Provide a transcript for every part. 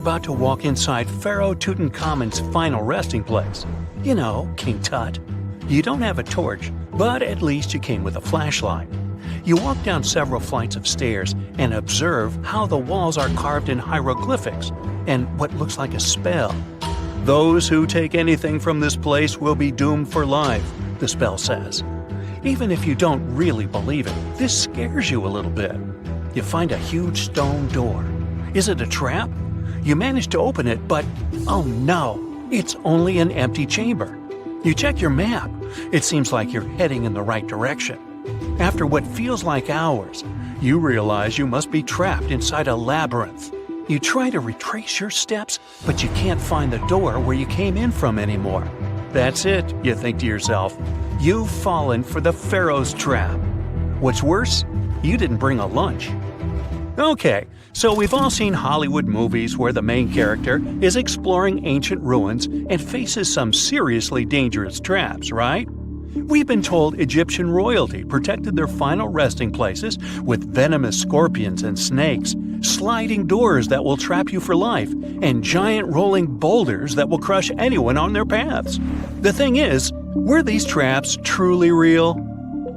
About to walk inside Pharaoh Tutankhamun's final resting place. You know, King Tut. You don't have a torch, but at least you came with a flashlight. You walk down several flights of stairs and observe how the walls are carved in hieroglyphics and what looks like a spell. Those who take anything from this place will be doomed for life, the spell says. Even if you don't really believe it, this scares you a little bit. You find a huge stone door. Is it a trap? You manage to open it, but oh no, it's only an empty chamber. You check your map. It seems like you're heading in the right direction. After what feels like hours, you realize you must be trapped inside a labyrinth. You try to retrace your steps, but you can't find the door where you came in from anymore. That's it, you think to yourself. You've fallen for the Pharaoh's trap. What's worse, you didn't bring a lunch. Okay, so we've all seen Hollywood movies where the main character is exploring ancient ruins and faces some seriously dangerous traps, right? We've been told Egyptian royalty protected their final resting places with venomous scorpions and snakes, sliding doors that will trap you for life, and giant rolling boulders that will crush anyone on their paths. The thing is, were these traps truly real?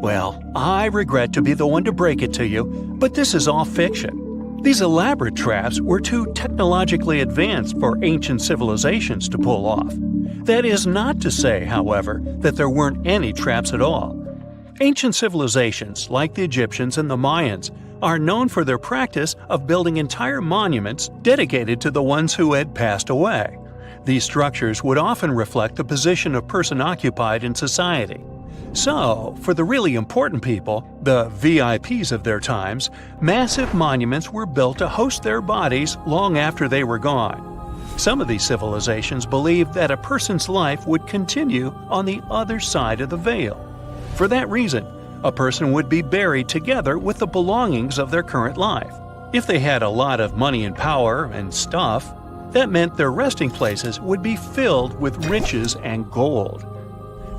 Well, I regret to be the one to break it to you, but this is all fiction. These elaborate traps were too technologically advanced for ancient civilizations to pull off. That is not to say, however, that there weren't any traps at all. Ancient civilizations, like the Egyptians and the Mayans, are known for their practice of building entire monuments dedicated to the ones who had passed away. These structures would often reflect the position of person occupied in society. So, for the really important people, the VIPs of their times, massive monuments were built to host their bodies long after they were gone. Some of these civilizations believed that a person's life would continue on the other side of the veil. For that reason, a person would be buried together with the belongings of their current life. If they had a lot of money and power and stuff, that meant their resting places would be filled with riches and gold.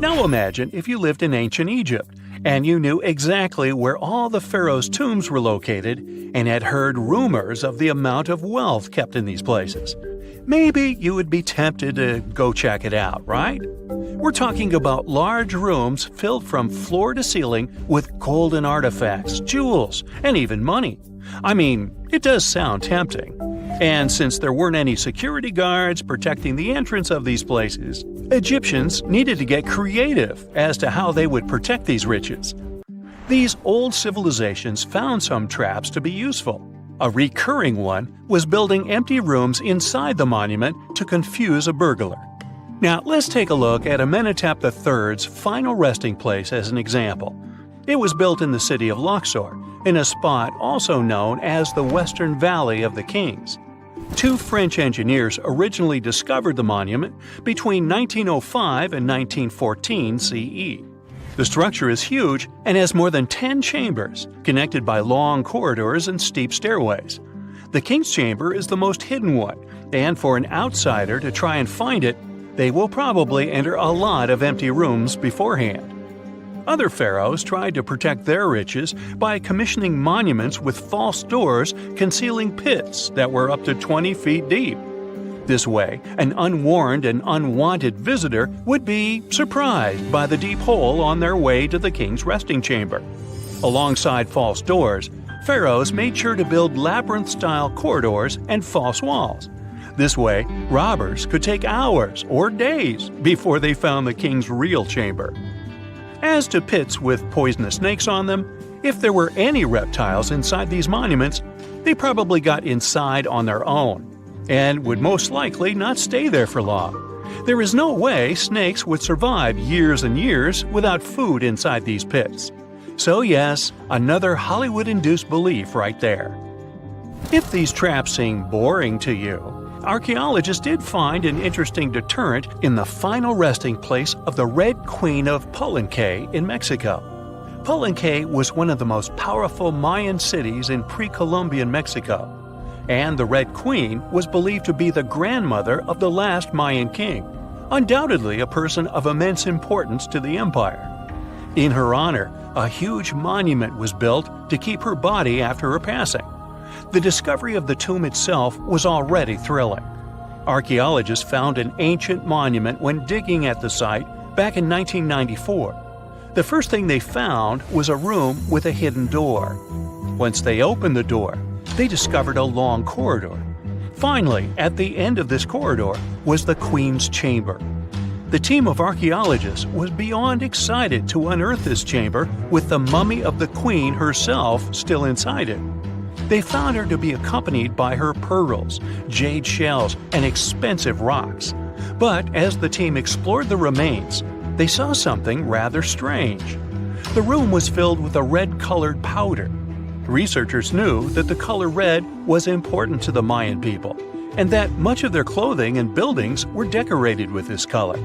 Now imagine if you lived in ancient Egypt, and you knew exactly where all the pharaohs' tombs were located and had heard rumors of the amount of wealth kept in these places. Maybe you would be tempted to go check it out, right? We're talking about large rooms filled from floor to ceiling with golden artifacts, jewels, and even money. I mean, it does sound tempting. And since there weren't any security guards protecting the entrance of these places, Egyptians needed to get creative as to how they would protect these riches. These old civilizations found some traps to be useful. A recurring one was building empty rooms inside the monument to confuse a burglar. Now let's take a look at Amenhotep III's final resting place as an example. It was built in the city of Luxor, in a spot also known as the Western Valley of the Kings. Two French engineers originally discovered the monument between 1905 and 1914 CE. The structure is huge and has more than 10 chambers, connected by long corridors and steep stairways. The King's Chamber is the most hidden one, and for an outsider to try and find it, they will probably enter a lot of empty rooms beforehand. Other pharaohs tried to protect their riches by commissioning monuments with false doors concealing pits that were up to 20 feet deep. This way, an unwarned and unwanted visitor would be surprised by the deep hole on their way to the king's resting chamber. Alongside false doors, pharaohs made sure to build labyrinth-style corridors and false walls. This way, robbers could take hours or days before they found the king's real chamber. As to pits with poisonous snakes on them, if there were any reptiles inside these monuments, they probably got inside on their own, and would most likely not stay there for long. There is no way snakes would survive years and years without food inside these pits. So yes, another Hollywood-induced belief right there. If these traps seem boring to you, archaeologists did find an interesting deterrent in the final resting place of the Red Queen of Palenque in Mexico. Palenque was one of the most powerful Mayan cities in pre-Columbian Mexico, and the Red Queen was believed to be the grandmother of the last Mayan king, undoubtedly a person of immense importance to the empire. In her honor, a huge monument was built to keep her body after her passing. The discovery of the tomb itself was already thrilling. Archaeologists found an ancient monument when digging at the site back in 1994. The first thing they found was a room with a hidden door. Once they opened the door, they discovered a long corridor. Finally, at the end of this corridor was the Queen's Chamber. The team of archaeologists was beyond excited to unearth this chamber with the mummy of the Queen herself still inside it. They found her to be accompanied by her pearls, jade shells, and expensive rocks. But as the team explored the remains, they saw something rather strange. The room was filled with a red-colored powder. Researchers knew that the color red was important to the Mayan people, and that much of their clothing and buildings were decorated with this color.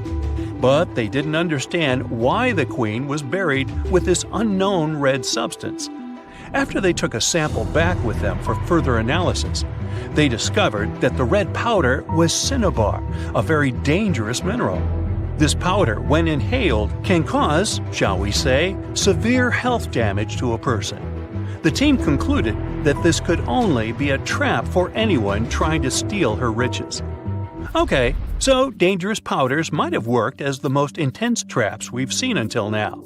But they didn't understand why the queen was buried with this unknown red substance. After they took a sample back with them for further analysis, they discovered that the red powder was cinnabar, a very dangerous mineral. This powder, when inhaled, can cause, shall we say, severe health damage to a person. The team concluded that this could only be a trap for anyone trying to steal her riches. Okay, so dangerous powders might have worked as the most intense traps we've seen until now.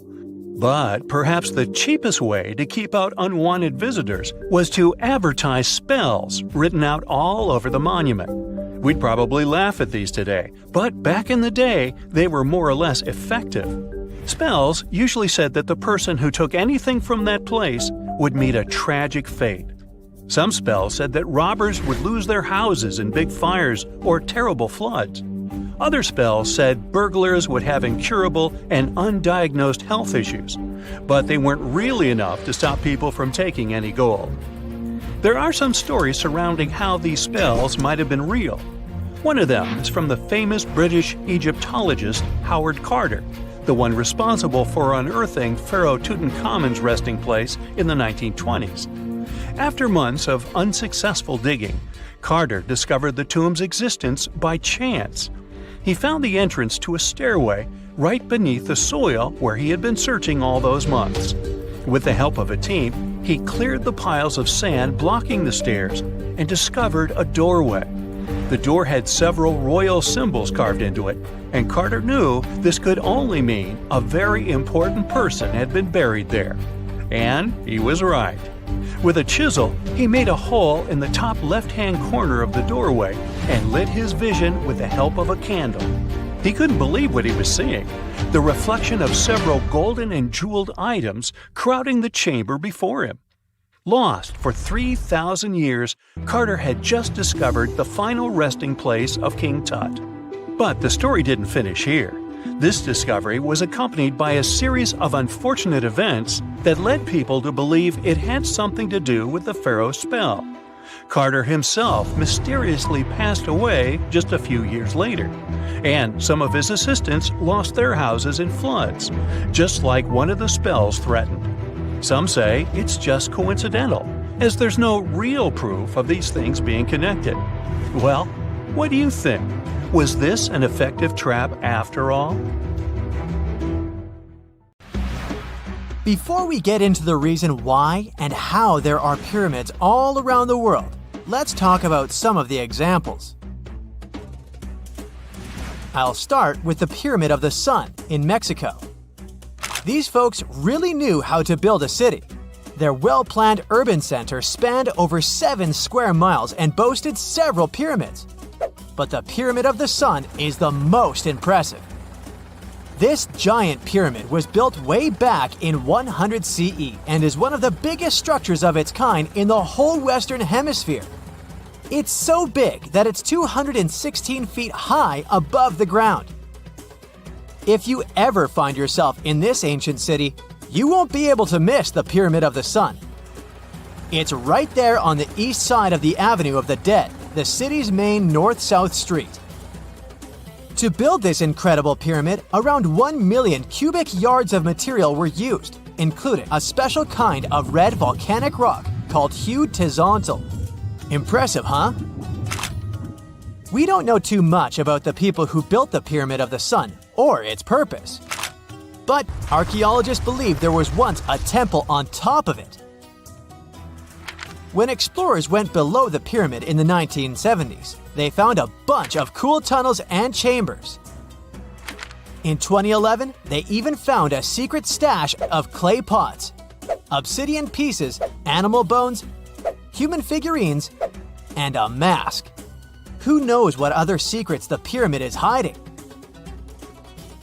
But perhaps the cheapest way to keep out unwanted visitors was to advertise spells written out all over the monument. We'd probably laugh at these today, but back in the day, they were more or less effective. Spells usually said that the person who took anything from that place would meet a tragic fate. Some spells said that robbers would lose their houses in big fires or terrible floods. Other spells said burglars would have incurable and undiagnosed health issues, but they weren't really enough to stop people from taking any gold. There are some stories surrounding how these spells might have been real. One of them is from the famous British Egyptologist Howard Carter, the one responsible for unearthing Pharaoh Tutankhamun's resting place in the 1920s. After months of unsuccessful digging, Carter discovered the tomb's existence by chance. He found the entrance to a stairway right beneath the soil where he had been searching all those months. With the help of a team, he cleared the piles of sand blocking the stairs and discovered a doorway. The door had several royal symbols carved into it, and Carter knew this could only mean a very important person had been buried there. And he was right. With a chisel, he made a hole in the top left-hand corner of the doorway and lit his vision with the help of a candle. He couldn't believe what he was seeing, the reflection of several golden and jeweled items crowding the chamber before him. Lost for 3,000 years, Carter had just discovered the final resting place of King Tut. But the story didn't finish here. This discovery was accompanied by a series of unfortunate events that led people to believe it had something to do with the Pharaoh's spell. Carter himself mysteriously passed away just a few years later, and some of his assistants lost their houses in floods, just like one of the spells threatened. Some say it's just coincidental, as there's no real proof of these things being connected. Well, what do you think? Was this an effective trap after all? Before we get into the reason why and how there are pyramids all around the world, let's talk about some of the examples. I'll start with the Pyramid of the Sun in Mexico. These folks really knew how to build a city. Their well-planned urban center spanned over 7 square miles and boasted several pyramids. But the Pyramid of the Sun is the most impressive. This giant pyramid was built way back in 100 CE and is one of the biggest structures of its kind in the whole Western Hemisphere. It's so big that it's 216 feet high above the ground. If you ever find yourself in this ancient city, you won't be able to miss the Pyramid of the Sun. It's right there on the east side of the Avenue of the Dead, the city's main north-south street. To build this incredible pyramid, around 1 million cubic yards of material were used, including a special kind of red volcanic rock called hued tezontle. Impressive, huh? We don't know too much about the people who built the Pyramid of the Sun or its purpose. But archaeologists believe there was once a temple on top of it. When explorers went below the pyramid in the 1970s, they found a bunch of cool tunnels and chambers. In 2011, they even found a secret stash of clay pots, obsidian pieces, animal bones, human figurines, and a mask. Who knows what other secrets the pyramid is hiding?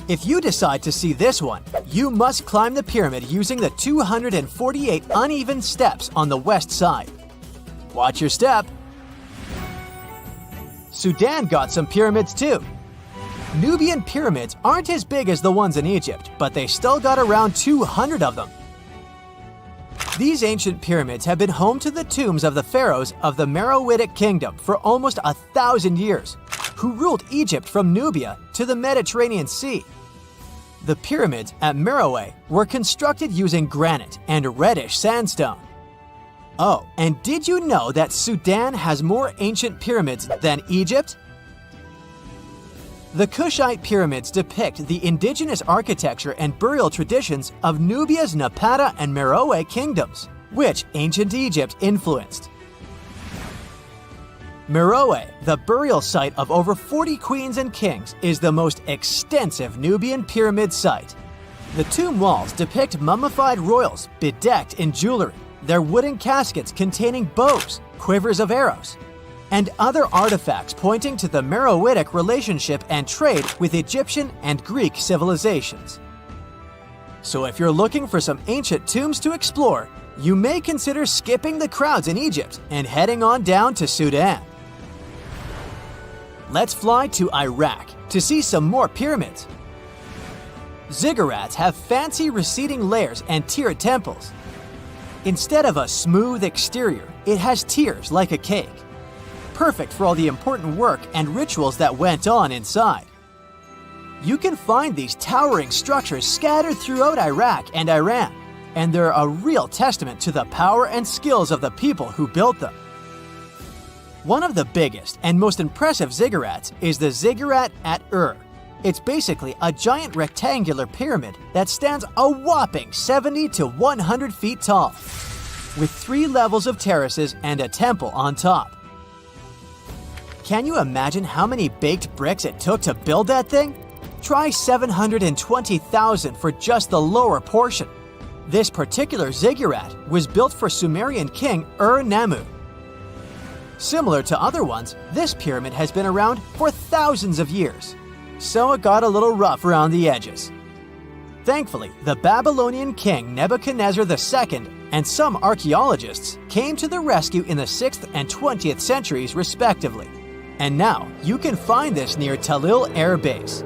If you decide to see this one, you must climb the pyramid using the 248 uneven steps on the west side. Watch your step. Sudan got some pyramids too. Nubian pyramids aren't as big as the ones in Egypt, but they still got around 200 of them. These ancient pyramids have been home to the tombs of the pharaohs of the Meroitic kingdom for almost 1,000 years, who ruled Egypt from Nubia to the Mediterranean Sea. The pyramids at Meroe were constructed using granite and reddish sandstone. Oh, and did you know that Sudan has more ancient pyramids than Egypt? The Kushite pyramids depict the indigenous architecture and burial traditions of Nubia's Napata and Meroe kingdoms, which ancient Egypt influenced. Meroe, the burial site of over 40 queens and kings, is the most extensive Nubian pyramid site. The tomb walls depict mummified royals bedecked in jewelry, their wooden caskets containing bows, quivers of arrows, and other artifacts pointing to the Meroitic relationship and trade with Egyptian and Greek civilizations. So if you're looking for some ancient tombs to explore, you may consider skipping the crowds in Egypt and heading on down to Sudan. Let's fly to Iraq to see some more pyramids. Ziggurats have fancy receding layers and tiered temples. Instead of a smooth exterior, it has tiers like a cake. Perfect for all the important work and rituals that went on inside. You can find these towering structures scattered throughout Iraq and Iran, and they're a real testament to the power and skills of the people who built them. One of the biggest and most impressive ziggurats is the ziggurat at Ur. It's basically a giant rectangular pyramid that stands a whopping 70 to 100 feet tall, with 3 levels of terraces and a temple on top. Can you imagine how many baked bricks it took to build that thing? Try 720,000 for just the lower portion. This particular ziggurat was built for Sumerian king Ur-Nammu. Similar to other ones, this pyramid has been around for thousands of years, so it got a little rough around the edges. Thankfully, the Babylonian king Nebuchadnezzar II and some archaeologists came to the rescue in the 6th and 20th centuries respectively, and now you can find this near Talil Air Base.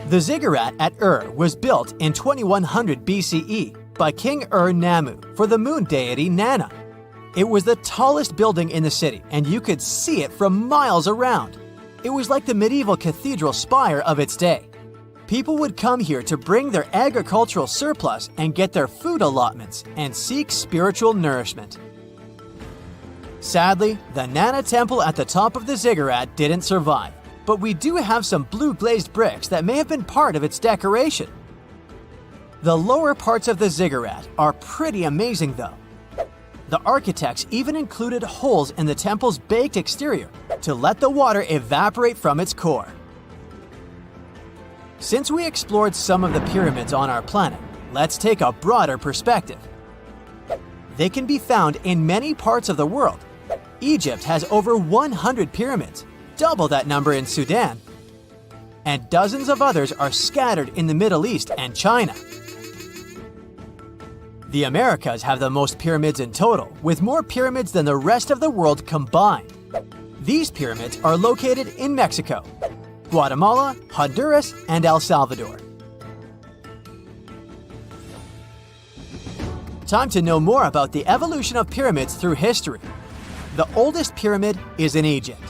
The ziggurat at Ur was built in 2100 BCE by King Ur-Nammu for the moon deity Nana. It was the tallest building in the city, and you could see it from miles around. It was like the medieval cathedral spire of its day. People would come here to bring their agricultural surplus and get their food allotments and seek spiritual nourishment. Sadly, the Nana temple at the top of the ziggurat didn't survive, but we do have some blue glazed bricks that may have been part of its decoration. The lower parts of the ziggurat are pretty amazing though. The architects even included holes in the temple's baked exterior to let the water evaporate from its core. Since we explored some of the pyramids on our planet, let's take a broader perspective. They can be found in many parts of the world. Egypt has over 100 pyramids, double that number in Sudan, and dozens of others are scattered in the Middle East and China. The Americas have the most pyramids in total, with more pyramids than the rest of the world combined. These pyramids are located in Mexico, Guatemala, Honduras, and El Salvador. Time to know more about the evolution of pyramids through history. The oldest pyramid is in Egypt.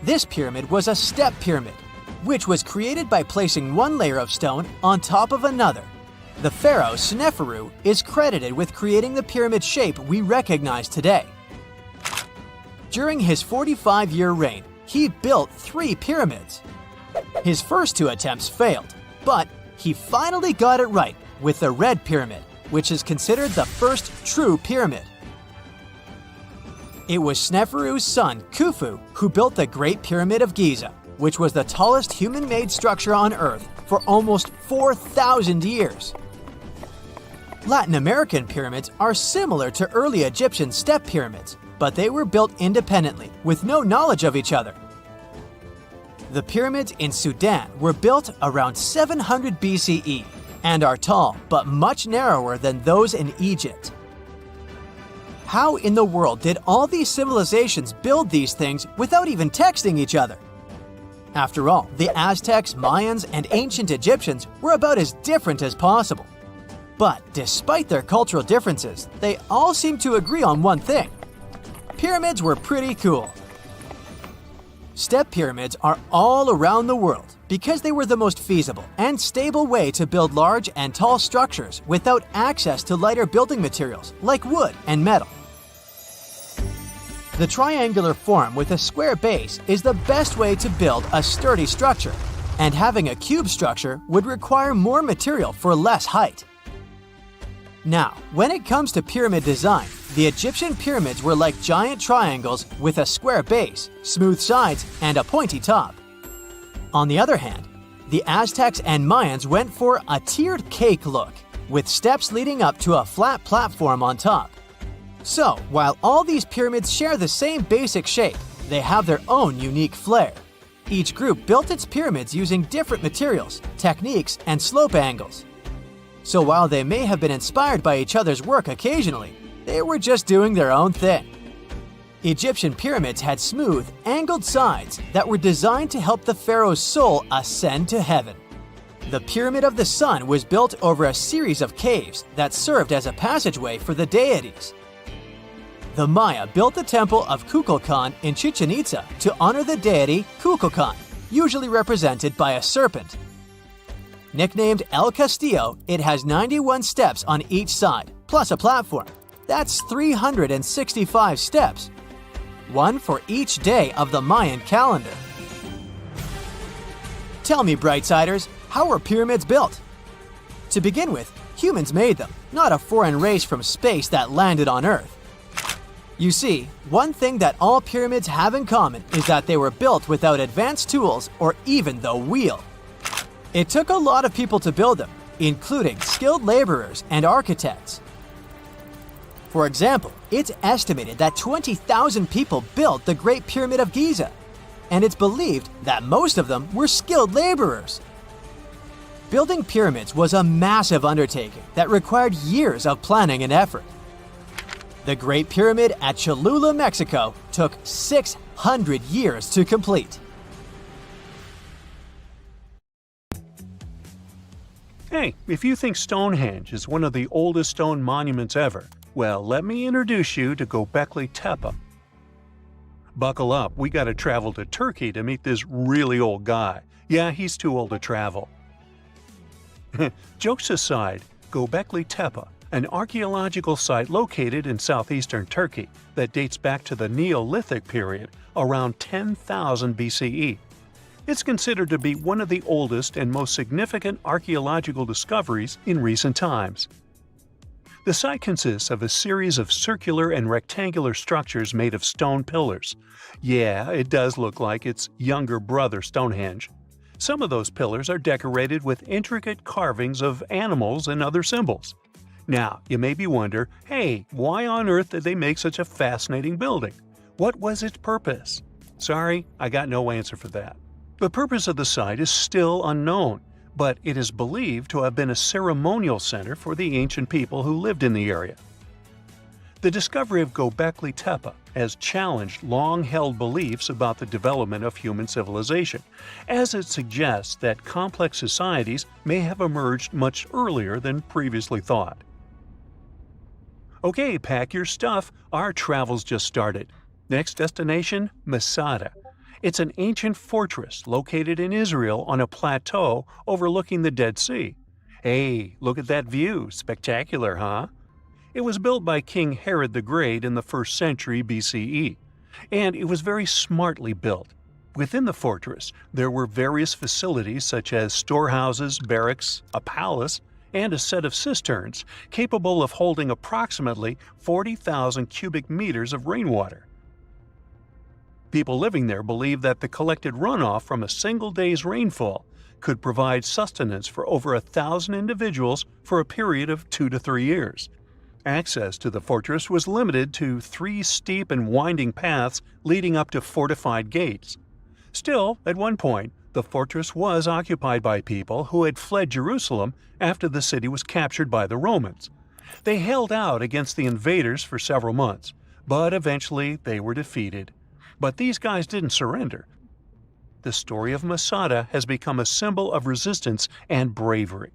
This pyramid was a step pyramid, which was created by placing one layer of stone on top of another. The pharaoh Sneferu is credited with creating the pyramid shape we recognize today. During his 45-year reign, he built 3 pyramids. His first 2 attempts failed, but he finally got it right with the Red Pyramid, which is considered the first true pyramid. It was Sneferu's son, Khufu, who built the Great Pyramid of Giza, which was the tallest human-made structure on Earth for almost 4,000 years. Latin American pyramids are similar to early Egyptian step pyramids, but they were built independently, with no knowledge of each other. The pyramids in Sudan were built around 700 BCE and are tall but much narrower than those in Egypt. How in the world did all these civilizations build these things without even texting each other? After all, the Aztecs, Mayans, and ancient Egyptians were about as different as possible. But despite their cultural differences, they all seem to agree on one thing: pyramids were pretty cool. Step pyramids are all around the world because they were the most feasible and stable way to build large and tall structures without access to lighter building materials like wood and metal. The triangular form with a square base is the best way to build a sturdy structure, and having a cube structure would require more material for less height. Now, when it comes to pyramid design, the Egyptian pyramids were like giant triangles with a square base, smooth sides, and a pointy top. On the other hand, the Aztecs and Mayans went for a tiered cake look, with steps leading up to a flat platform on top. So, while all these pyramids share the same basic shape, they have their own unique flair. Each group built its pyramids using different materials, techniques, and slope angles. So while they may have been inspired by each other's work occasionally, they were just doing their own thing. Egyptian pyramids had smooth, angled sides that were designed to help the pharaoh's soul ascend to heaven. The Pyramid of the Sun was built over a series of caves that served as a passageway for the deities. The Maya built the temple of Kukulkan in Chichen Itza to honor the deity Kukulkan, usually represented by a serpent. Nicknamed El Castillo, it has 91 steps on each side, plus a platform. That's 365 steps, one for each day of the Mayan calendar. Tell me, Brightsiders, how were pyramids built? To begin with, humans made them, not a foreign race from space that landed on Earth. You see, one thing that all pyramids have in common is that they were built without advanced tools or even the wheel. It took a lot of people to build them, including skilled laborers and architects. For example, it's estimated that 20,000 people built the Great Pyramid of Giza, and it's believed that most of them were skilled laborers. Building pyramids was a massive undertaking that required years of planning and effort. The Great Pyramid at Cholula, Mexico, took 600 years to complete. Hey, if you think Stonehenge is one of the oldest stone monuments ever, well, let me introduce you to Göbekli Tepe. Buckle up, we gotta travel to Turkey to meet this really old guy. Yeah, he's too old to travel. Jokes aside, Göbekli Tepe, an archaeological site located in southeastern Turkey that dates back to the Neolithic period, around 10,000 BCE. It's considered to be one of the oldest and most significant archaeological discoveries in recent times. The site consists of a series of circular and rectangular structures made of stone pillars. Yeah, it does look like its younger brother Stonehenge. Some of those pillars are decorated with intricate carvings of animals and other symbols. Now, you maybe wonder, hey, why on earth did they make such a fascinating building? What was its purpose? Sorry, I got no answer for that. The purpose of the site is still unknown, but it is believed to have been a ceremonial center for the ancient people who lived in the area. The discovery of Göbekli Tepe has challenged long-held beliefs about the development of human civilization, as it suggests that complex societies may have emerged much earlier than previously thought. Okay, pack your stuff, our travel's just started. Next destination, Masada. It's an ancient fortress located in Israel on a plateau overlooking the Dead Sea. Hey, look at that view, spectacular, huh? It was built by King Herod the Great in the 1st century BCE, and it was very smartly built. Within the fortress, there were various facilities such as storehouses, barracks, a palace, and a set of cisterns capable of holding approximately 40,000 cubic meters of rainwater. People living there believed that the collected runoff from a single day's rainfall could provide sustenance for over 1,000 individuals for a period of 2 to 3 years. Access to the fortress was limited to 3 steep and winding paths leading up to fortified gates. Still, at one point, the fortress was occupied by people who had fled Jerusalem after the city was captured by the Romans. They held out against the invaders for several months, but eventually they were defeated. But these guys didn't surrender. The story of Masada has become a symbol of resistance and bravery.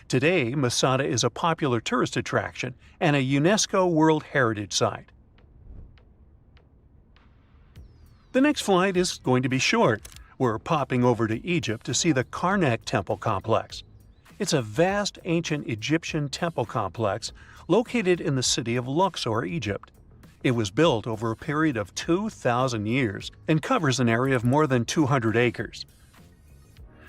Today, Masada is a popular tourist attraction and a UNESCO World Heritage Site. The next flight is going to be short. We're popping over to Egypt to see the Karnak Temple Complex. It's a vast ancient Egyptian temple complex located in the city of Luxor, Egypt. It was built over a period of 2,000 years and covers an area of more than 200 acres.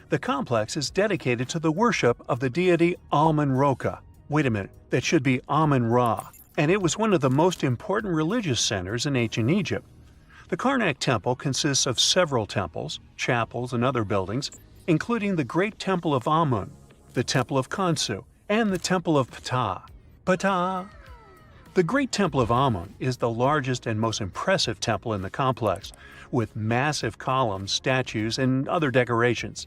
The complex is dedicated to the worship of the deity Amun-Ra. Wait a minute, that should be Amun-Ra, and it was one of the most important religious centers in ancient Egypt. The Karnak Temple consists of several temples, chapels, and other buildings, including the Great Temple of Amun, the Temple of Khonsu, and the Temple of Ptah. Ptah! The Great Temple of Amun is the largest and most impressive temple in the complex, with massive columns, statues, and other decorations.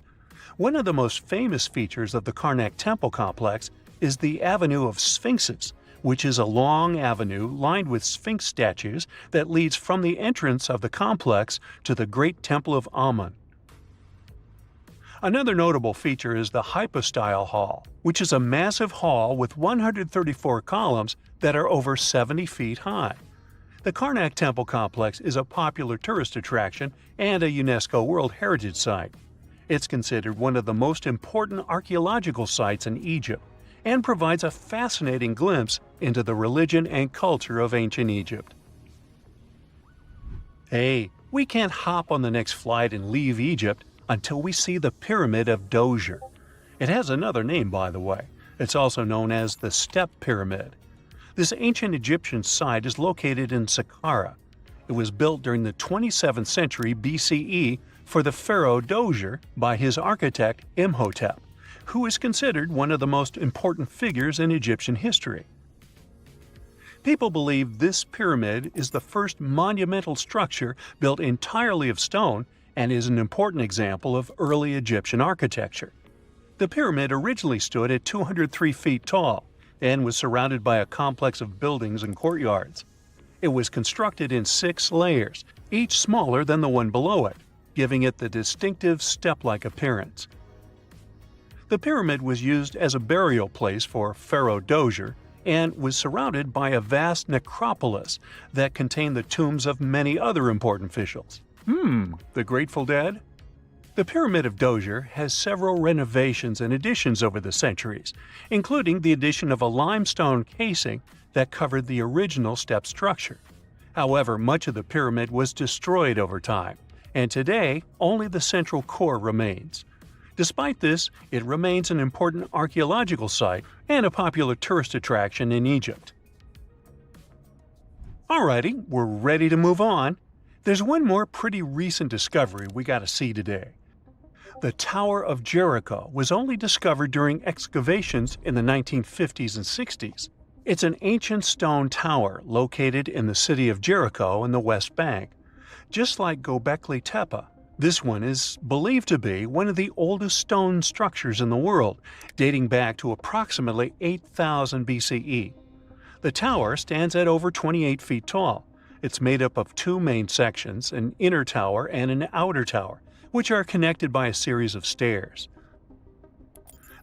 One of the most famous features of the Karnak Temple complex is the Avenue of Sphinxes, which is a long avenue lined with Sphinx statues that leads from the entrance of the complex to the Great Temple of Amun. Another notable feature is the Hypostyle Hall, which is a massive hall with 134 columns that are over 70 feet high. The Karnak Temple Complex is a popular tourist attraction and a UNESCO World Heritage Site. It's considered one of the most important archaeological sites in Egypt and provides a fascinating glimpse into the religion and culture of ancient Egypt. Hey, we can't hop on the next flight and leave Egypt until we see the Pyramid of Djoser. It has another name, by the way. It's also known as the Step Pyramid. This ancient Egyptian site is located in Saqqara. It was built during the 27th century BCE for the Pharaoh Djoser by his architect Imhotep, who is considered one of the most important figures in Egyptian history. People believe this pyramid is the first monumental structure built entirely of stone and is an important example of early Egyptian architecture. The pyramid originally stood at 203 feet tall and was surrounded by a complex of buildings and courtyards. It was constructed in 6 layers, each smaller than the one below it, giving it the distinctive step-like appearance. The pyramid was used as a burial place for Pharaoh Djoser and was surrounded by a vast necropolis that contained the tombs of many other important officials. The Grateful Dead? The Pyramid of Djoser has several renovations and additions over the centuries, including the addition of a limestone casing that covered the original step structure. However, much of the pyramid was destroyed over time, and today only the central core remains. Despite this, it remains an important archaeological site and a popular tourist attraction in Egypt. Alrighty, we're ready to move on. There's one more pretty recent discovery we gotta see today. The Tower of Jericho was only discovered during excavations in the 1950s and 60s. It's an ancient stone tower located in the city of Jericho in the West Bank. Just like Göbekli Tepe, this one is believed to be one of the oldest stone structures in the world, dating back to approximately 8000 BCE. The tower stands at over 28 feet tall. It's made up of 2 main sections, an inner tower and an outer tower, which are connected by a series of stairs.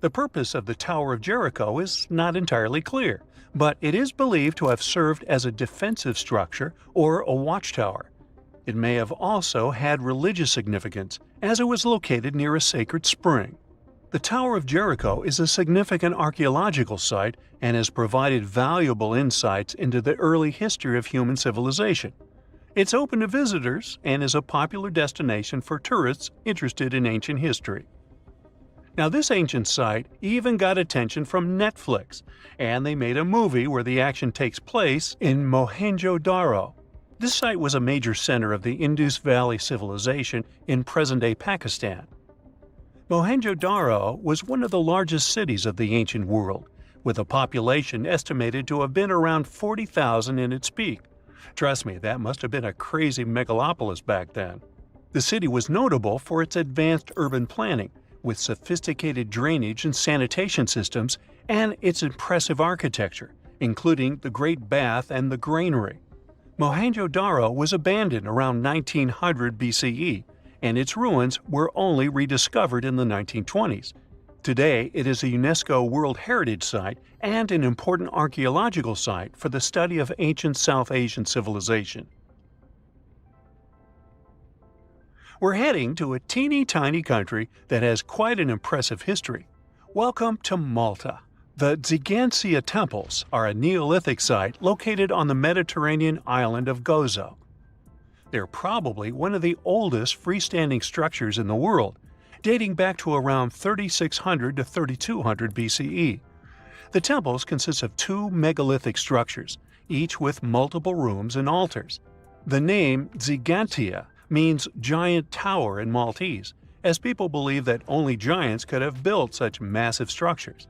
The purpose of the Tower of Jericho is not entirely clear, but it is believed to have served as a defensive structure or a watchtower. It may have also had religious significance, as it was located near a sacred spring. The Tower of Jericho is a significant archaeological site and has provided valuable insights into the early history of human civilization. It's open to visitors and is a popular destination for tourists interested in ancient history. Now, this ancient site even got attention from Netflix, and they made a movie where the action takes place in Mohenjo-daro. This site was a major center of the Indus Valley civilization in present-day Pakistan. Mohenjo-daro was one of the largest cities of the ancient world, with a population estimated to have been around 40,000 in its peak. Trust me, that must have been a crazy megalopolis back then. The city was notable for its advanced urban planning, with sophisticated drainage and sanitation systems, and its impressive architecture, including the Great Bath and the Granary. Mohenjo-daro was abandoned around 1900 BCE, and its ruins were only rediscovered in the 1920s. Today, it is a UNESCO World Heritage Site and an important archaeological site for the study of ancient South Asian civilization. We're heading to a teeny-tiny country that has quite an impressive history. Welcome to Malta. The Ziggurats temples are a Neolithic site located on the Mediterranean island of Gozo. They're probably one of the oldest freestanding structures in the world, dating back to around 3600 to 3200 BCE. The temples consist of two megalithic structures, each with multiple rooms and altars. The name Ziggurats means giant tower in Maltese, as people believe that only giants could have built such massive structures.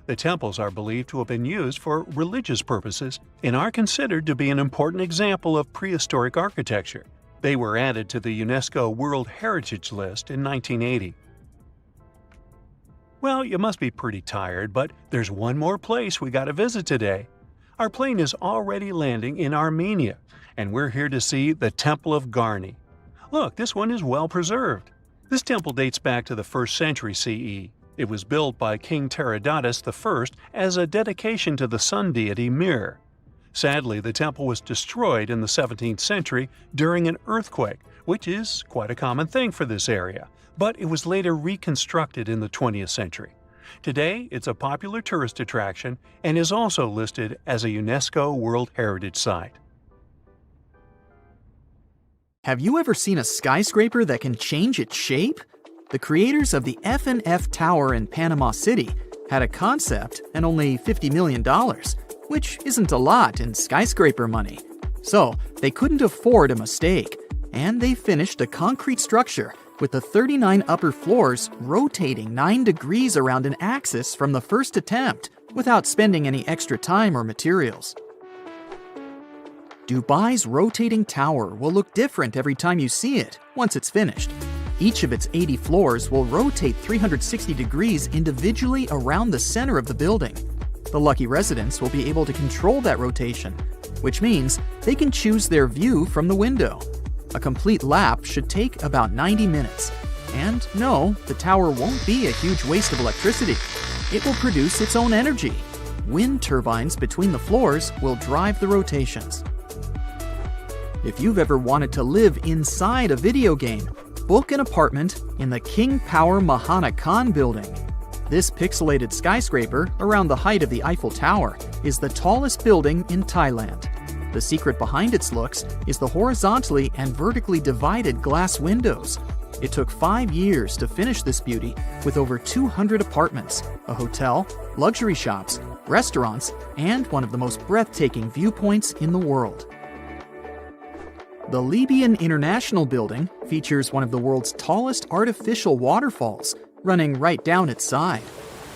The temples are believed to have been used for religious purposes and are considered to be an important example of prehistoric architecture. They were added to the UNESCO World Heritage List in 1980. Well, you must be pretty tired, but there's one more place we gotta visit today. Our plane is already landing in Armenia, and we're here to see the Temple of Garni. Look, this one is well preserved. This temple dates back to the 1st century CE. It was built by King Herodotus I as a dedication to the sun deity Mir. Sadly, the temple was destroyed in the 17th century during an earthquake, which is quite a common thing for this area, but it was later reconstructed in the 20th century. Today, it's a popular tourist attraction and is also listed as a UNESCO World Heritage Site. Have you ever seen a skyscraper that can change its shape? The creators of the F&F Tower in Panama City had a concept and only $50 million, which isn't a lot in skyscraper money. So they couldn't afford a mistake, and they finished a concrete structure with the 39 upper floors rotating 9 degrees around an axis from the first attempt without spending any extra time or materials. Dubai's rotating tower will look different every time you see it once it's finished. Each of its 80 floors will rotate 360 degrees individually around the center of the building. The lucky residents will be able to control that rotation, which means they can choose their view from the window. A complete lap should take about 90 minutes. And no, the tower won't be a huge waste of electricity. It will produce its own energy. Wind turbines between the floors will drive the rotations. If you've ever wanted to live inside a video game, book an apartment in the King Power Mahana Khan building. This pixelated skyscraper, around the height of the Eiffel Tower, is the tallest building in Thailand. The secret behind its looks is the horizontally and vertically divided glass windows. It took 5 years to finish this beauty, with over 200 apartments, a hotel, luxury shops, restaurants, and one of the most breathtaking viewpoints in the world. The Libyan International Building features one of the world's tallest artificial waterfalls, running right down its side.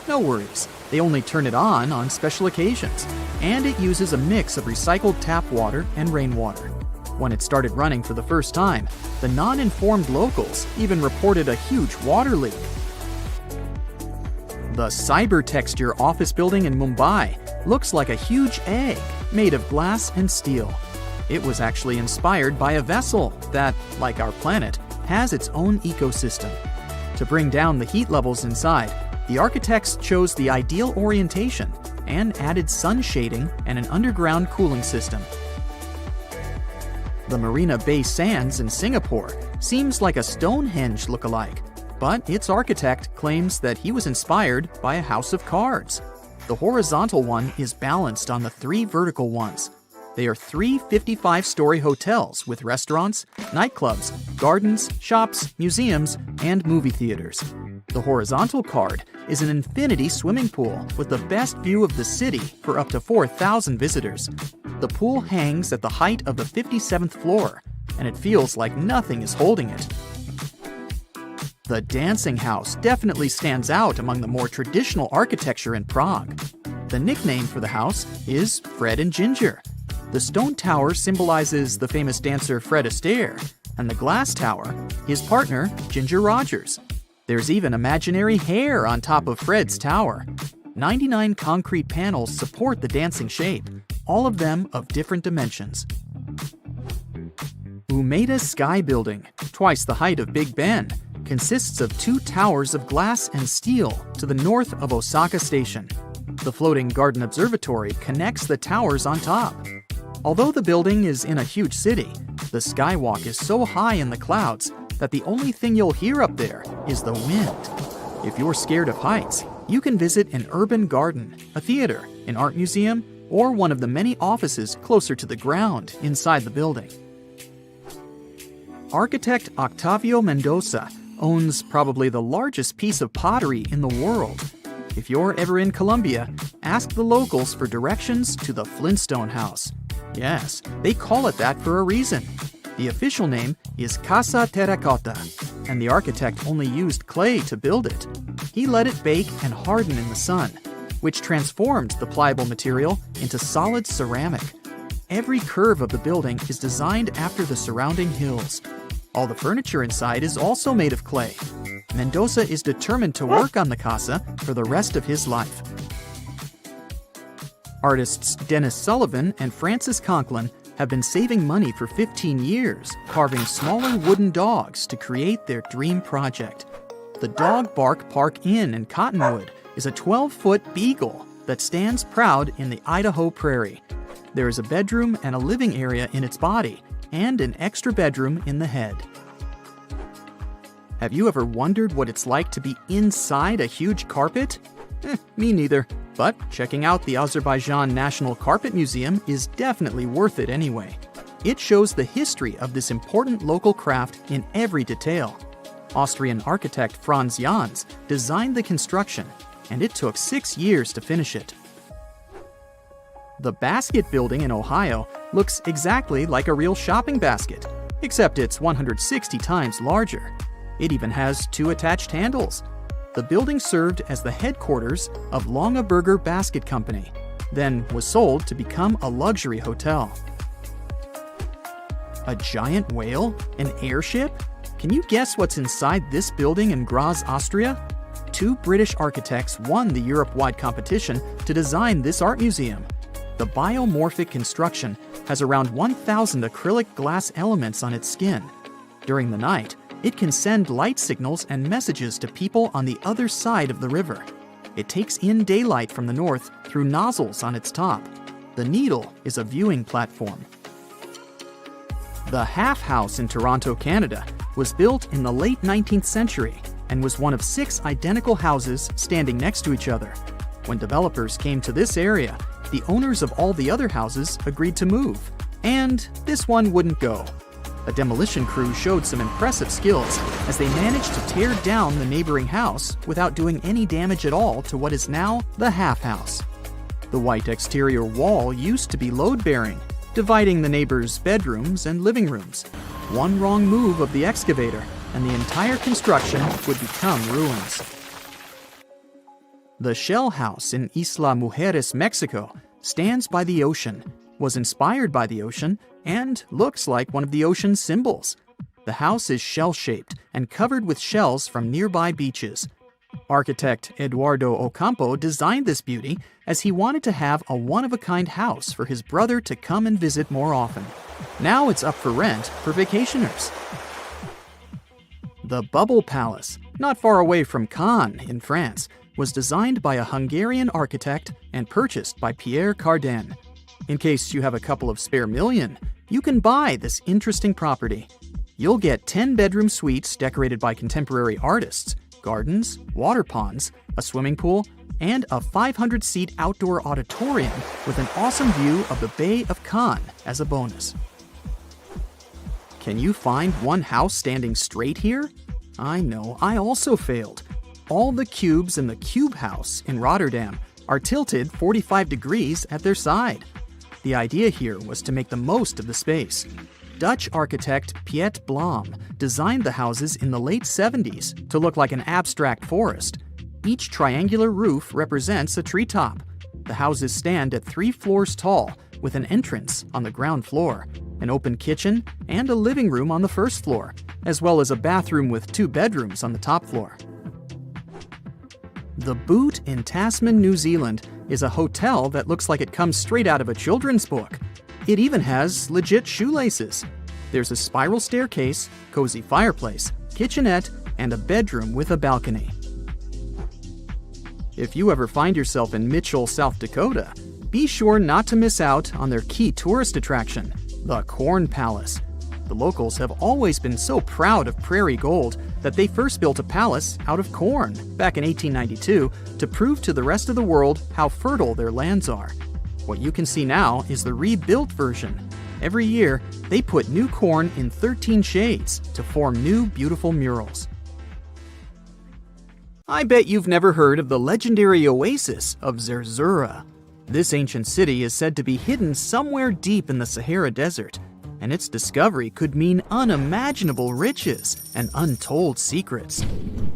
No worries, they only turn it on special occasions, and it uses a mix of recycled tap water and rainwater. When it started running for the first time, the non-informed locals even reported a huge water leak. The Cybertexture office building in Mumbai looks like a huge egg made of glass and steel. It was actually inspired by a vessel that, like our planet, has its own ecosystem. To bring down the heat levels inside, the architects chose the ideal orientation and added sun shading and an underground cooling system. The Marina Bay Sands in Singapore seems like a Stonehenge look-alike, but its architect claims that he was inspired by a house of cards. The horizontal one is balanced on the 3 vertical ones. They are 3 55-story hotels with restaurants, nightclubs, gardens, shops, museums, and movie theaters. The horizontal card is an infinity swimming pool with the best view of the city for up to 4,000 visitors. The pool hangs at the height of the 57th floor, and it feels like nothing is holding it. The dancing house definitely stands out among the more traditional architecture in Prague. The nickname for the house is Fred and Ginger. The stone tower symbolizes the famous dancer Fred Astaire, and the glass tower, his partner, Ginger Rogers. There's even imaginary hair on top of Fred's tower. 99 concrete panels support the dancing shape, all of them of different dimensions. Umeda Sky Building, twice the height of Big Ben, consists of 2 towers of glass and steel to the north of Osaka Station. The floating garden observatory connects the towers on top. Although the building is in a huge city, the skywalk is so high in the clouds that the only thing you'll hear up there is the wind. If you're scared of heights, you can visit an urban garden, a theater, an art museum, or one of the many offices closer to the ground inside the building. Architect Octavio Mendoza owns probably the largest piece of pottery in the world. If you're ever in Colombia, ask the locals for directions to the Flintstone House. Yes, they call it that for a reason. The official name is Casa Terracotta, and the architect only used clay to build it. He let it bake and harden in the sun, which transformed the pliable material into solid ceramic. Every curve of the building is designed after the surrounding hills. All the furniture inside is also made of clay. Mendoza is determined to work on the casa for the rest of his life. Artists Dennis Sullivan and Francis Conklin have been saving money for 15 years, carving smaller wooden dogs to create their dream project. The Dog Bark Park Inn in Cottonwood is a 12-foot beagle that stands proud in the Idaho prairie. There is a bedroom and a living area in its body, and an extra bedroom in the head. Have you ever wondered what it's like to be inside a huge carpet? Me neither, but checking out the Azerbaijan National Carpet Museum is definitely worth it anyway. It shows the history of this important local craft in every detail. Austrian architect Franz Jans designed the construction, and it took 6 years to finish it. The Basket Building in Ohio looks exactly like a real shopping basket, except it's 160 times larger. It even has 2 attached handles. The building served as the headquarters of Longaberger Basket Company, then was sold to become a luxury hotel. A giant whale? An airship? Can you guess what's inside this building in Graz, Austria? 2 British architects won the Europe-wide competition to design this art museum. The biomorphic construction has around 1,000 acrylic glass elements on its skin. During the night, it can send light signals and messages to people on the other side of the river. It takes in daylight from the north through nozzles on its top. The needle is a viewing platform. The Half House in Toronto, Canada, was built in the late 19th century and was one of 6 identical houses standing next to each other. When developers came to this area, the owners of all the other houses agreed to move, and this one wouldn't go. A demolition crew showed some impressive skills as they managed to tear down the neighboring house without doing any damage at all to what is now the Half House. The white exterior wall used to be load-bearing, dividing the neighbors' bedrooms and living rooms. One wrong move of the excavator, and the entire construction would become ruins. The Shell House in Isla Mujeres, Mexico, stands by the ocean, was inspired by the ocean, and looks like one of the ocean's symbols. The house is shell-shaped and covered with shells from nearby beaches. Architect Eduardo Ocampo designed this beauty as he wanted to have a one-of-a-kind house for his brother to come and visit more often. Now it's up for rent for vacationers. The Bubble Palace, not far away from Cannes in France, was designed by a Hungarian architect and purchased by Pierre Cardin. In case you have a couple of spare million, you can buy this interesting property. You'll get 10 bedroom suites decorated by contemporary artists, gardens, water ponds, a swimming pool, and a 500-seat outdoor auditorium with an awesome view of the Bay of Cannes as a bonus. Can you find one house standing straight here? I know, I also failed. all the cubes in the Cube House in Rotterdam are tilted 45 degrees at their side. The idea here was to make the most of the space. Dutch architect Piet Blom designed the houses in the late 70s to look like an abstract forest. Each triangular roof represents a treetop. The houses stand at 3 floors tall, with an entrance on the ground floor, an open kitchen, and a living room on the first floor, as well as a bathroom with 2 bedrooms on the top floor. The Boot in Tasman, New Zealand is a hotel that looks like it comes straight out of a children's book. It even has legit shoelaces. There's a spiral staircase, cozy fireplace, kitchenette, and a bedroom with a balcony. If you ever find yourself in Mitchell, South Dakota, be sure not to miss out on their key tourist attraction, the Corn Palace. The locals have always been so proud of prairie gold that they first built a palace out of corn back in 1892 to prove to the rest of the world how fertile their lands are. What you can see now is the rebuilt version. Every year, they put new corn in 13 shades to form new beautiful murals. I bet you've never heard of the legendary oasis of Zerzura. This ancient city is said to be hidden somewhere deep in the Sahara Desert, and its discovery could mean unimaginable riches and untold secrets.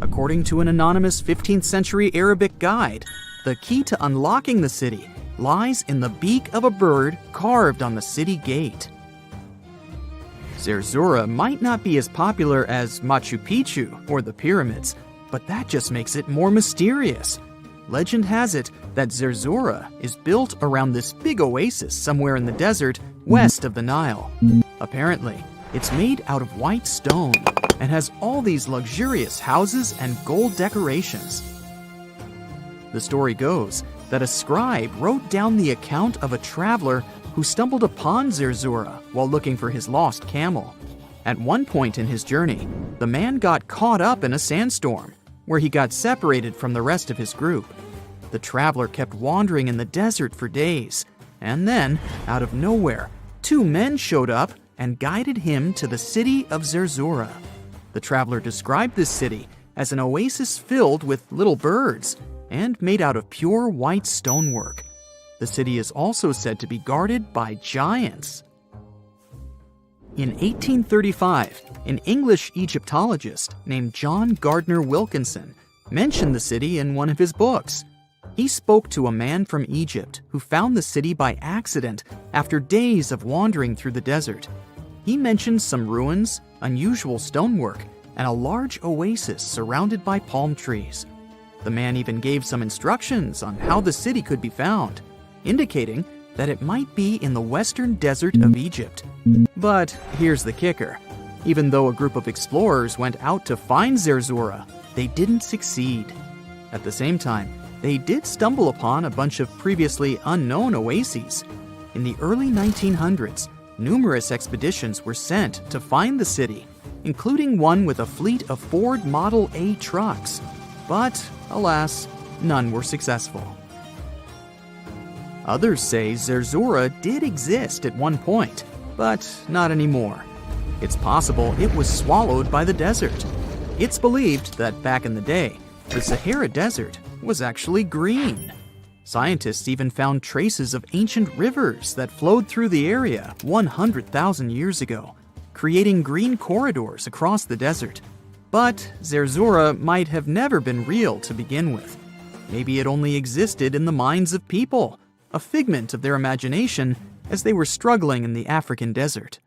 According to an anonymous 15th century Arabic guide, the key to unlocking the city lies in the beak of a bird carved on the city gate. Zerzura might not be as popular as Machu Picchu or the pyramids, but that just makes it more mysterious. Legend has it that Zerzura is built around this big oasis somewhere in the desert west of the Nile. Apparently, it's made out of white stone and has all these luxurious houses and gold decorations. The story goes that a scribe wrote down the account of a traveler who stumbled upon Zerzura while looking for his lost camel. At one point in his journey, the man got caught up in a sandstorm, where he got separated from the rest of his group. The traveler kept wandering in the desert for days, and then, out of nowhere, 2 men showed up and guided him to the city of Zerzura. The traveler described this city as an oasis filled with little birds and made out of pure white stonework. The city is also said to be guarded by giants. In 1835, an English Egyptologist named John Gardner Wilkinson mentioned the city in one of his books. He spoke to a man from Egypt who found the city by accident after days of wandering through the desert. He mentioned some ruins, unusual stonework, and a large oasis surrounded by palm trees. The man even gave some instructions on how the city could be found, indicating that it might be in the western desert of Egypt. But here's the kicker. Even though a group of explorers went out to find Zerzura, they didn't succeed. At the same time, they did stumble upon a bunch of previously unknown oases. In the early 1900s, numerous expeditions were sent to find the city, including one with a fleet of Ford Model A trucks. But, alas, none were successful. Others say Zerzura did exist at one point, but not anymore. It's possible it was swallowed by the desert. It's believed that back in the day, the Sahara Desert was actually green. Scientists even found traces of ancient rivers that flowed through the area 100,000 years ago, creating green corridors across the desert. But Zerzura might have never been real to begin with. Maybe it only existed in the minds of people, a figment of their imagination as they were struggling in the African desert.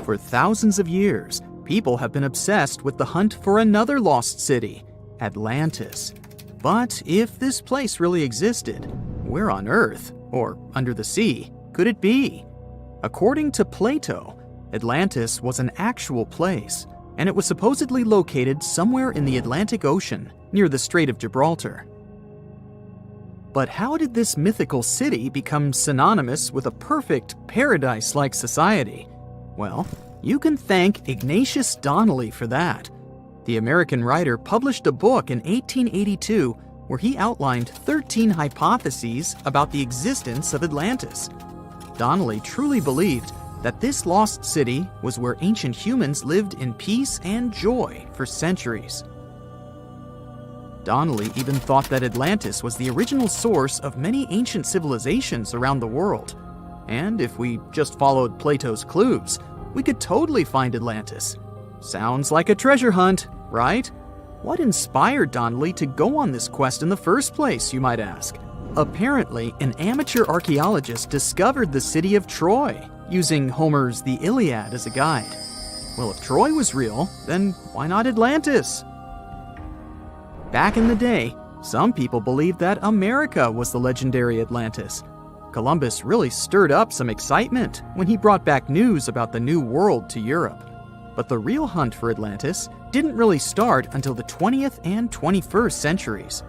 For thousands of years, people have been obsessed with the hunt for another lost city, Atlantis. But if this place really existed, where on Earth, or under the sea, could it be? According to Plato, Atlantis was an actual place, and it was supposedly located somewhere in the Atlantic Ocean, near the Strait of Gibraltar. But how did this mythical city become synonymous with a perfect paradise-like society? Well, you can thank Ignatius Donnelly for that. The American writer published a book in 1882 where he outlined 13 hypotheses about the existence of Atlantis. Donnelly truly believed that this lost city was where ancient humans lived in peace and joy for centuries. Donnelly even thought that Atlantis was the original source of many ancient civilizations around the world. And if we just followed Plato's clues, we could totally find Atlantis. Sounds like a treasure hunt, right? What inspired Donnelly to go on this quest in the first place, you might ask? Apparently, an amateur archaeologist discovered the city of Troy, using Homer's The Iliad as a guide. Well, if Troy was real, then why not Atlantis? Back in the day, some people believed that America was the legendary Atlantis. Columbus really stirred up some excitement when he brought back news about the New World to Europe. But the real hunt for Atlantis didn't really start until the 20th and 21st centuries.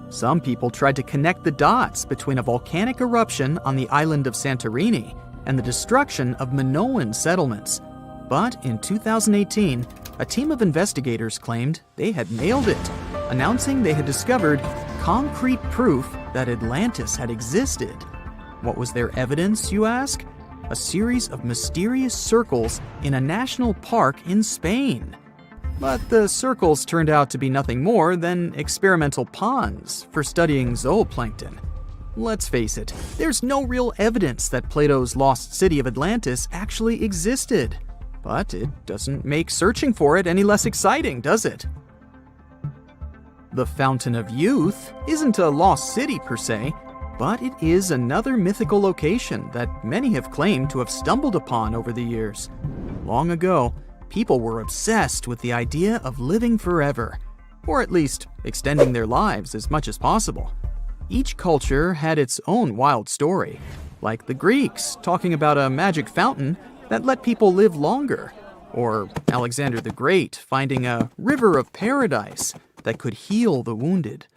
Some people tried to connect the dots between a volcanic eruption on the island of Santorini and the destruction of Minoan settlements. But in 2018, a team of investigators claimed they had nailed it, announcing they had discovered concrete proof that Atlantis had existed. What was their evidence, you ask? A series of mysterious circles in a national park in Spain. But the circles turned out to be nothing more than experimental ponds for studying zooplankton. Let's face it, there's no real evidence that Plato's lost city of Atlantis actually existed. But it doesn't make searching for it any less exciting, does it? The Fountain of Youth isn't a lost city per se, but it is another mythical location that many have claimed to have stumbled upon over the years. Long ago, people were obsessed with the idea of living forever, or at least extending their lives as much as possible. Each culture had its own wild story, like the Greeks talking about a magic fountain that let people live longer, or Alexander the Great finding a river of paradise that could heal the wounded.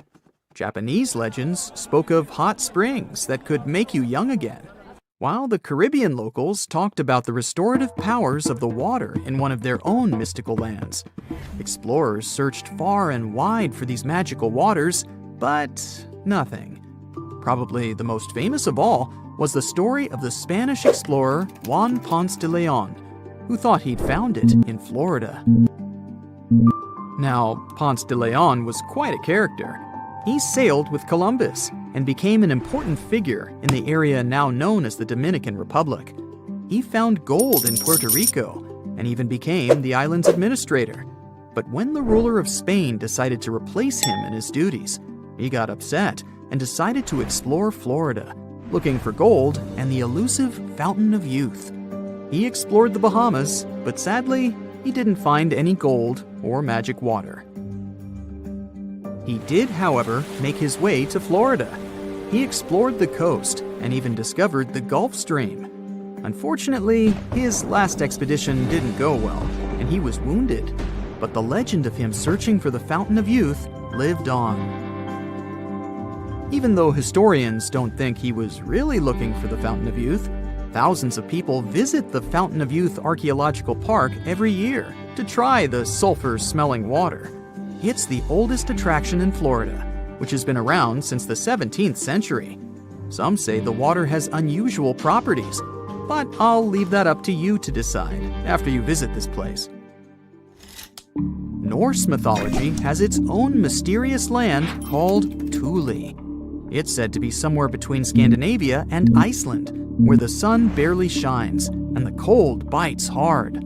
Japanese legends spoke of hot springs that could make you young again, while the Caribbean locals talked about the restorative powers of the water in one of their own mystical lands. Explorers searched far and wide for these magical waters, but nothing. Probably the most famous of all was the story of the Spanish explorer Juan Ponce de Leon, who thought he'd found it in Florida. Now, Ponce de Leon was quite a character. He sailed with Columbus and became an important figure in the area now known as the Dominican Republic. He found gold in Puerto Rico and even became the island's administrator. But when the ruler of Spain decided to replace him in his duties, he got upset and decided to explore Florida, looking for gold and the elusive Fountain of Youth. He explored the Bahamas, but sadly, he didn't find any gold or magic water. He did, however, make his way to Florida. He explored the coast and even discovered the Gulf Stream. Unfortunately, his last expedition didn't go well, and he was wounded. But the legend of him searching for the Fountain of Youth lived on. Even though historians don't think he was really looking for the Fountain of Youth, thousands of people visit the Fountain of Youth Archaeological Park every year to try the sulfur-smelling water. It's the oldest attraction in Florida, which has been around since the 17th century. Some say the water has unusual properties, but I'll leave that up to you to decide after you visit this place. Norse mythology has its own mysterious land called Thule. It's said to be somewhere between Scandinavia and Iceland, where the sun barely shines and the cold bites hard.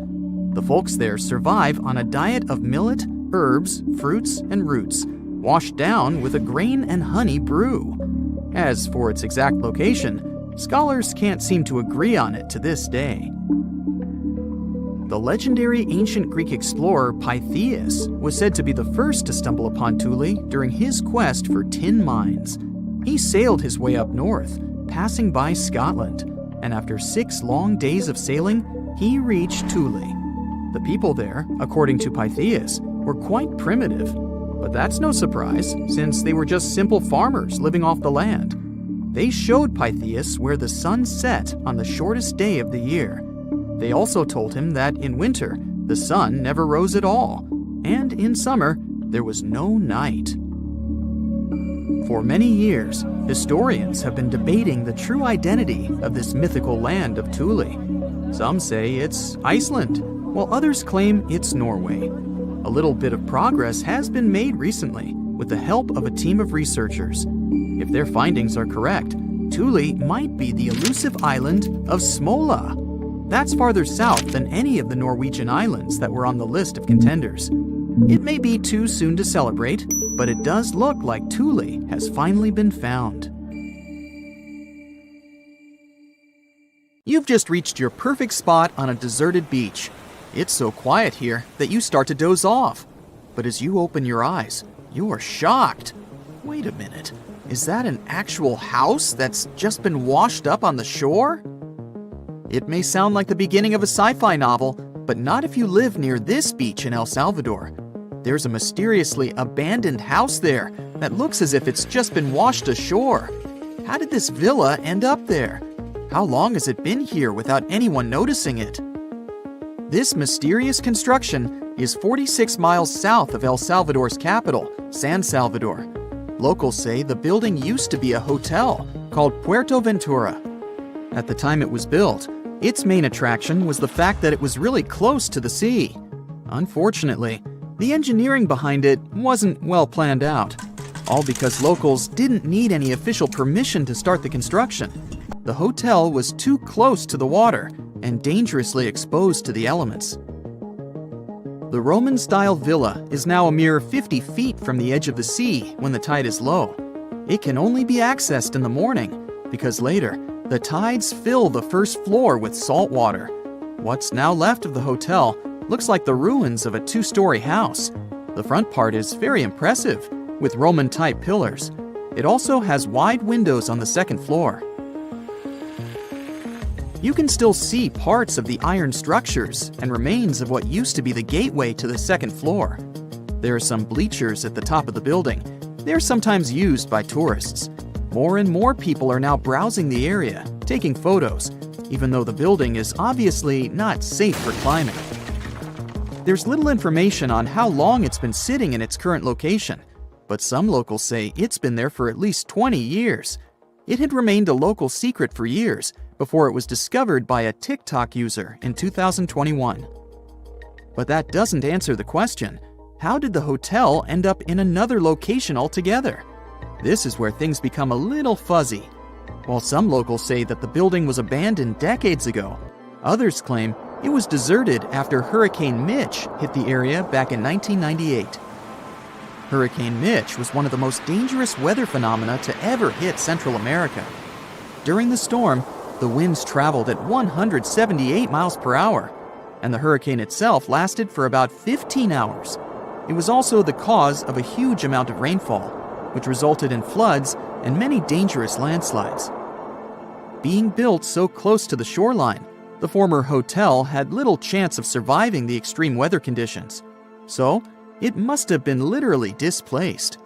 The folks there survive on a diet of millet, herbs, fruits, and roots, washed down with a grain and honey brew. As for its exact location, scholars can't seem to agree on it to this day. The legendary ancient Greek explorer Pytheas was said to be the first to stumble upon Thule during his quest for tin mines. He sailed his way up north, passing by Scotland, and after 6 long days of sailing, he reached Thule. The people there, according to Pytheas, were quite primitive, but that's no surprise since they were just simple farmers living off the land. They showed Pytheas where the sun set on the shortest day of the year. They also told him that in winter, the sun never rose at all, and in summer, there was no night. For many years, historians have been debating the true identity of this mythical land of Thule. Some say it's Iceland, while others claim it's Norway. A little bit of progress has been made recently with the help of a team of researchers. If their findings are correct, Thule might be the elusive island of Smola. That's farther south than any of the Norwegian islands that were on the list of contenders. It may be too soon to celebrate, but it does look like Thule has finally been found. You've just reached your perfect spot on a deserted beach. It's so quiet here that you start to doze off. But as you open your eyes, you are shocked. Wait a minute, is that an actual house that's just been washed up on the shore? It may sound like the beginning of a sci-fi novel, but not if you live near this beach in El Salvador. There's a mysteriously abandoned house there that looks as if it's just been washed ashore. How did this villa end up there? How long has it been here without anyone noticing it? This mysterious construction is 46 miles south of El Salvador's capital, San Salvador. Locals say the building used to be a hotel called Puerto Ventura. At the time it was built, its main attraction was the fact that it was really close to the sea. Unfortunately, the engineering behind it wasn't well planned out, all because locals didn't need any official permission to start the construction. The hotel was too close to the water and dangerously exposed to the elements. The Roman-style villa is now a mere 50 feet from the edge of the sea when the tide is low. It can only be accessed in the morning because later, the tides fill the first floor with salt water. What's now left of the hotel looks like the ruins of a two-story house. The front part is very impressive, with Roman-type pillars. It also has wide windows on the second floor. You can still see parts of the iron structures and remains of what used to be the gateway to the second floor. There are some bleachers at the top of the building. They're sometimes used by tourists. More and more people are now browsing the area, taking photos, even though the building is obviously not safe for climbing. There's little information on how long it's been sitting in its current location, but some locals say it's been there for at least 20 years. It had remained a local secret for years before it was discovered by a TikTok user in 2021. But that doesn't answer the question, how did the hotel end up in another location altogether? This is where things become a little fuzzy. While some locals say that the building was abandoned decades ago, others claim it was deserted after Hurricane Mitch hit the area back in 1998. Hurricane Mitch was one of the most dangerous weather phenomena to ever hit Central America. During the storm, the winds traveled at 178 miles per hour, and the hurricane itself lasted for about 15 hours. It was also the cause of a huge amount of rainfall, which resulted in floods and many dangerous landslides. Being built so close to the shoreline, the former hotel had little chance of surviving the extreme weather conditions, so it must have been literally displaced.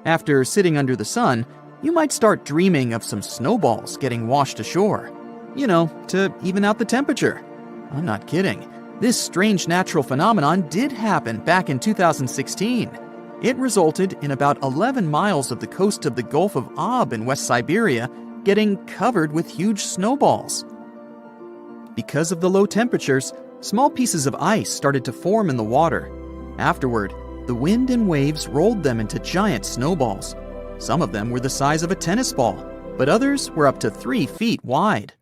After sitting under the sun, you might start dreaming of some snowballs getting washed ashore. To even out the temperature. I'm not kidding. This strange natural phenomenon did happen back in 2016. It resulted in about 11 miles of the coast of the Gulf of Ob in West Siberia getting covered with huge snowballs. Because of the low temperatures, small pieces of ice started to form in the water. Afterward, the wind and waves rolled them into giant snowballs. Some of them were the size of a tennis ball, but others were up to 3 feet wide.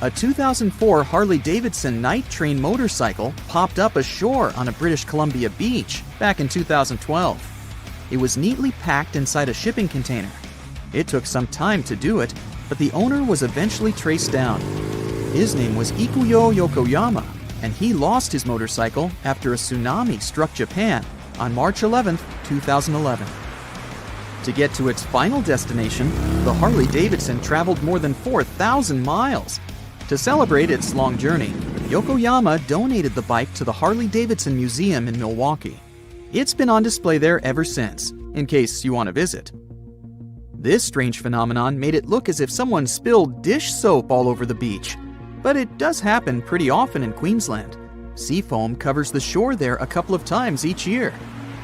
A 2004 Harley-Davidson night train motorcycle popped up ashore on a British Columbia beach back in 2012. It was neatly packed inside a shipping container. It took some time to do it, but the owner was eventually traced down. His name was Ikuyo Yokoyama, and he lost his motorcycle after a tsunami struck Japan on March 11, 2011. To get to its final destination, the Harley-Davidson traveled more than 4,000 miles. To celebrate its long journey, Yokoyama donated the bike to the Harley-Davidson Museum in Milwaukee. It's been on display there ever since, in case you want to visit. This strange phenomenon made it look as if someone spilled dish soap all over the beach. But it does happen pretty often in Queensland. Sea foam covers the shore there a couple of times each year.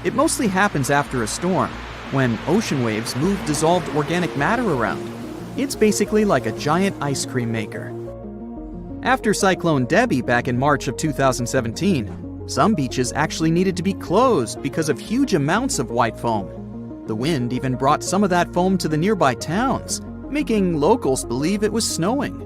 It mostly happens after a storm, when ocean waves move dissolved organic matter around. It's basically like a giant ice cream maker. After Cyclone Debbie back in March of 2017, Some beaches actually needed to be closed because of huge amounts of white foam. The wind even brought some of that foam to the nearby towns, making locals believe it was snowing.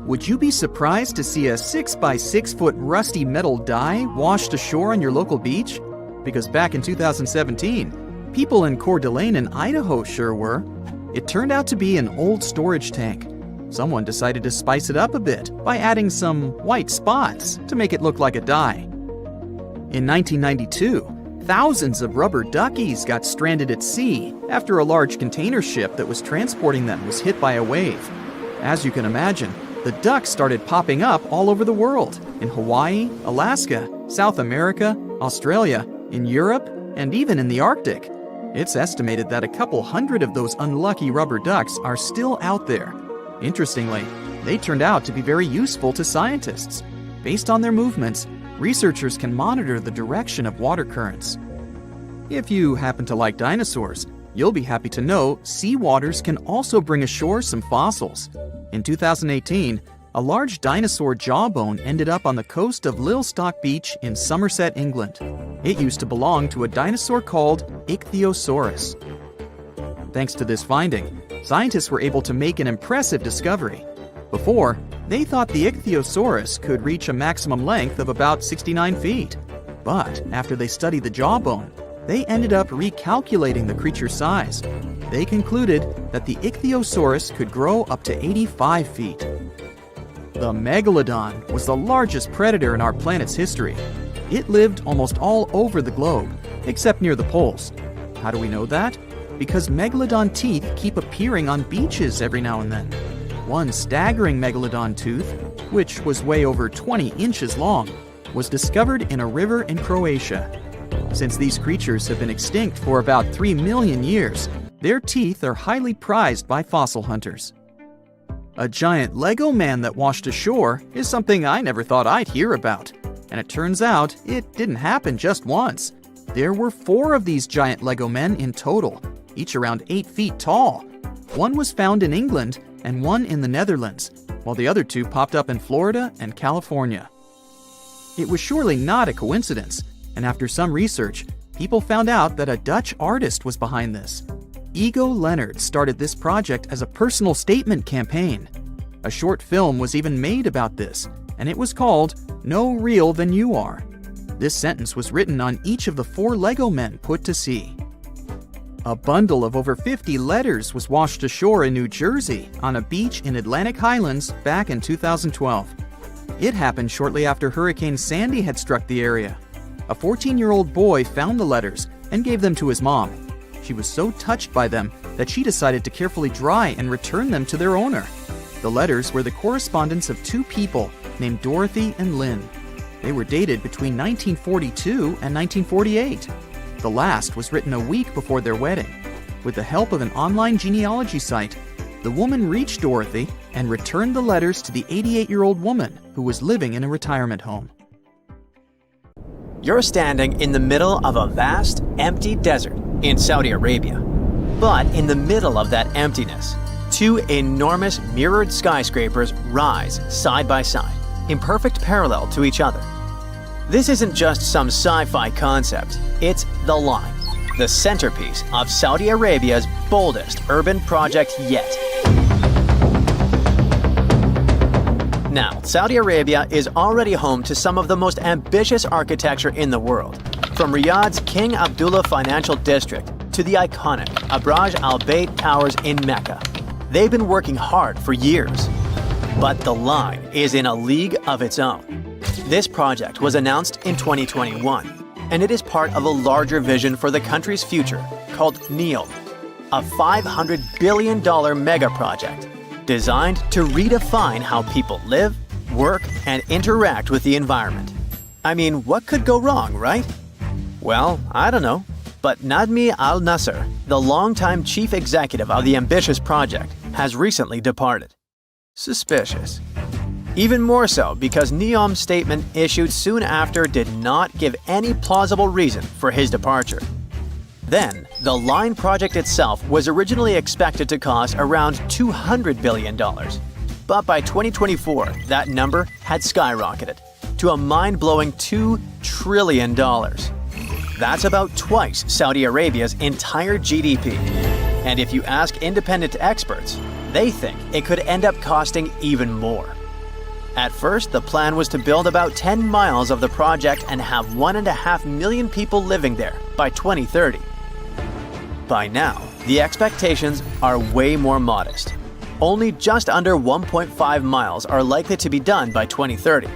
Would you be surprised to see a 6 by 6 foot rusty metal die washed ashore on your local beach? Because back in 2017, people in Coeur d'Alene in Idaho sure were. It turned out to be an old storage tank. Someone decided to spice it up a bit by adding some white spots to make it look like a die. In 1992, thousands of rubber duckies got stranded at sea after a large container ship that was transporting them was hit by a wave. As you can imagine, the ducks started popping up all over the world, in Hawaii, Alaska, South America, Australia, in Europe, and even in the Arctic. It's estimated that a couple hundred of those unlucky rubber ducks are still out there. Interestingly, they turned out to be very useful to scientists. Based on their movements, researchers can monitor the direction of water currents. If you happen to like dinosaurs, you'll be happy to know sea waters can also bring ashore some fossils. In 2018, a large dinosaur jawbone ended up on the coast of Lilstock Beach in Somerset, England. It used to belong to a dinosaur called Ichthyosaurus. Thanks to this finding, scientists were able to make an impressive discovery. Before, they thought the Ichthyosaurus could reach a maximum length of about 69 feet. But after they studied the jawbone, they ended up recalculating the creature's size. They concluded that the Ichthyosaurus could grow up to 85 feet. The megalodon was the largest predator in our planet's history. It lived almost all over the globe, except near the poles. How do we know that? Because megalodon teeth keep appearing on beaches every now and then. One staggering megalodon tooth, which was way over 20 inches long, was discovered in a river in Croatia. Since these creatures have been extinct for about 3 million years, their teeth are highly prized by fossil hunters. A giant Lego man that washed ashore is something I never thought I'd hear about. And it turns out it didn't happen just once. There were 4 of these giant Lego men in total, each around 8 feet tall. One was found in England and one in the Netherlands, while the other 2 popped up in Florida and California. It was surely not a coincidence, and after some research, people found out that a Dutch artist was behind this. Ego Leonard started this project as a personal statement campaign. A short film was even made about this, and it was called No Real Than You Are. This sentence was written on each of the 4 Lego men put to sea. A bundle of over 50 letters was washed ashore in New Jersey on a beach in Atlantic Highlands back in 2012. It happened shortly after Hurricane Sandy had struck the area. A 14-year-old boy found the letters and gave them to his mom. She was so touched by them that she decided to carefully dry and return them to their owner. The letters were the correspondence of 2 people named Dorothy and Lynn. They were dated between 1942 and 1948. The last was written a week before their wedding. With the help of an online genealogy site, the woman reached Dorothy and returned the letters to the 88-year-old woman who was living in a retirement home. You're standing in the middle of a vast, empty desert in Saudi Arabia. But in the middle of that emptiness, 2 enormous mirrored skyscrapers rise side by side, in perfect parallel to each other. This isn't just some sci-fi concept, it's the Line, the centerpiece of Saudi Arabia's boldest urban project yet. Now, Saudi Arabia is already home to some of the most ambitious architecture in the world, from Riyadh's King Abdullah Financial District to the iconic Abraj Al Bayt Towers in Mecca. They've been working hard for years. But the Line is in a league of its own. This project was announced in 2021, and it is part of a larger vision for the country's future called NEOM, a $500 billion mega project designed to redefine how people live, work, and interact with the environment. I mean, what could go wrong, right? Well, I don't know. But Nadmi Al Nasser, the longtime chief executive of the ambitious project, has recently departed. Suspicious. Even more so because NEOM's statement issued soon after did not give any plausible reason for his departure. Then, the Line project itself was originally expected to cost around $200 billion. But by 2024, that number had skyrocketed. to a mind-blowing $2 trillion. That's about twice Saudi Arabia's entire GDP. And if you ask independent experts, they think it could end up costing even more. At first, the plan was to build about 10 miles of the project and have 1.5 million people living there by 2030. By now, the expectations are way more modest. Only just under 1.5 miles are likely to be done by 2030,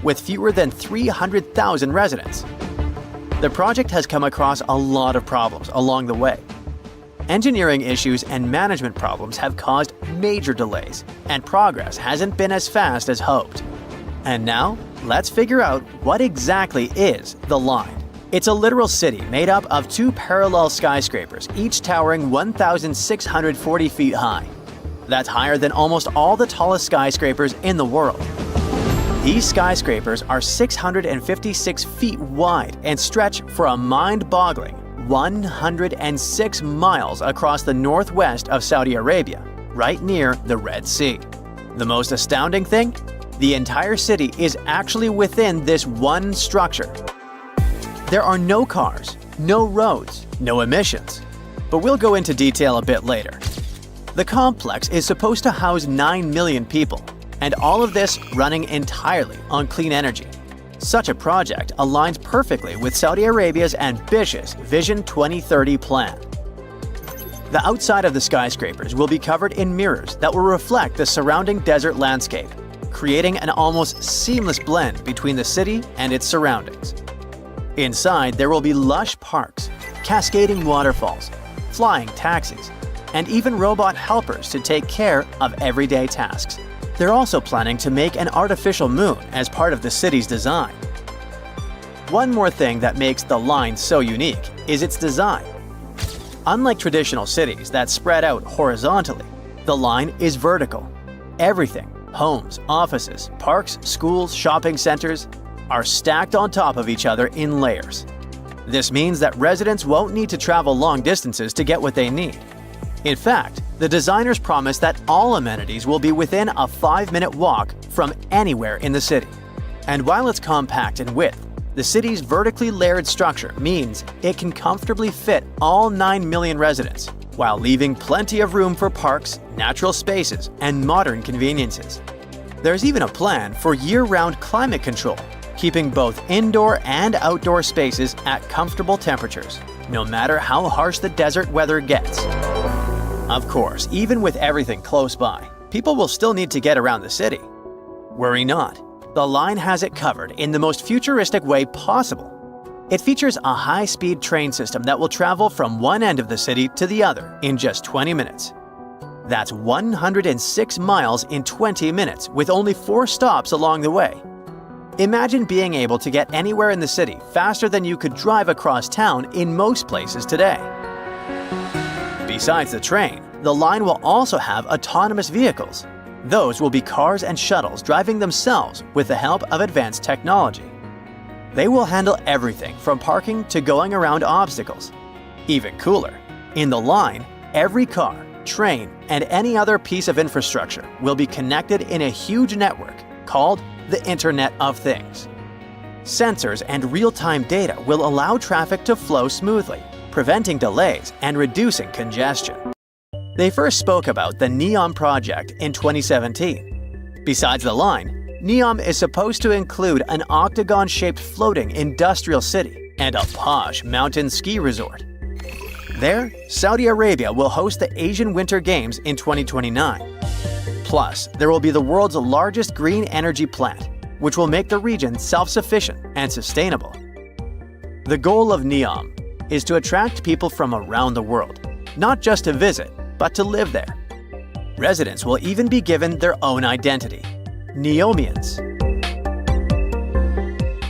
with fewer than 300,000 residents. The project has come across a lot of problems along the way. Engineering issues and management problems have caused major delays, and progress hasn't been as fast as hoped. And now, let's figure out what exactly is the Line. It's a literal city made up of 2 parallel skyscrapers, each towering 1,640 feet high. That's higher than almost all the tallest skyscrapers in the world. These skyscrapers are 656 feet wide and stretch for a mind-boggling 106 miles across the northwest of Saudi Arabia, right near the Red Sea. The most astounding thing? The entire city is actually within this one structure. There are no cars, no roads, no emissions. But we'll go into detail a bit later. The complex is supposed to house 9 million people, and all of this running entirely on clean energy. Such a project aligns perfectly with Saudi Arabia's ambitious Vision 2030 plan. The outside of the skyscrapers will be covered in mirrors that will reflect the surrounding desert landscape, creating an almost seamless blend between the city and its surroundings. Inside, there will be lush parks, cascading waterfalls, flying taxis, and even robot helpers to take care of everyday tasks. They're also planning to make an artificial moon as part of the city's design. One more thing that makes the Line so unique is its design. Unlike traditional cities that spread out horizontally, the Line is vertical. Everything, homes, offices, parks, schools, shopping centers, are stacked on top of each other in layers. This means that residents won't need to travel long distances to get what they need. In fact, the designers promise that all amenities will be within a 5-minute walk from anywhere in the city. And while it's compact in width, the city's vertically layered structure means it can comfortably fit all 9 million residents, while leaving plenty of room for parks, natural spaces, and modern conveniences. There's even a plan for year-round climate control, keeping both indoor and outdoor spaces at comfortable temperatures, no matter how harsh the desert weather gets. Of course, even with everything close by, people will still need to get around the city. Worry not, the Line has it covered in the most futuristic way possible. It features a high-speed train system that will travel from one end of the city to the other in just 20 minutes. That's 106 miles in 20 minutes with only 4 stops along the way. Imagine being able to get anywhere in the city faster than you could drive across town in most places today. Besides the train, the Line will also have autonomous vehicles. Those will be cars and shuttles driving themselves with the help of advanced technology. They will handle everything from parking to going around obstacles. Even cooler, in the Line, every car, train, and any other piece of infrastructure will be connected in a huge network called the Internet of Things. Sensors and real-time data will allow traffic to flow smoothly, preventing delays and reducing congestion. They first spoke about the NEOM project in 2017. Besides the Line, NEOM is supposed to include an octagon-shaped floating industrial city and a posh mountain ski resort. There, Saudi Arabia will host the Asian Winter Games in 2029. Plus, there will be the world's largest green energy plant, which will make the region self-sufficient and sustainable. The goal of NEOM is to attract people from around the world, not just to visit, but to live there. Residents will even be given their own identity, Neomians.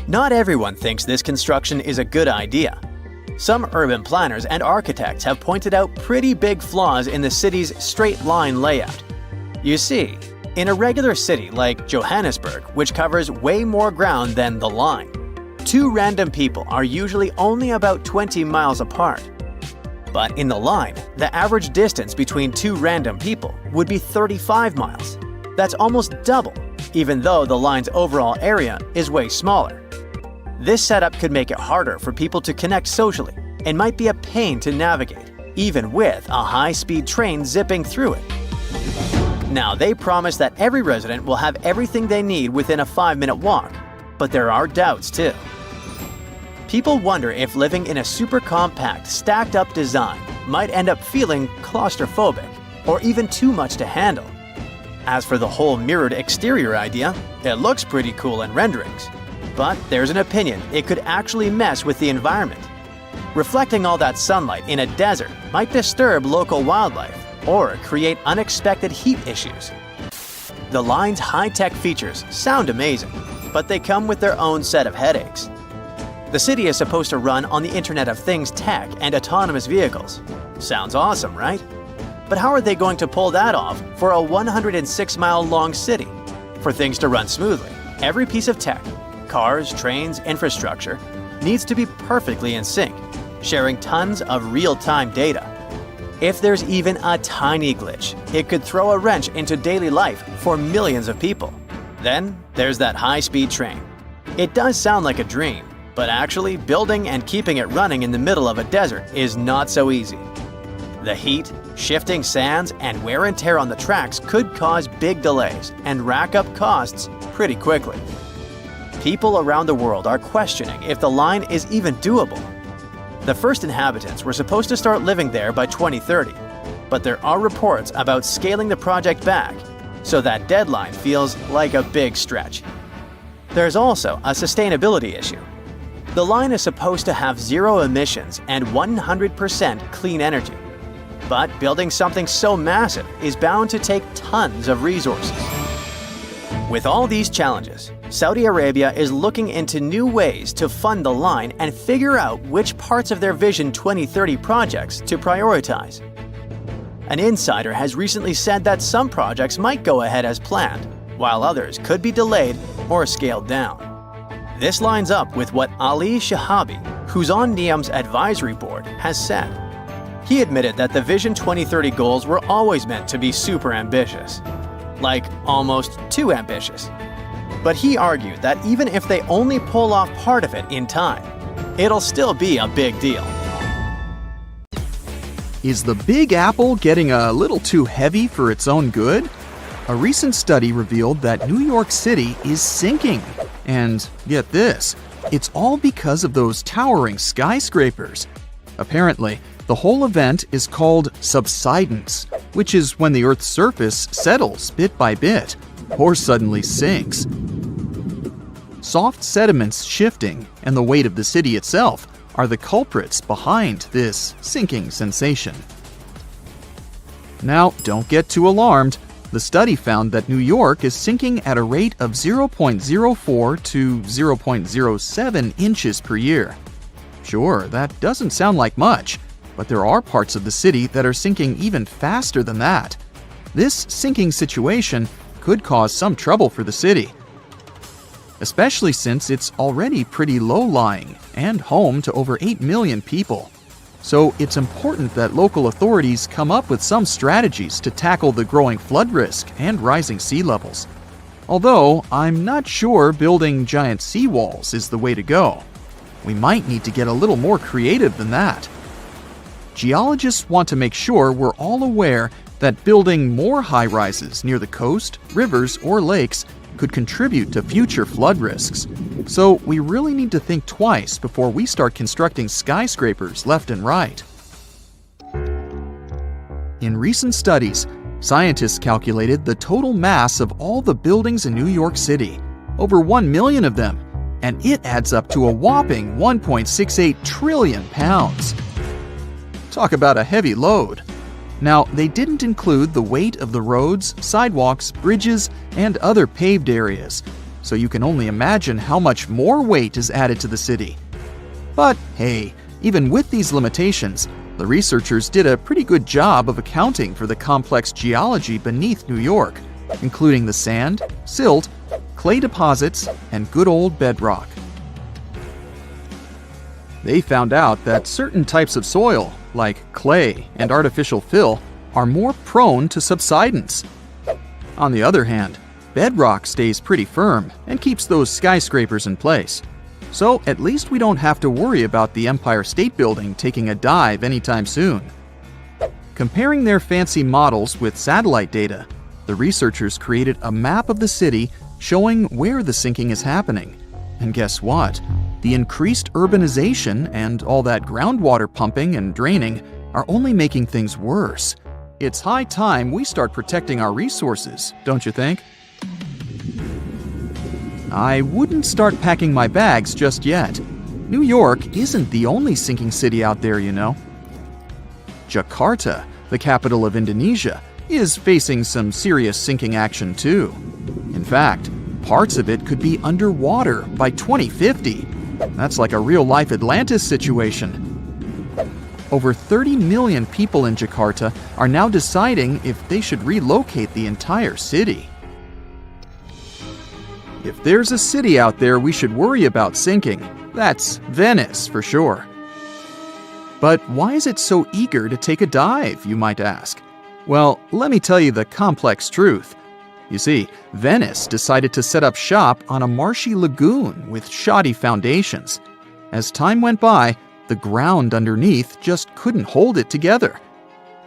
Not everyone thinks this construction is a good idea. Some urban planners and architects have pointed out pretty big flaws in the city's straight line layout. You see, in a regular city like Johannesburg, which covers way more ground than the Line, 2 random people are usually only about 20 miles apart. But in the Line, the average distance between 2 random people would be 35 miles. That's almost double, even though the line's overall area is way smaller. This setup could make it harder for people to connect socially and might be a pain to navigate, even with a high-speed train zipping through it. Now, they promise that every resident will have everything they need within a 5-minute walk, but there are doubts too. People wonder if living in a super compact, stacked-up design might end up feeling claustrophobic or even too much to handle. As for the whole mirrored exterior idea, it looks pretty cool in renderings, but there's an opinion it could actually mess with the environment. Reflecting all that sunlight in a desert might disturb local wildlife or create unexpected heat issues. The line's high-tech features sound amazing, but they come with their own set of headaches. The city is supposed to run on the Internet of Things tech and autonomous vehicles. Sounds awesome, right? But how are they going to pull that off for a 106-mile-long city? For things to run smoothly, every piece of tech, cars, trains, infrastructure, needs to be perfectly in sync, sharing tons of real-time data. If there's even a tiny glitch, it could throw a wrench into daily life for millions of people. Then there's that high-speed train. It does sound like a dream, but actually building and keeping it running in the middle of a desert is not so easy. The heat, shifting sands, and wear and tear on the tracks could cause big delays and rack up costs pretty quickly. People around the world are questioning if the line is even doable. The first inhabitants were supposed to start living there by 2030, but there are reports about scaling the project back, so that deadline feels like a big stretch. There's also a sustainability issue. The line is supposed to have zero emissions and 100% clean energy. But building something so massive is bound to take tons of resources. With all these challenges, Saudi Arabia is looking into new ways to fund the line and figure out which parts of their Vision 2030 projects to prioritize. An insider has recently said that some projects might go ahead as planned, while others could be delayed or scaled down. This lines up with what Ali Shahabi, who's on NEOM's advisory board, has said. He admitted that the Vision 2030 goals were always meant to be super ambitious, like almost too ambitious. But he argued that even if they only pull off part of it in time, it'll still be a big deal. Is the Big Apple getting a little too heavy for its own good? A recent study revealed that New York City is sinking. And get this, it's all because of those towering skyscrapers. Apparently, the whole event is called subsidence, which is when the Earth's surface settles bit by bit, or suddenly sinks. Soft sediments shifting and the weight of the city itself are the culprits behind this sinking sensation. Now, don't get too alarmed. The study found that New York is sinking at a rate of 0.04 to 0.07 inches per year. Sure, that doesn't sound like much, but there are parts of the city that are sinking even faster than that. This sinking situation could cause some trouble for the city, especially since it's already pretty low-lying and home to over 8 million people. So it's important that local authorities come up with some strategies to tackle the growing flood risk and rising sea levels. Although, I'm not sure building giant seawalls is the way to go. We might need to get a little more creative than that. Geologists want to make sure we're all aware that building more high-rises near the coast, rivers, or lakes could contribute to future flood risks. So we really need to think twice before we start constructing skyscrapers left and right. In recent studies, scientists calculated the total mass of all the buildings in New York City, over 1 million of them, and it adds up to a whopping 1.68 trillion pounds. Talk about a heavy load. Now, they didn't include the weight of the roads, sidewalks, bridges, and other paved areas, so you can only imagine how much more weight is added to the city. But hey, even with these limitations, the researchers did a pretty good job of accounting for the complex geology beneath New York, including the sand, silt, clay deposits, and good old bedrock. They found out that certain types of soil, like clay and artificial fill, are more prone to subsidence. On the other hand, Bedrock stays pretty firm and keeps those skyscrapers in place. So at least we don't have to worry about the Empire State Building taking a dive anytime soon. Comparing their fancy models with satellite data, the researchers created a map of the city showing where the sinking is happening. And guess what? The increased urbanization and all that groundwater pumping and draining are only making things worse. It's high time we start protecting our resources, don't you think? I wouldn't start packing my bags just yet. New York isn't the only sinking city out there, you know. Jakarta, the capital of Indonesia, is facing some serious sinking action too. In fact, parts of it could be underwater by 2050. That's like a real-life Atlantis situation. Over 30 million people in Jakarta are now deciding if they should relocate the entire city. If there's a city out there we should worry about sinking, that's Venice for sure. But why is it so eager to take a dive, you might ask? Well, let me tell you the complex truth. You see, Venice decided to set up shop on a marshy lagoon with shoddy foundations. As time went by, the ground underneath just couldn't hold it together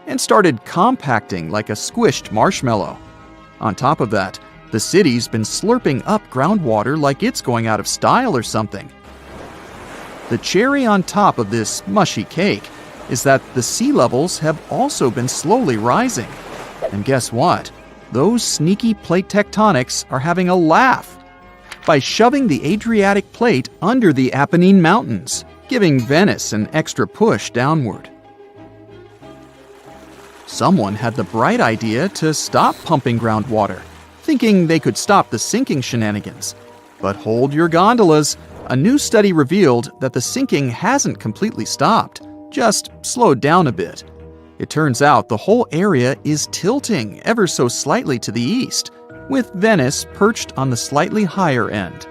and started compacting like a squished marshmallow. On top of that, the city's been slurping up groundwater like it's going out of style or something. The cherry on top of this mushy cake is that the sea levels have also been slowly rising. And guess what? Those sneaky plate tectonics are having a laugh by shoving the Adriatic plate under the Apennine Mountains, giving Venice an extra push downward. Someone had the bright idea to stop pumping groundwater, thinking they could stop the sinking shenanigans. But hold your gondolas. A new study revealed that the sinking hasn't completely stopped, just slowed down a bit. It turns out the whole area is tilting ever so slightly to the east, with Venice perched on the slightly higher end.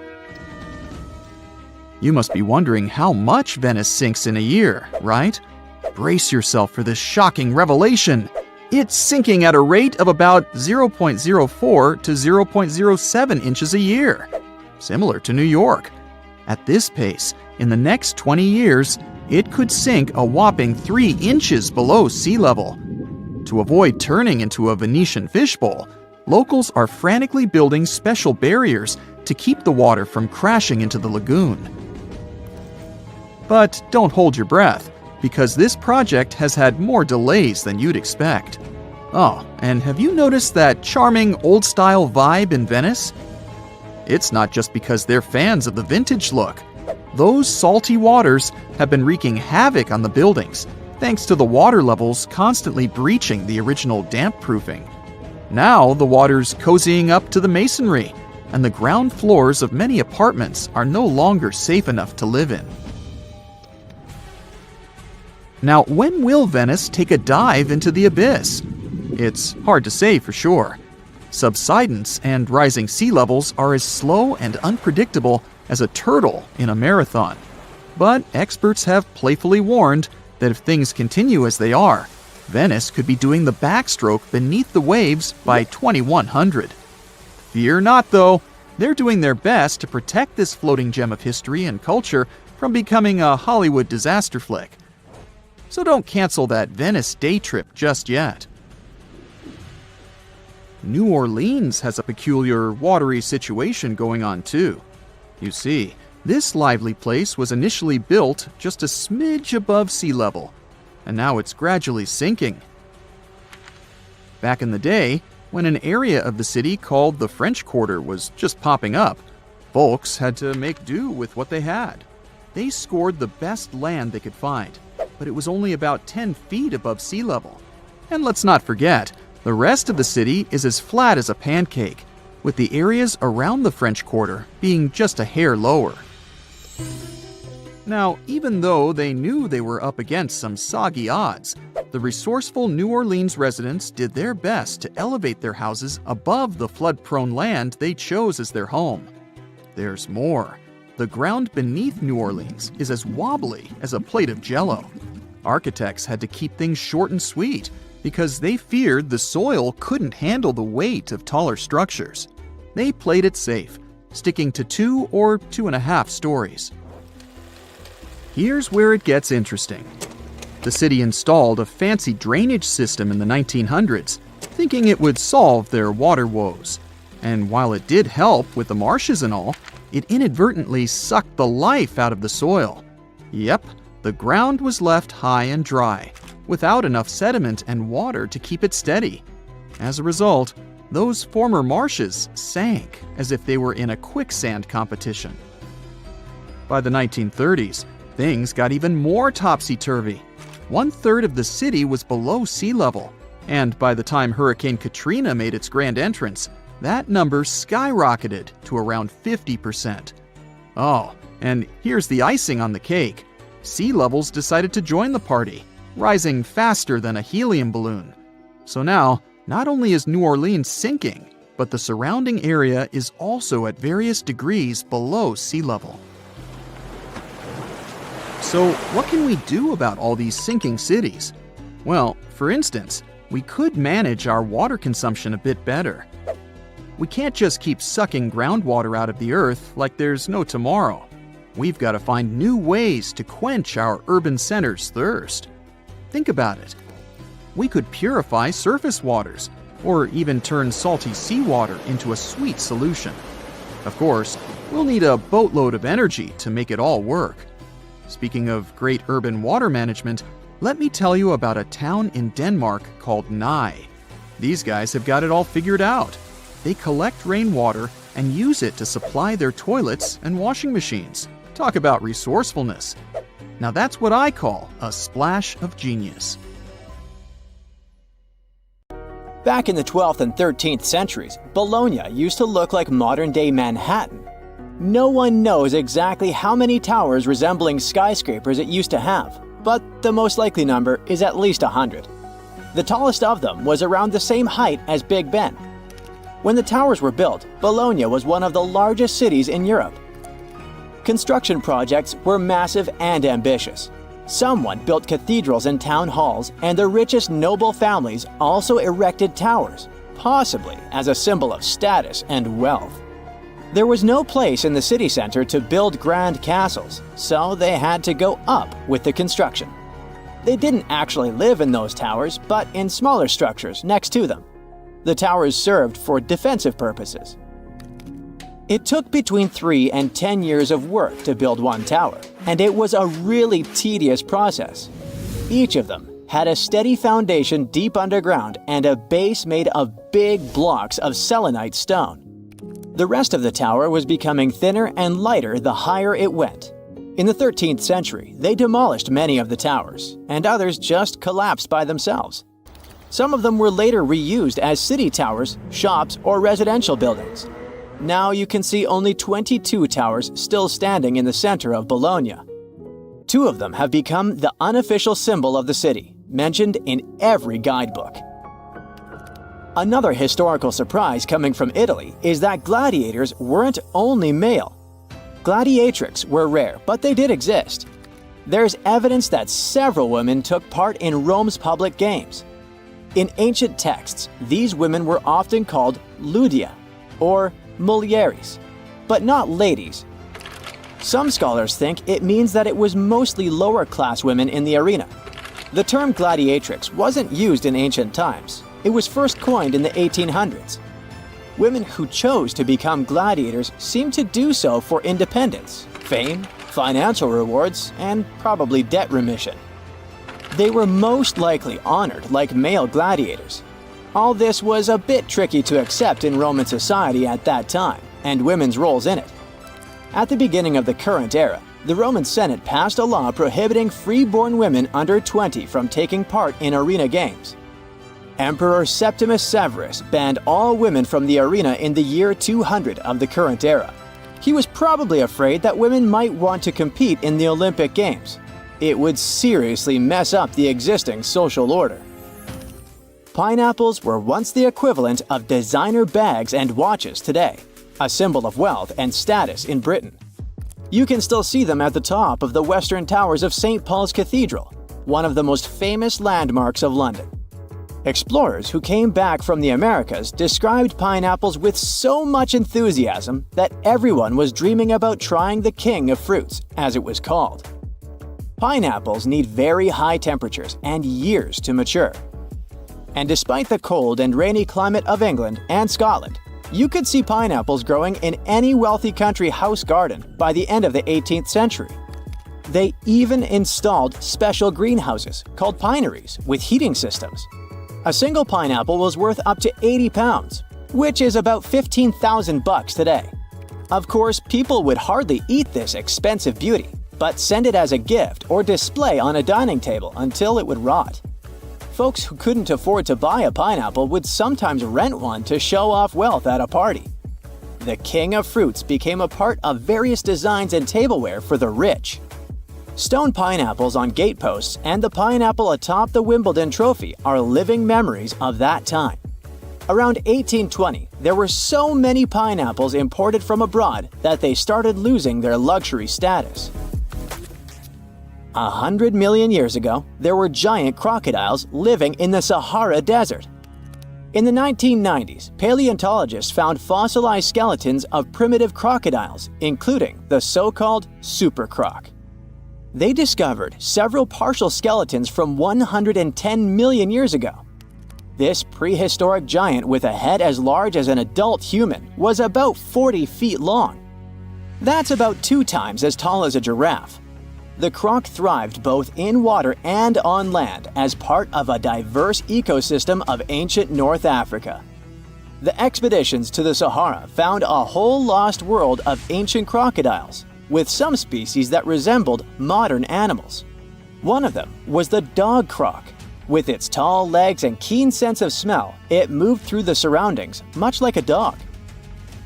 You must be wondering how much Venice sinks in a year, right? Brace yourself for this shocking revelation. It's sinking at a rate of about 0.04 to 0.07 inches a year, similar to New York. At this pace, in the next 20 years, it could sink a whopping 3 inches below sea level. To avoid turning into a Venetian fishbowl, locals are frantically building special barriers to keep the water from crashing into the lagoon. But don't hold your breath, because this project has had more delays than you'd expect. Oh, and have you noticed that charming old-style vibe in Venice? It's not just because they're fans of the vintage look. Those salty waters have been wreaking havoc on the buildings, thanks to the water levels constantly breaching the original damp-proofing. Now the water's cozying up to the masonry, and the ground floors of many apartments are no longer safe enough to live in. Now, when will Venice take a dive into the abyss? It's hard to say for sure. Subsidence and rising sea levels are as slow and unpredictable as a turtle in a marathon. But experts have playfully warned that if things continue as they are, Venice could be doing the backstroke beneath the waves by 2100. Fear not, though. They're doing their best to protect this floating gem of history and culture from becoming a Hollywood disaster flick. So don't cancel that Venice day trip just yet. New Orleans has a peculiar watery situation going on too. You see, this lively place was initially built just a smidge above sea level, and now it's gradually sinking. Back in the day, when an area of the city called the French Quarter was just popping up, folks had to make do with what they had. They scored the best land they could find, but it was only about 10 feet above sea level. And let's not forget, the rest of the city is as flat as a pancake, with the areas around the French Quarter being just a hair lower. Now, even though they knew they were up against some soggy odds, the resourceful New Orleans residents did their best to elevate their houses above the flood-prone land they chose as their home. There's more. The ground beneath New Orleans is as wobbly as a plate of Jell-O. Architects had to keep things short and sweet because they feared the soil couldn't handle the weight of taller structures. they played it safe, sticking to 2 or 2.5 stories. Here's where it gets interesting. The city installed a fancy drainage system in the 1900s, thinking it would solve their water woes. And while it did help with the marshes and all, it inadvertently sucked the life out of the soil. Yep, the ground was left high and dry, without enough sediment and water to keep it steady. As a result, those former marshes sank as if they were in a quicksand competition. By the 1930s, things got even more topsy-turvy. 1/3 of the city was below sea level, and by the time Hurricane Katrina made its grand entrance, that number skyrocketed to around 50%. Oh, and here's the icing on the cake. Sea levels decided to join the party, rising faster than a helium balloon. So now, not only is New Orleans sinking, but the surrounding area is also at various degrees below sea level. So, what can we do about all these sinking cities? Well, for instance, we could manage our water consumption a bit better. We can't just keep sucking groundwater out of the earth like there's no tomorrow. We've got to find new ways to quench our urban centers' thirst. Think about it. We could purify surface waters, or even turn salty seawater into a sweet solution. Of course, we'll need a boatload of energy to make it all work. Speaking of great urban water management, let me tell you about a town in Denmark called Nye. These guys have got it all figured out. They collect rainwater and use it to supply their toilets and washing machines. Talk about resourcefulness. Now that's what I call a splash of genius. Back in the 12th and 13th centuries, Bologna used to look like modern-day Manhattan. No one knows exactly how many towers resembling skyscrapers it used to have, but the most likely number is at least 100. The tallest of them was around the same height as Big Ben. When the towers were built, Bologna was one of the largest cities in Europe. Construction projects were massive and ambitious. Someone built cathedrals and town halls, and the richest noble families also erected towers, possibly as a symbol of status and wealth. There was no place in the city center to build grand castles, so they had to go up with the construction. They didn't actually live in those towers, but in smaller structures next to them. The towers served for defensive purposes. It took between 3 and 10 years of work to build one tower, and it was a really tedious process. Each of them had a steady foundation deep underground and a base made of big blocks of selenite stone. The rest of the tower was becoming thinner and lighter the higher it went. In the 13th century, they demolished many of the towers, and others just collapsed by themselves. Some of them were later reused as city towers, shops, or residential buildings. Now you can see only 22 towers still standing in the center of Bologna. 2 of them have become the unofficial symbol of the city, mentioned in every guidebook. Another historical surprise coming from Italy is that gladiators weren't only male. Gladiatrix were rare, but they did exist. There's evidence that several women took part in Rome's public games. In ancient texts, these women were often called ludia, or mulieres, but not ladies. Some scholars think it means that it was mostly lower-class women in the arena. The term gladiatrix wasn't used in ancient times. It was first coined in the 1800s. Women who chose to become gladiators seemed to do so for independence, fame, financial rewards, and probably debt remission. They were most likely honored like male gladiators. All this was a bit tricky to accept in Roman society at that time, and women's roles in it. At the beginning of the current era, the Roman Senate passed a law prohibiting free-born women under 20 from taking part in arena games. Emperor Septimus Severus banned all women from the arena in the year 200 of the current era. He was probably afraid that women might want to compete in the Olympic Games. It would seriously mess up the existing social order. Pineapples were once the equivalent of designer bags and watches today, a symbol of wealth and status in Britain. You can still see them at the top of the western towers of St. Paul's Cathedral, one of the most famous landmarks of London. Explorers who came back from the Americas described pineapples with so much enthusiasm that everyone was dreaming about trying the king of fruits, as it was called. Pineapples need very high temperatures and years to mature. And despite the cold and rainy climate of England and Scotland, you could see pineapples growing in any wealthy country house garden by the end of the 18th century. They even installed special greenhouses called pineries with heating systems. A single pineapple was worth up to 80 pounds, which is about $15,000 today. Of course, people would hardly eat this expensive beauty, but send it as a gift or display on a dining table until it would rot. Folks who couldn't afford to buy a pineapple would sometimes rent one to show off wealth at a party. The king of fruits became a part of various designs and tableware for the rich. Stone pineapples on gateposts and the pineapple atop the Wimbledon trophy are living memories of that time. Around 1820, there were so many pineapples imported from abroad that they started losing their luxury status. 100 million years ago, there were giant crocodiles living in the Sahara Desert. In the 1990s, paleontologists found fossilized skeletons of primitive crocodiles, including the so-called supercroc. They discovered several partial skeletons from 110 million years ago. This prehistoric giant with a head as large as an adult human was about 40 feet long. That's about 2 times as tall as a giraffe. The croc thrived both in water and on land as part of a diverse ecosystem of ancient North Africa. The expeditions to the Sahara found a whole lost world of ancient crocodiles, with some species that resembled modern animals. One of them was the dog croc. With its tall legs and keen sense of smell, it moved through the surroundings, much like a dog.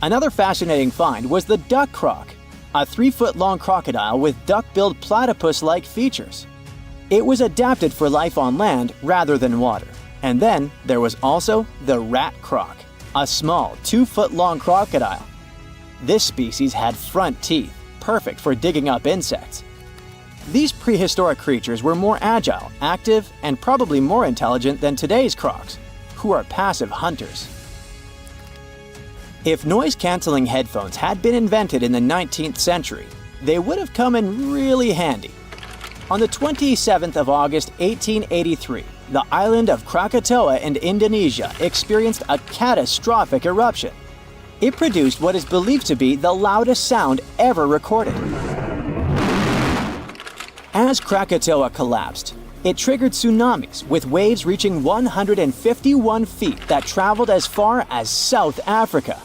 Another fascinating find was the duck croc, a 3-foot-long crocodile with duck-billed platypus-like features. It was adapted for life on land rather than water. And then there was also the rat croc, a small 2-foot-long crocodile. This species had front teeth, perfect for digging up insects. These prehistoric creatures were more agile, active, and probably more intelligent than today's crocs, who are passive hunters. If noise-canceling headphones had been invented in the 19th century, they would have come in really handy. On the 27th of August 1883, the island of Krakatoa in Indonesia experienced a catastrophic eruption. It produced what is believed to be the loudest sound ever recorded. As Krakatoa collapsed, it triggered tsunamis with waves reaching 151 feet that traveled as far as South Africa.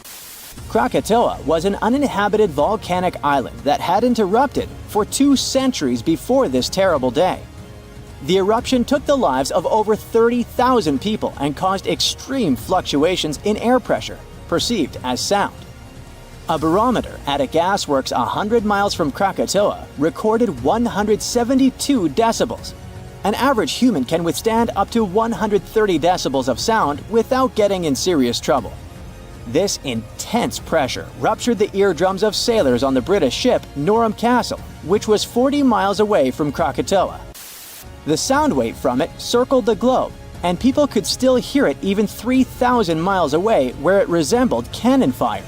Krakatoa was an uninhabited volcanic island that hadn't erupted for 2 centuries before this terrible day. The eruption took the lives of over 30,000 people and caused extreme fluctuations in air pressure, perceived as sound. A barometer at a gasworks 100 miles from Krakatoa recorded 172 decibels. An average human can withstand up to 130 decibels of sound without getting in serious trouble. This intense pressure ruptured the eardrums of sailors on the British ship Norham Castle, which was 40 miles away from Krakatoa. The sound wave from it circled the globe, and people could still hear it even 3,000 miles away where it resembled cannon fire.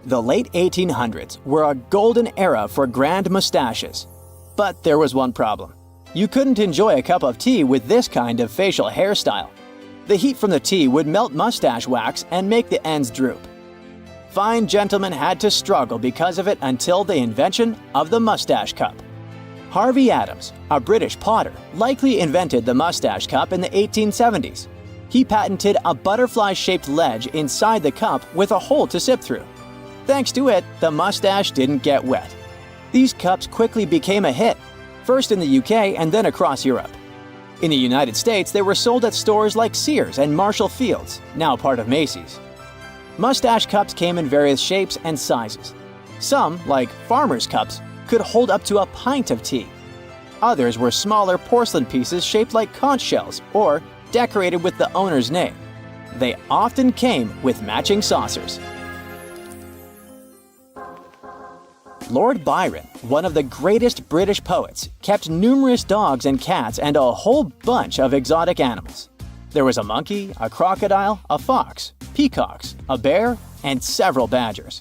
The late 1800s were a golden era for grand mustaches. But there was one problem. You couldn't enjoy a cup of tea with this kind of facial hairstyle. The heat from the tea would melt mustache wax and make the ends droop. Fine gentlemen had to struggle because of it until the invention of the mustache cup. Harvey Adams, a British potter, likely invented the mustache cup in the 1870s. He patented a butterfly-shaped ledge inside the cup with a hole to sip through. Thanks to it, the mustache didn't get wet. These cups quickly became a hit, first in the UK and then across Europe. In the United States, they were sold at stores like Sears and Marshall Field's, now part of Macy's. Mustache cups came in various shapes and sizes. Some, like farmers' cups, could hold up to a pint of tea. Others were smaller porcelain pieces shaped like conch shells or decorated with the owner's name. They often came with matching saucers. Lord Byron, one of the greatest British poets, kept numerous dogs and cats and a whole bunch of exotic animals. There was a monkey, a crocodile, a fox, peacocks, a bear, and several badgers.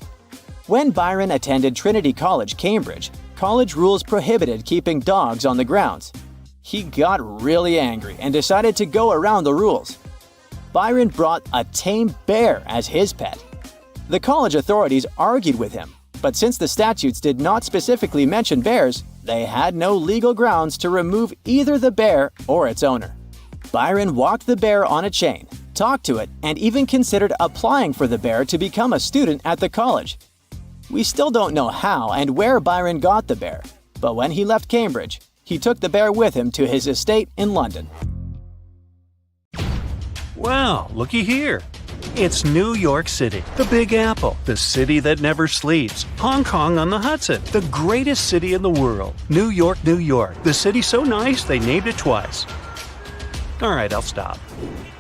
When Byron attended Trinity College, Cambridge, college rules prohibited keeping dogs on the grounds. He got really angry and decided to go around the rules. Byron brought a tame bear as his pet. The college authorities argued with him, but since the statutes did not specifically mention bears, they had no legal grounds to remove either the bear or its owner. Byron walked the bear on a chain, talked to it, and even considered applying for the bear to become a student at the college. We still don't know how and where Byron got the bear, but when he left Cambridge, he took the bear with him to his estate in London. Wow, looky here. It's New York City, the Big Apple, the city that never sleeps. Hong Kong on the Hudson, the greatest city in the world. New York, New York, the city so nice they named it twice. Alright, I'll stop.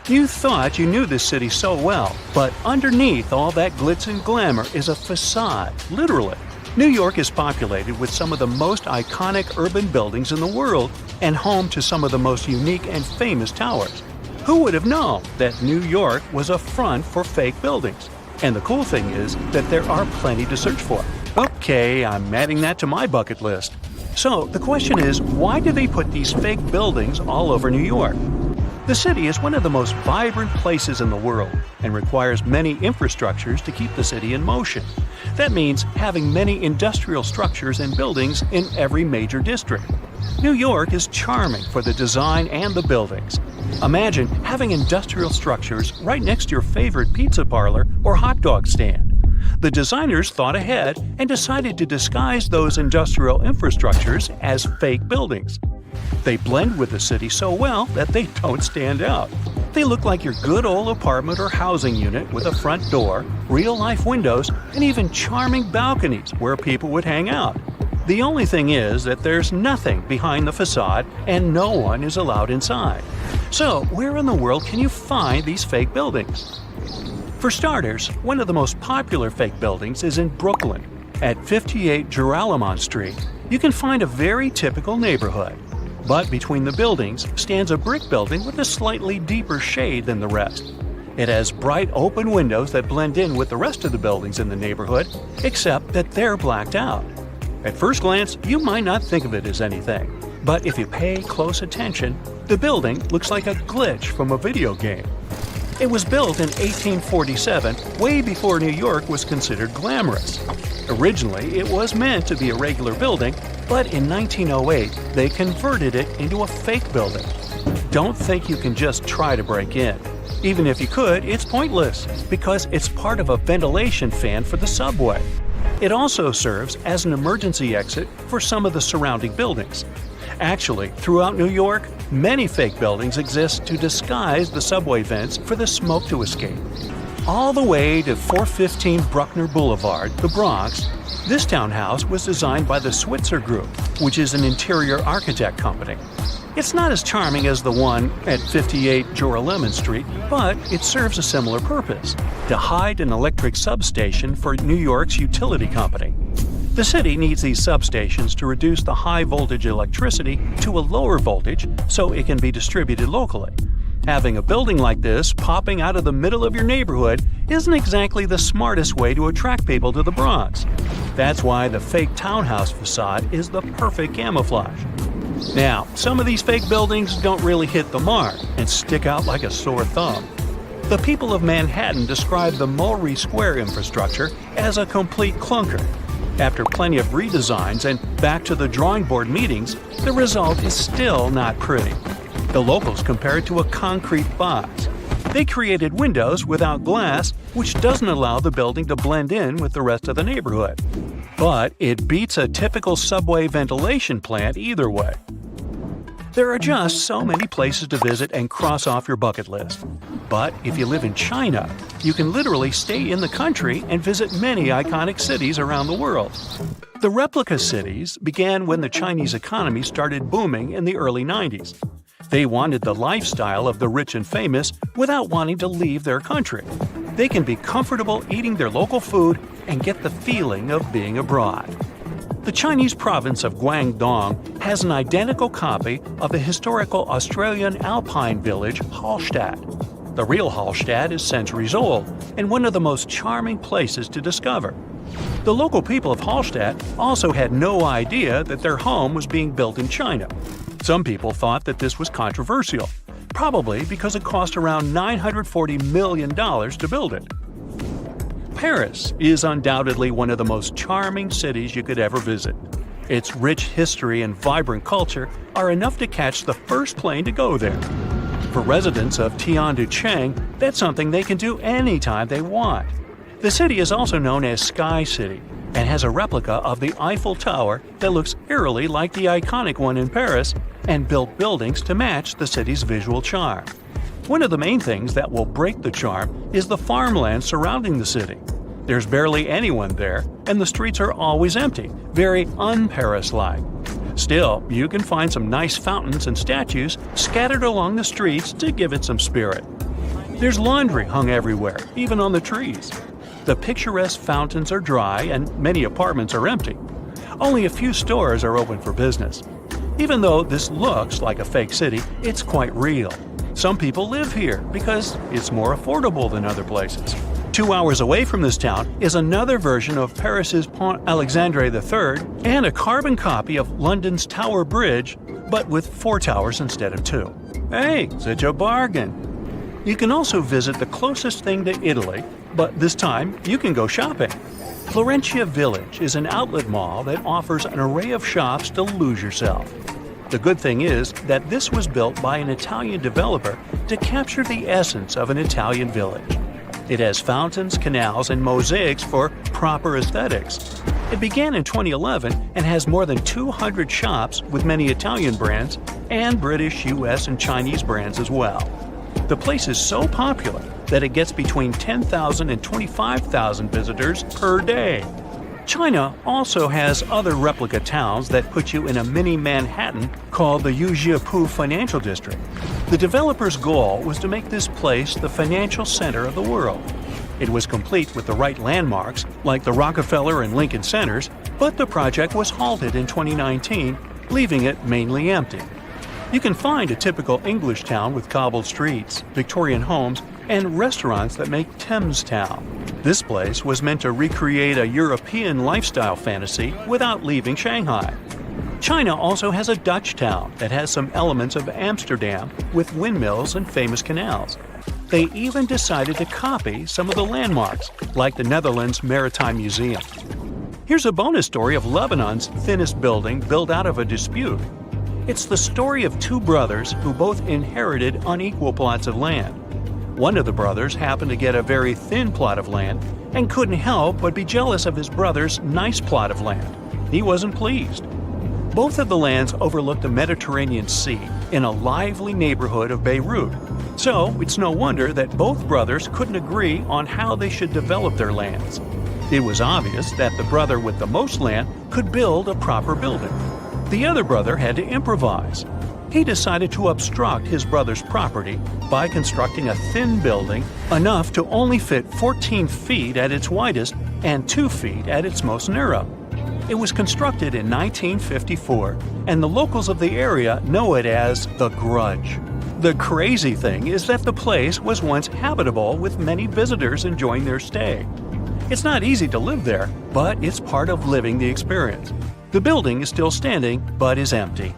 You thought you knew this city so well, but underneath all that glitz and glamour is a facade, literally. New York is populated with some of the most iconic urban buildings in the world and home to some of the most unique and famous towers. Who would have known that New York was a front for fake buildings? And the cool thing is that there are plenty to search for. Okay, I'm adding that to my bucket list. So the question is, why do they put these fake buildings all over New York? The city is one of the most vibrant places in the world and requires many infrastructures to keep the city in motion. That means having many industrial structures and buildings in every major district. New York is charming for the design and the buildings. Imagine having industrial structures right next to your favorite pizza parlor or hot dog stand. The designers thought ahead and decided to disguise those industrial infrastructures as fake buildings. They blend with the city so well that they don't stand out. They look like your good old apartment or housing unit with a front door, real-life windows, and even charming balconies where people would hang out. The only thing is that there's nothing behind the facade and no one is allowed inside. So, where in the world can you find these fake buildings? For starters, one of the most popular fake buildings is in Brooklyn. At 58 Joralemon Street, you can find a very typical neighborhood. But between the buildings stands a brick building with a slightly deeper shade than the rest. It has bright open windows that blend in with the rest of the buildings in the neighborhood, except that they're blacked out. At first glance, you might not think of it as anything, but if you pay close attention, the building looks like a glitch from a video game. It was built in 1847, way before New York was considered glamorous. Originally, it was meant to be a regular building, but in 1908, they converted it into a fake building. Don't think you can just try to break in. Even if you could, it's pointless, because it's part of a ventilation fan for the subway. It also serves as an emergency exit for some of the surrounding buildings. Actually, throughout New York, many fake buildings exist to disguise the subway vents for the smoke to escape. All the way to 415 Bruckner Boulevard, the Bronx, this townhouse was designed by the Switzer Group, which is an interior architect company. It's not as charming as the one at 58 Joralemon Street, but it serves a similar purpose: to hide an electric substation for New York's utility company. The city needs these substations to reduce the high-voltage electricity to a lower voltage so it can be distributed locally. Having a building like this popping out of the middle of your neighborhood isn't exactly the smartest way to attract people to the Bronx. That's why the fake townhouse facade is the perfect camouflage. Now, some of these fake buildings don't really hit the mark and stick out like a sore thumb. The people of Manhattan describe the Mulberry Square infrastructure as a complete clunker. After plenty of redesigns and back to the drawing board meetings, the result is still not pretty. The locals compare it to a concrete box. They created windows without glass, which doesn't allow the building to blend in with the rest of the neighborhood. But it beats a typical subway ventilation plant either way. There are just so many places to visit and cross off your bucket list. But if you live in China, you can literally stay in the country and visit many iconic cities around the world. The replica cities began when the Chinese economy started booming in the early 90s. They wanted the lifestyle of the rich and famous without wanting to leave their country. They can be comfortable eating their local food and get the feeling of being abroad. The Chinese province of Guangdong has an identical copy of the historical Australian alpine village Hallstatt. The real Hallstatt is centuries old and one of the most charming places to discover. The local people of Hallstatt also had no idea that their home was being built in China. Some people thought that this was controversial, probably because it cost around $940 million to build it. Paris is undoubtedly one of the most charming cities you could ever visit. Its rich history and vibrant culture are enough to catch the first plane to go there. For residents of Tianducheng, that's something they can do anytime they want. The city is also known as Sky City and has a replica of the Eiffel Tower that looks eerily like the iconic one in Paris and built buildings to match the city's visual charm. One of the main things that will break the charm is the farmland surrounding the city. There's barely anyone there, and the streets are always empty, very un-Paris-like. Still, you can find some nice fountains and statues scattered along the streets to give it some spirit. There's laundry hung everywhere, even on the trees. The picturesque fountains are dry and many apartments are empty. Only a few stores are open for business. Even though this looks like a fake city, it's quite real. Some people live here because it's more affordable than other places. 2 hours away from this town is another version of Paris's Pont Alexandre III and a carbon copy of London's Tower Bridge, but with 4 towers instead of 2. Hey, such a bargain! You can also visit the closest thing to Italy, but this time you can go shopping. Florentia Village is an outlet mall that offers an array of shops to lose yourself. The good thing is that this was built by an Italian developer to capture the essence of an Italian village. It has fountains, canals, and mosaics for proper aesthetics. It began in 2011 and has more than 200 shops with many Italian brands and British, US, and Chinese brands as well. The place is so popular that it gets between 10,000 and 25,000 visitors per day. China also has other replica towns that put you in a mini Manhattan called the Yujiapu Financial District. The developer's goal was to make this place the financial center of the world. It was complete with the right landmarks, like the Rockefeller and Lincoln Centers, but the project was halted in 2019, leaving it mainly empty. You can find a typical English town with cobbled streets, Victorian homes, and restaurants that make Thames Town. This place was meant to recreate a European lifestyle fantasy without leaving Shanghai. China also has a Dutch town that has some elements of Amsterdam with windmills and famous canals. They even decided to copy some of the landmarks, like the Netherlands Maritime Museum. Here's a bonus story of Lebanon's thinnest building built out of a dispute. It's the story of 2 brothers who both inherited unequal plots of land. One of the brothers happened to get a very thin plot of land and couldn't help but be jealous of his brother's nice plot of land. He wasn't pleased. Both of the lands overlooked the Mediterranean Sea in a lively neighborhood of Beirut. So it's no wonder that both brothers couldn't agree on how they should develop their lands. It was obvious that the brother with the most land could build a proper building. The other brother had to improvise. He decided to obstruct his brother's property by constructing a thin building enough to only fit 14 feet at its widest and 2 feet at its most narrow. It was constructed in 1954, and the locals of the area know it as the Grudge. The crazy thing is that the place was once habitable with many visitors enjoying their stay. It's not easy to live there, but it's part of living the experience. The building is still standing, but is empty.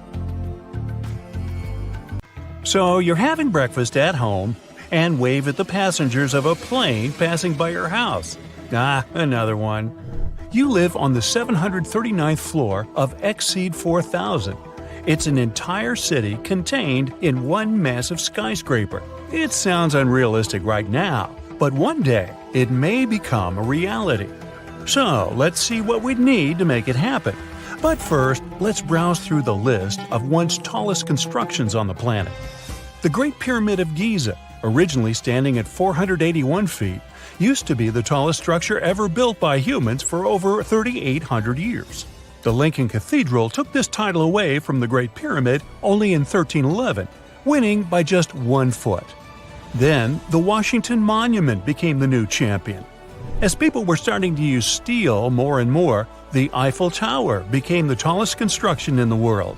So you're having breakfast at home and wave at the passengers of a plane passing by your house. Another one. You live on the 739th floor of Exceed 4000. It's an entire city contained in one massive skyscraper. It sounds unrealistic right now, but one day it may become a reality. So let's see what we'd need to make it happen. But first, let's browse through the list of once tallest constructions on the planet. The Great Pyramid of Giza, originally standing at 481 feet, used to be the tallest structure ever built by humans for over 3,800 years. The Lincoln Cathedral took this title away from the Great Pyramid only in 1311, winning by just 1 foot. Then, the Washington Monument became the new champion. As people were starting to use steel more and more, the Eiffel Tower became the tallest construction in the world.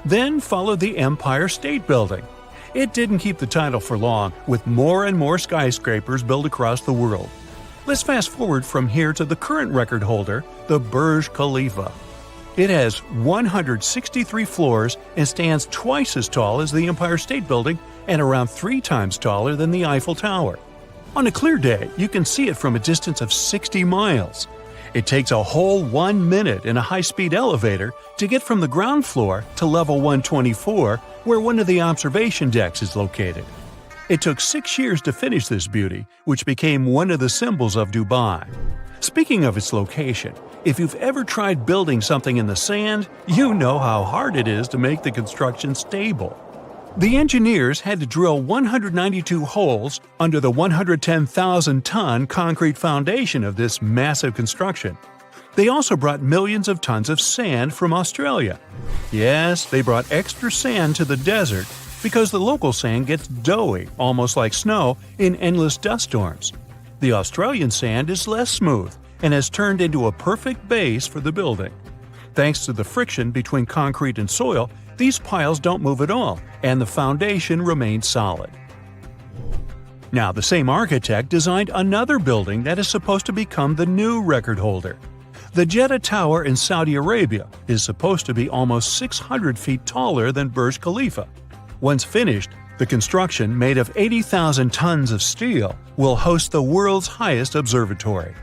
Then followed the Empire State Building. It didn't keep the title for long, with more and more skyscrapers built across the world. Let's fast forward from here to the current record holder, the Burj Khalifa. It has 163 floors and stands twice as tall as the Empire State Building and around 3 times taller than the Eiffel Tower. On a clear day, you can see it from a distance of 60 miles. It takes a whole 1 minute in a high-speed elevator to get from the ground floor to level 124, where one of the observation decks is located. It took 6 years to finish this beauty, which became one of the symbols of Dubai. Speaking of its location, if you've ever tried building something in the sand, you know how hard it is to make the construction stable. The engineers had to drill 192 holes under the 110,000-ton concrete foundation of this massive construction. They also brought millions of tons of sand from Australia. Yes, they brought extra sand to the desert because the local sand gets doughy, almost like snow, in endless dust storms. The Australian sand is less smooth and has turned into a perfect base for the building. Thanks to the friction between concrete and soil, these piles don't move at all, and the foundation remains solid. Now, the same architect designed another building that is supposed to become the new record holder. The Jeddah Tower in Saudi Arabia is supposed to be almost 600 feet taller than Burj Khalifa. Once finished, the construction, made of 80,000 tons of steel, will host the world's highest observatory.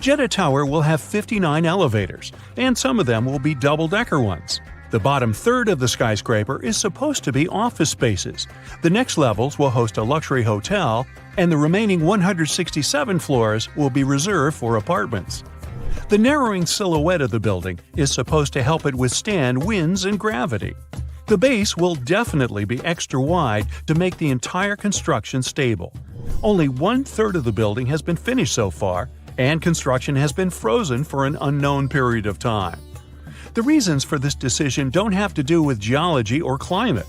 Jeddah Tower will have 59 elevators, and some of them will be double-decker ones. The bottom third of the skyscraper is supposed to be office spaces. The next levels will host a luxury hotel, and the remaining 167 floors will be reserved for apartments. The narrowing silhouette of the building is supposed to help it withstand winds and gravity. The base will definitely be extra wide to make the entire construction stable. Only 1/3 of the building has been finished so far, and construction has been frozen for an unknown period of time. The reasons for this decision don't have to do with geology or climate.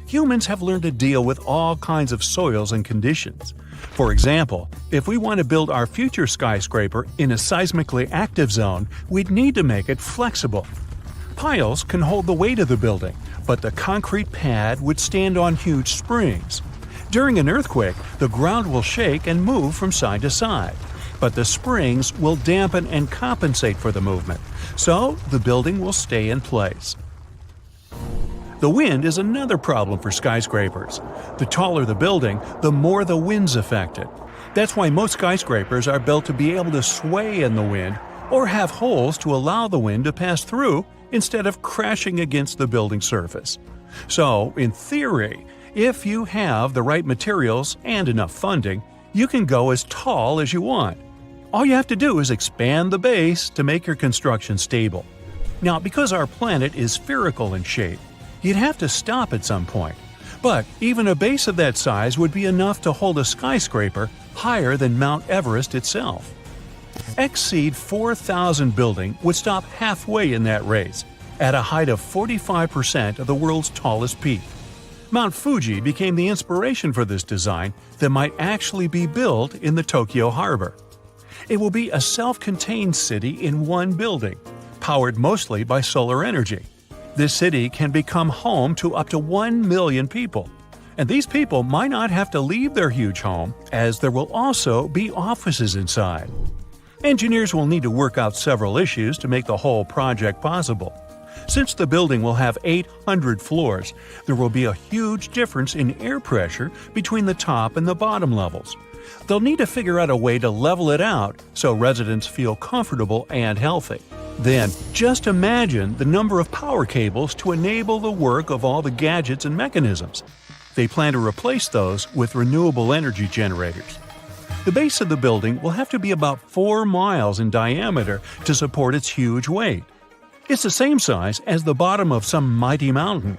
Humans have learned to deal with all kinds of soils and conditions. For example, if we want to build our future skyscraper in a seismically active zone, we'd need to make it flexible. Piles can hold the weight of the building, but the concrete pad would stand on huge springs. During an earthquake, the ground will shake and move from side to side, but the springs will dampen and compensate for the movement, so the building will stay in place. The wind is another problem for skyscrapers. The taller the building, the more the wind's affected. That's why most skyscrapers are built to be able to sway in the wind or have holes to allow the wind to pass through instead of crashing against the building surface. So, in theory, if you have the right materials and enough funding, you can go as tall as you want. All you have to do is expand the base to make your construction stable. Now, because our planet is spherical in shape, you'd have to stop at some point. But even a base of that size would be enough to hold a skyscraper higher than Mount Everest itself. Exceed 4,000 building would stop halfway in that race, at a height of 45% of the world's tallest peak. Mount Fuji became the inspiration for this design that might actually be built in the Tokyo harbor. It will be a self-contained city in one building, powered mostly by solar energy. This city can become home to up to 1 million people. And these people might not have to leave their huge home, as there will also be offices inside. Engineers will need to work out several issues to make the whole project possible. Since the building will have 800 floors, there will be a huge difference in air pressure between the top and the bottom levels. They'll need to figure out a way to level it out so residents feel comfortable and healthy. Then, just imagine the number of power cables to enable the work of all the gadgets and mechanisms. They plan to replace those with renewable energy generators. The base of the building will have to be about 4 miles in diameter to support its huge weight. It's the same size as the bottom of some mighty mountain.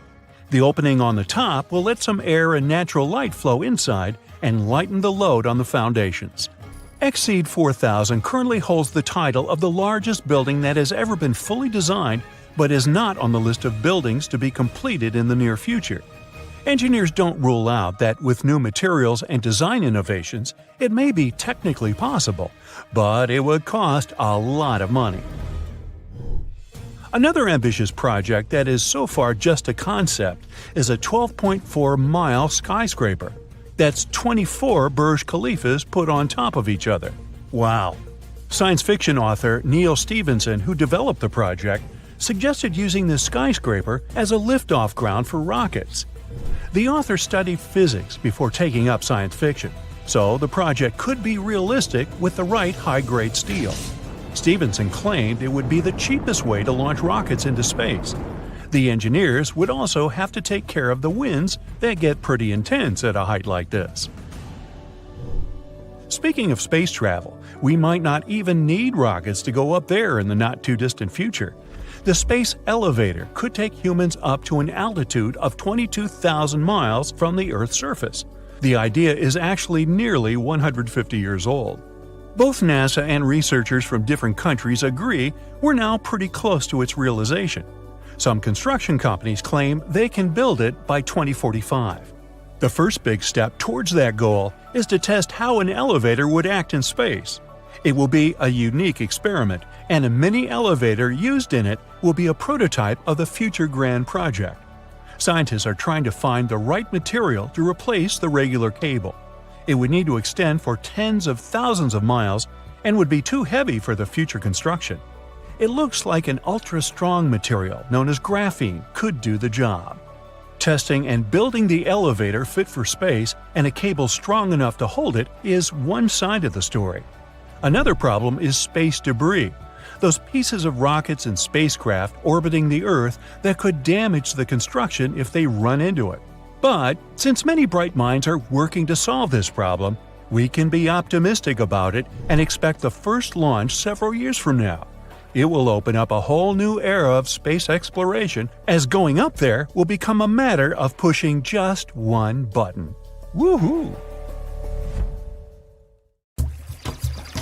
The opening on the top will let some air and natural light flow inside and lighten the load on the foundations. Exceed 4000 currently holds the title of the largest building that has ever been fully designed but is not on the list of buildings to be completed in the near future. Engineers don't rule out that with new materials and design innovations, it may be technically possible, but it would cost a lot of money. Another ambitious project that is so far just a concept is a 12.4-mile skyscraper. That's 24 Burj Khalifas put on top of each other. Wow! Science fiction author Neil Stephenson, who developed the project, suggested using this skyscraper as a liftoff ground for rockets. The author studied physics before taking up science fiction, so the project could be realistic with the right high-grade steel. Stephenson claimed it would be the cheapest way to launch rockets into space. The engineers would also have to take care of the winds that get pretty intense at a height like this. Speaking of space travel, we might not even need rockets to go up there in the not-too-distant future. The space elevator could take humans up to an altitude of 22,000 miles from the Earth's surface. The idea is actually nearly 150 years old. Both NASA and researchers from different countries agree we're now pretty close to its realization. Some construction companies claim they can build it by 2045. The first big step towards that goal is to test how an elevator would act in space. It will be a unique experiment, and a mini elevator used in it will be a prototype of the future grand project. Scientists are trying to find the right material to replace the regular cable. It would need to extend for tens of thousands of miles and would be too heavy for the future construction. It looks like an ultra-strong material known as graphene could do the job. Testing and building the elevator fit for space and a cable strong enough to hold it is one side of the story. Another problem is space debris, those pieces of rockets and spacecraft orbiting the Earth that could damage the construction if they run into it. But since many bright minds are working to solve this problem, we can be optimistic about it and expect the first launch several years from now. It will open up a whole new era of space exploration, as going up there will become a matter of pushing just one button. Woohoo!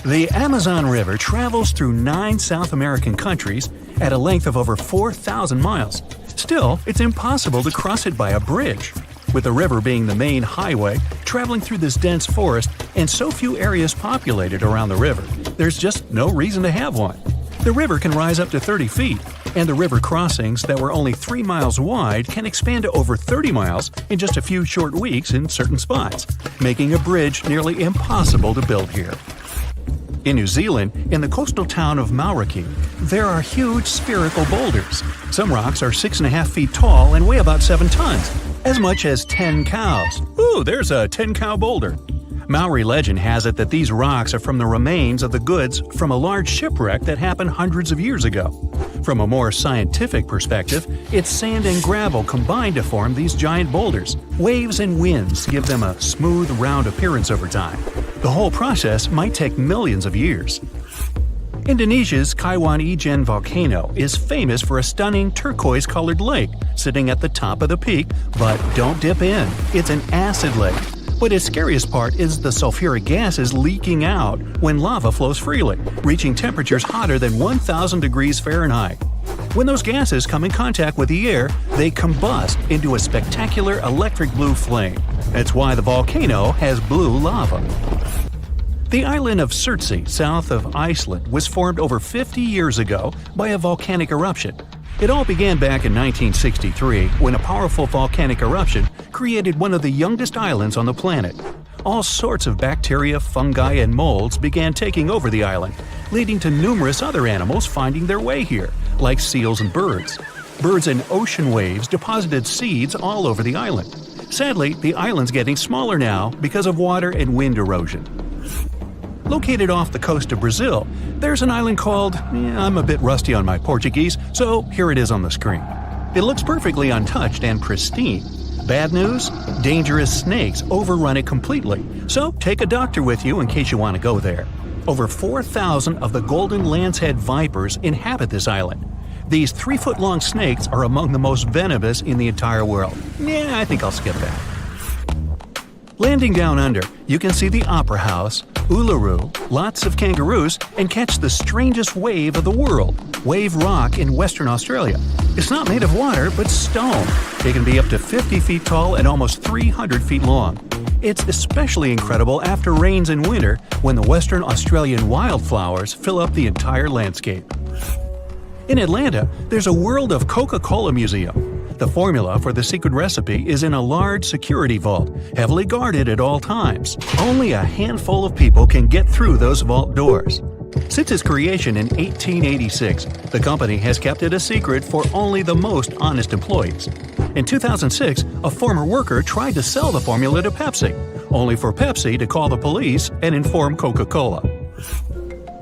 The Amazon River travels through 9 South American countries at a length of over 4,000 miles. Still, it's impossible to cross it by a bridge. With the river being the main highway, traveling through this dense forest, and so few areas populated around the river, there's just no reason to have one. The river can rise up to 30 feet, and the river crossings that were only 3 miles wide can expand to over 30 miles in just a few short weeks in certain spots, making a bridge nearly impossible to build here. In New Zealand, in the coastal town of Mauriki, there are huge spherical boulders. Some rocks are 6.5 feet tall and weigh about 7 tons, as much as 10 cows. Ooh, there's a 10-cow boulder. Maori legend has it that these rocks are from the remains of the goods from a large shipwreck that happened hundreds of years ago. From a more scientific perspective, it's sand and gravel combined to form these giant boulders. Waves and winds give them a smooth, round appearance over time. The whole process might take millions of years. Indonesia's Kaiwan Ijen volcano is famous for a stunning turquoise-colored lake sitting at the top of the peak, but don't dip in. It's an acid lake. But its scariest part is the sulfuric gases leaking out when lava flows freely, reaching temperatures hotter than 1,000 degrees Fahrenheit. When those gases come in contact with the air, they combust into a spectacular electric blue flame. That's why the volcano has blue lava. The island of Surtsey, south of Iceland, was formed over 50 years ago by a volcanic eruption. It all began back in 1963 when a powerful volcanic eruption created one of the youngest islands on the planet. All sorts of bacteria, fungi, and molds began taking over the island, leading to numerous other animals finding their way here, like seals and birds. Birds and ocean waves deposited seeds all over the island. Sadly, the island's getting smaller now because of water and wind erosion. Located off the coast of Brazil, there's an island called… I'm a bit rusty on my Portuguese, so here it is on the screen. It looks perfectly untouched and pristine. Bad news? Dangerous snakes overrun it completely, so take a doctor with you in case you want to go there. Over 4,000 of the golden lancehead vipers inhabit this island. These 3-foot-long snakes are among the most venomous in the entire world. I think I'll skip that. Landing down under, you can see the Opera House, Uluru, lots of kangaroos, and catch the strangest wave of the world, Wave Rock in Western Australia. It's not made of water, but stone. It can be up to 50 feet tall and almost 300 feet long. It's especially incredible after rains in winter when the Western Australian wildflowers fill up the entire landscape. In Atlanta, there's a World of Coca-Cola museum. The formula for the secret recipe is in a large security vault, heavily guarded at all times. Only a handful of people can get through those vault doors. Since its creation in 1886, the company has kept it a secret for only the most honest employees. In 2006, a former worker tried to sell the formula to Pepsi, only for Pepsi to call the police and inform Coca-Cola.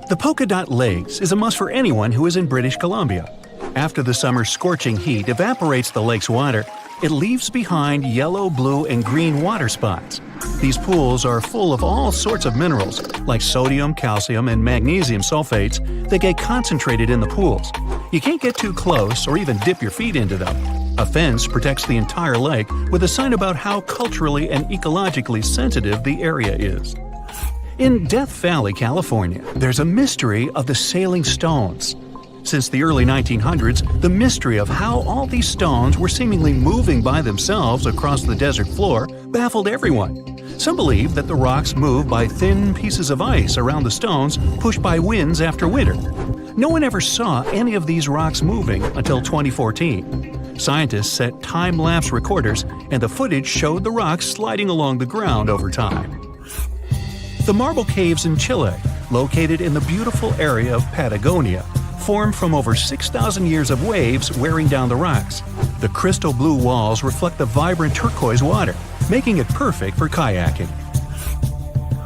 The Polka Dot Lakes is a must for anyone who is in British Columbia. After the summer's scorching heat evaporates the lake's water, it leaves behind yellow, blue, and green water spots. These pools are full of all sorts of minerals, like sodium, calcium, and magnesium sulfates that get concentrated in the pools. You can't get too close or even dip your feet into them. A fence protects the entire lake with a sign about how culturally and ecologically sensitive the area is. In Death Valley, California, there's a mystery of the sailing stones. Since the early 1900s, the mystery of how all these stones were seemingly moving by themselves across the desert floor baffled everyone. Some believe that the rocks move by thin pieces of ice around the stones pushed by winds after winter. No one ever saw any of these rocks moving until 2014. Scientists set time-lapse recorders, and the footage showed the rocks sliding along the ground over time. The marble caves in Chile, located in the beautiful area of Patagonia, formed from over 6,000 years of waves wearing down the rocks. The crystal blue walls reflect the vibrant turquoise water, making it perfect for kayaking.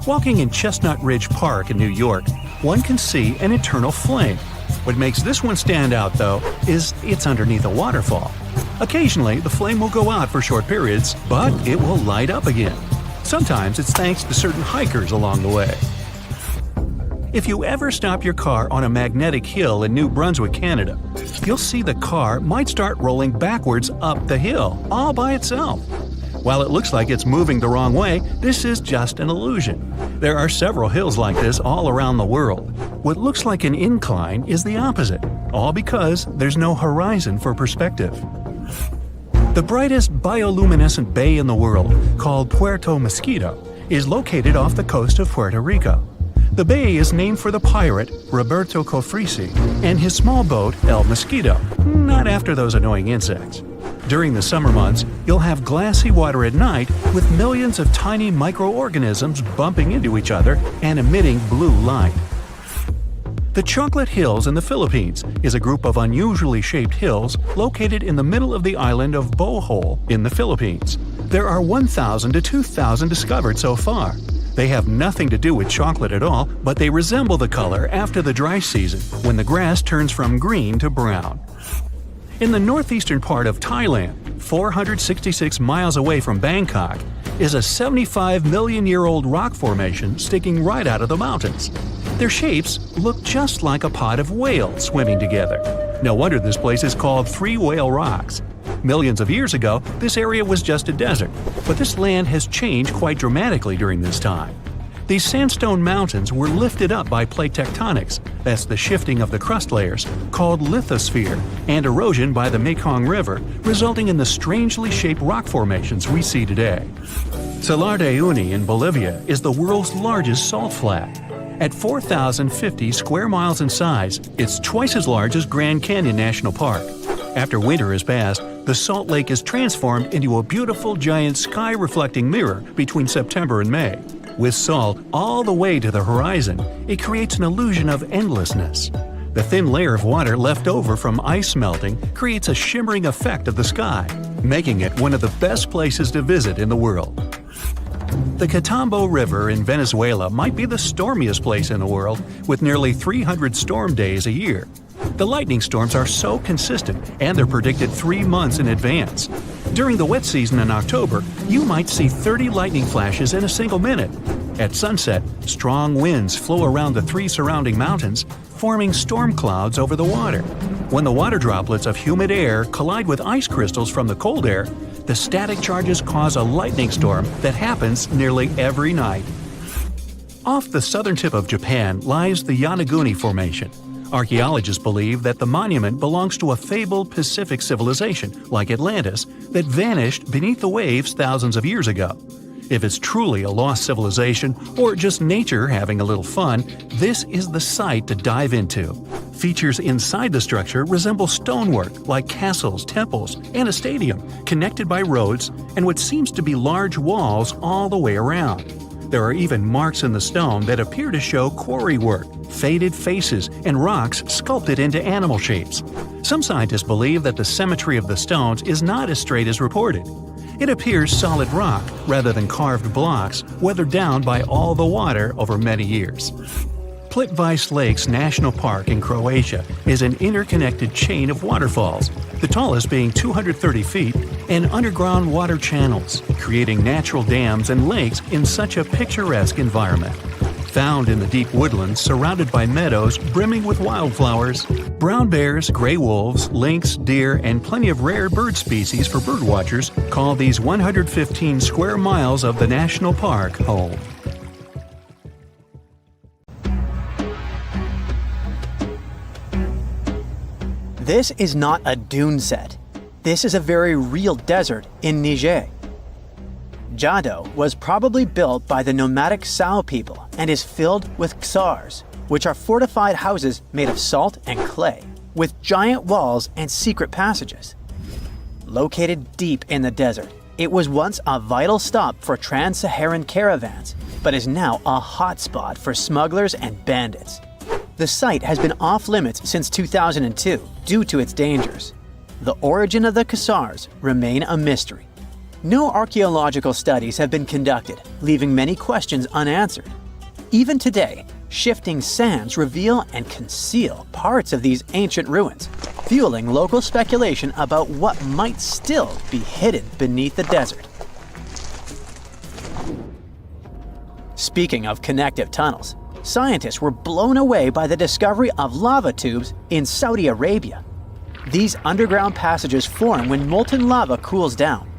Walking in Chestnut Ridge Park in New York, one can see an eternal flame. What makes this one stand out, though, is it's underneath a waterfall. Occasionally, the flame will go out for short periods, but it will light up again. Sometimes it's thanks to certain hikers along the way. If you ever stop your car on a magnetic hill in New Brunswick, Canada, you'll see the car might start rolling backwards up the hill, all by itself. While it looks like it's moving the wrong way, this is just an illusion. There are several hills like this all around the world. What looks like an incline is the opposite, all because there's no horizon for perspective. The brightest bioluminescent bay in the world, called Puerto Mosquito, is located off the coast of Puerto Rico. The bay is named for the pirate Roberto Cofresi and his small boat El Mosquito, not after those annoying insects. During the summer months, you'll have glassy water at night with millions of tiny microorganisms bumping into each other and emitting blue light. The Chocolate Hills in the Philippines is a group of unusually shaped hills located in the middle of the island of Bohol in the Philippines. There are 1,000 to 2,000 discovered so far. They have nothing to do with chocolate at all, but they resemble the color after the dry season, when the grass turns from green to brown. In the northeastern part of Thailand, 466 miles away from Bangkok, is a 75-million-year-old rock formation sticking right out of the mountains. Their shapes look just like a pod of whales swimming together. No wonder this place is called Three Whale Rocks. Millions of years ago, this area was just a desert, but this land has changed quite dramatically during this time. These sandstone mountains were lifted up by plate tectonics, that's the shifting of the crust layers, called lithosphere, and erosion by the Mekong River, resulting in the strangely shaped rock formations we see today. Salar de Uyuni in Bolivia is the world's largest salt flat. At 4,050 square miles in size, it's twice as large as Grand Canyon National Park. After winter has passed, the salt lake is transformed into a beautiful giant sky-reflecting mirror between September and May. With salt all the way to the horizon, it creates an illusion of endlessness. The thin layer of water left over from ice melting creates a shimmering effect of the sky, making it one of the best places to visit in the world. The Catambo River in Venezuela might be the stormiest place in the world, with nearly 300 storm days a year. The lightning storms are so consistent, and they're predicted 3 months in advance. During the wet season in October, you might see 30 lightning flashes in a single minute. At sunset, strong winds flow around the 3 surrounding mountains, forming storm clouds over the water. When the water droplets of humid air collide with ice crystals from the cold air, the static charges cause a lightning storm that happens nearly every night. Off the southern tip of Japan lies the Yonaguni Formation. Archaeologists believe that the monument belongs to a fabled Pacific civilization, like Atlantis, that vanished beneath the waves thousands of years ago. If it's truly a lost civilization or just nature having a little fun, this is the site to dive into. Features inside the structure resemble stonework like castles, temples, and a stadium, connected by roads and what seems to be large walls all the way around. There are even marks in the stone that appear to show quarry work, faded faces, and rocks sculpted into animal shapes. Some scientists believe that the symmetry of the stones is not as straight as reported. It appears solid rock rather than carved blocks weathered down by all the water over many years. Plitvice Lakes National Park in Croatia is an interconnected chain of waterfalls, the tallest being 230 feet, and underground water channels, creating natural dams and lakes in such a picturesque environment. Found in the deep woodlands surrounded by meadows brimming with wildflowers, brown bears, gray wolves, lynx, deer, and plenty of rare bird species for birdwatchers call these 115 square miles of the national park home. This is not a dune set. This is a very real desert in Niger. Jado was probably built by the nomadic Sao people and is filled with ksars, which are fortified houses made of salt and clay, with giant walls and secret passages. Located deep in the desert, it was once a vital stop for trans-Saharan caravans, but is now a hotspot for smugglers and bandits. The site has been off-limits since 2002 due to its dangers. The origin of the ksars remain a mystery. No archaeological studies have been conducted, leaving many questions unanswered. Even today, shifting sands reveal and conceal parts of these ancient ruins, fueling local speculation about what might still be hidden beneath the desert. Speaking of connective tunnels, scientists were blown away by the discovery of lava tubes in Saudi Arabia. These underground passages form when molten lava cools down.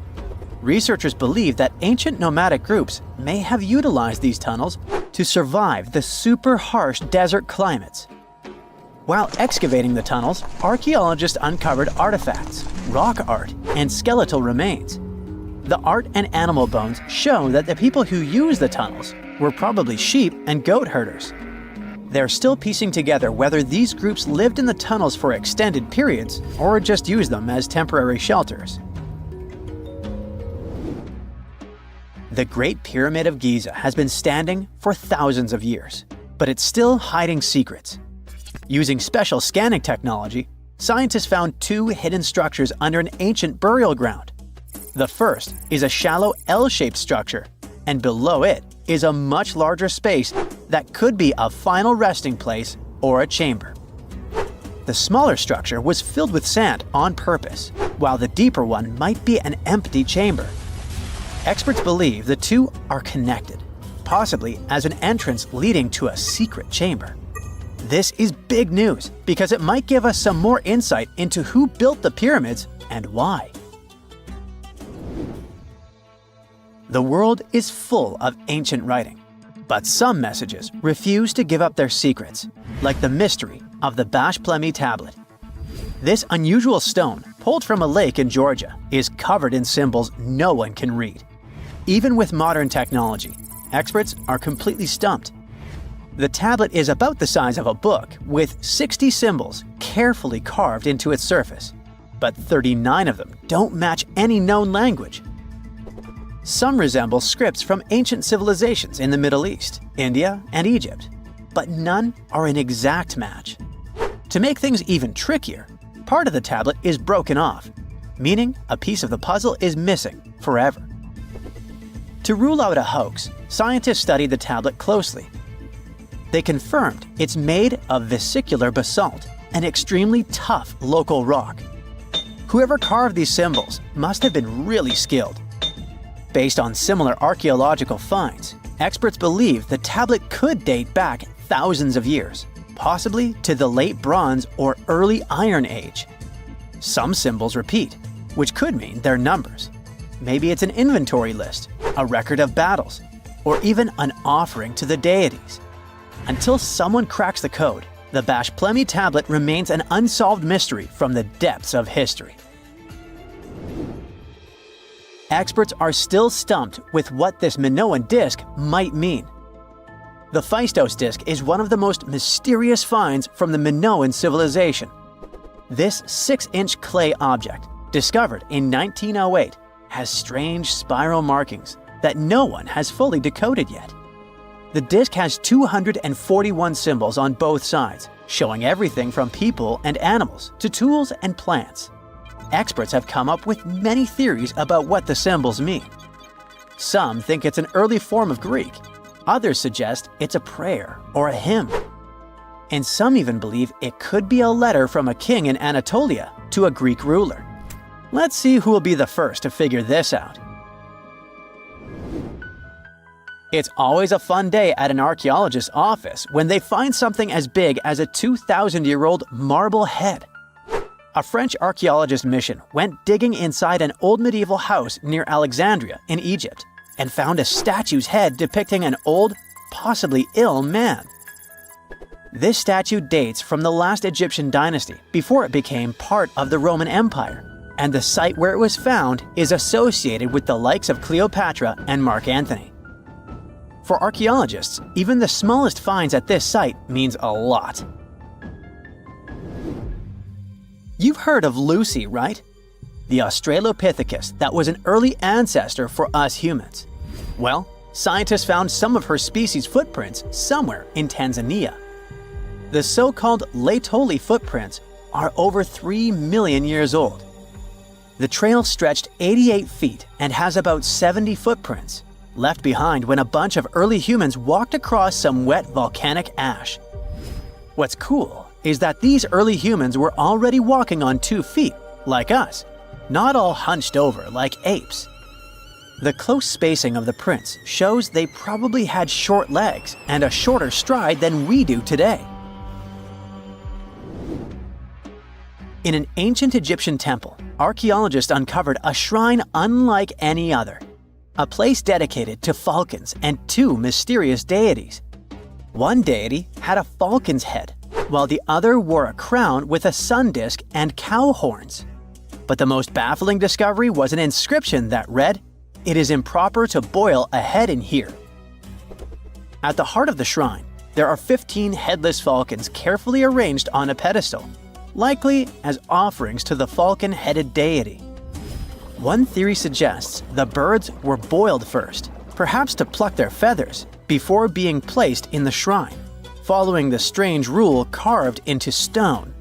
Researchers believe that ancient nomadic groups may have utilized these tunnels to survive the super harsh desert climates. While excavating the tunnels, archaeologists uncovered artifacts, rock art, and skeletal remains. The art and animal bones show that the people who used the tunnels were probably sheep and goat herders. They're still piecing together whether these groups lived in the tunnels for extended periods or just used them as temporary shelters. The Great Pyramid of Giza has been standing for thousands of years, but it's still hiding secrets. Using special scanning technology, scientists found two hidden structures under an ancient burial ground. The first is a shallow L-shaped structure, and below it is a much larger space that could be a final resting place or a chamber. The smaller structure was filled with sand on purpose, while the deeper one might be an empty chamber. Experts believe the two are connected, possibly as an entrance leading to a secret chamber. This is big news because it might give us some more insight into who built the pyramids and why. The world is full of ancient writing, but some messages refuse to give up their secrets, like the mystery of the Bash Plemi tablet. This unusual stone, pulled from a lake in Georgia, is covered in symbols no one can read. Even with modern technology, experts are completely stumped. The tablet is about the size of a book, with 60 symbols carefully carved into its surface, but 39 of them don't match any known language. Some resemble scripts from ancient civilizations in the Middle East, India, and Egypt, but none are an exact match. To make things even trickier, part of the tablet is broken off, meaning a piece of the puzzle is missing forever. To rule out a hoax, scientists studied the tablet closely. They confirmed it's made of vesicular basalt, an extremely tough local rock. Whoever carved these symbols must have been really skilled. Based on similar archaeological finds, experts believe the tablet could date back thousands of years, possibly to the late Bronze or early Iron Age. Some symbols repeat, which could mean they're numbers. Maybe it's an inventory list, a record of battles, or even an offering to the deities. Until someone cracks the code, The Bashplemi tablet remains an unsolved mystery from the depths of history. Experts are still stumped with what this Minoan disc might mean. The Phaistos disc is one of the most mysterious finds from the Minoan civilization. This 6-inch clay object, discovered in 1908, has strange spiral markings that no one has fully decoded yet. The disc has 241 symbols on both sides, showing everything from people and animals to tools and plants. Experts have come up with many theories about what the symbols mean. Some think it's an early form of Greek. Others suggest it's a prayer or a hymn. And some even believe it could be a letter from a king in Anatolia to a Greek ruler. Let's see who will be the first to figure this out. It's always a fun day at an archaeologist's office when they find something as big as a 2,000-year-old marble head. A French archaeologist mission went digging inside an old medieval house near Alexandria in Egypt and found a statue's head depicting an old, possibly ill man. This statue dates from the last Egyptian dynasty before it became part of the Roman Empire, and the site where it was found is associated with the likes of Cleopatra and Mark Antony. For archaeologists, even the smallest finds at this site means a lot. You've heard of Lucy, right? The Australopithecus that was an early ancestor for us humans. Well, scientists found some of her species' footprints somewhere in Tanzania. The so-called Laetoli footprints are over 3 million years old. The trail stretched 88 feet and has about 70 footprints, left behind when a bunch of early humans walked across some wet volcanic ash. What's cool is that these early humans were already walking on 2 feet, like us, not all hunched over like apes. The close spacing of the prints shows they probably had short legs and a shorter stride than we do today. In an ancient Egyptian temple, archaeologists uncovered a shrine unlike any other, a place dedicated to falcons and 2 mysterious deities. One deity had a falcon's head, while the other wore a crown with a sun disk and cow horns. But the most baffling discovery was an inscription that read, "It is improper to boil a head in here." At the heart of the shrine, there are 15 headless falcons carefully arranged on a pedestal, likely as offerings to the falcon-headed deity. One theory suggests the birds were boiled first, perhaps to pluck their feathers, before being placed in the shrine, following the strange rule carved into stone.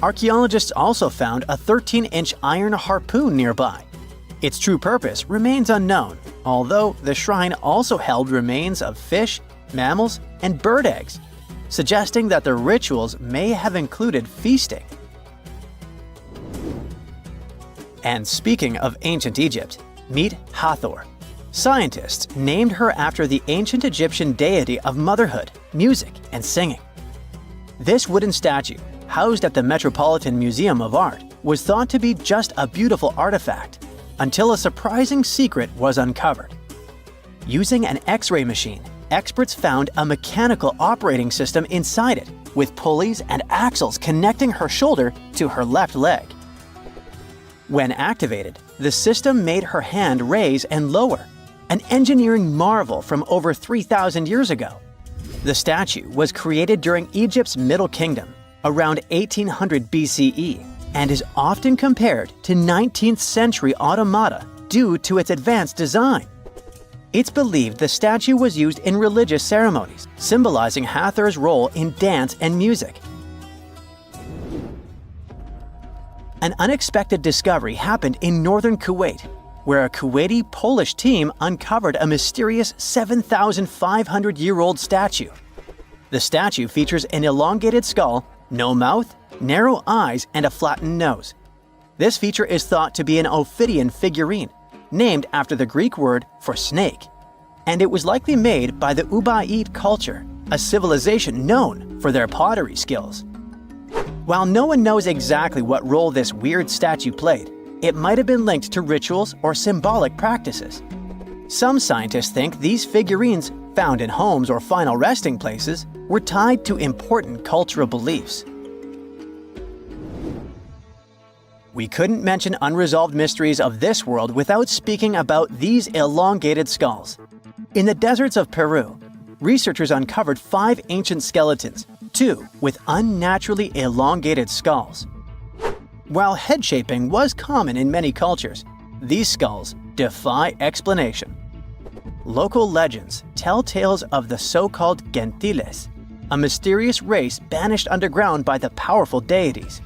Archaeologists also found a 13-inch iron harpoon nearby. Its true purpose remains unknown, although the shrine also held remains of fish, mammals, and bird eggs, suggesting that the rituals may have included feasting. And speaking of ancient Egypt, meet Hathor. Scientists named her after the ancient Egyptian deity of motherhood, music, and singing. This wooden statue, housed at the Metropolitan Museum of Art, was thought to be just a beautiful artifact, until a surprising secret was uncovered. Using an X-ray machine, experts found a mechanical operating system inside it, with pulleys and axles connecting her shoulder to her left leg. When activated, the system made her hand raise and lower, an engineering marvel from over 3,000 years ago. The statue was created during Egypt's Middle Kingdom, around 1800 BCE, and is often compared to 19th century automata due to its advanced design. It's believed the statue was used in religious ceremonies, symbolizing Hathor's role in dance and music. An unexpected discovery happened in northern Kuwait, where a Kuwaiti-Polish team uncovered a mysterious 7,500-year-old statue. The statue features an elongated skull, no mouth, narrow eyes, and a flattened nose. This feature is thought to be an Ophidian figurine, named after the Greek word for snake, and it was likely made by the Ubaid culture, a civilization known for their pottery skills. While no one knows exactly what role this weird statue played, it might have been linked to rituals or symbolic practices. Some scientists think these figurines, found in homes or final resting places, were tied to important cultural beliefs. We couldn't mention unresolved mysteries of this world without speaking about these elongated skulls. In the deserts of Peru, researchers uncovered 5 ancient skeletons, 2 with unnaturally elongated skulls. While head shaping was common in many cultures, these skulls defy explanation. Local legends tell tales of the so-called gentiles, a mysterious race banished underground by the powerful deities.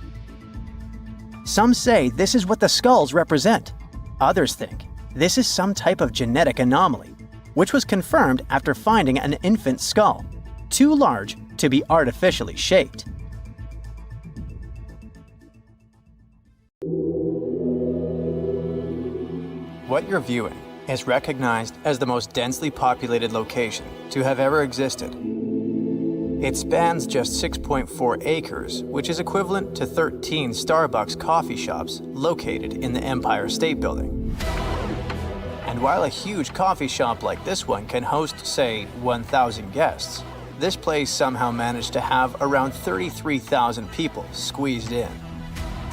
Some say this is what the skulls represent. Others think this is some type of genetic anomaly, which was confirmed after finding an infant skull, too large to be artificially shaped. What you're viewing is recognized as the most densely populated location to have ever existed. It spans just 6.4 acres, which is equivalent to 13 Starbucks coffee shops located in the Empire State Building. And while a huge coffee shop like this one can host, say, 1,000 guests, this place somehow managed to have around 33,000 people squeezed in.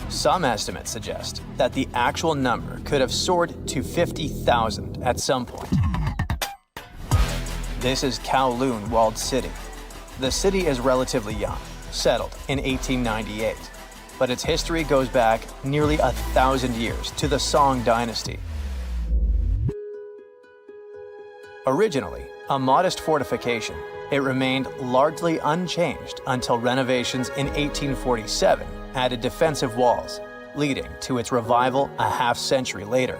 Some estimates suggest that the actual number could have soared to 50,000 at some point. This is Kowloon Walled City. The city is relatively young, settled in 1898, but its history goes back nearly 1,000 years to the Song Dynasty. Originally a modest fortification, it remained largely unchanged until renovations in 1847 added defensive walls, leading to its revival a half-century later.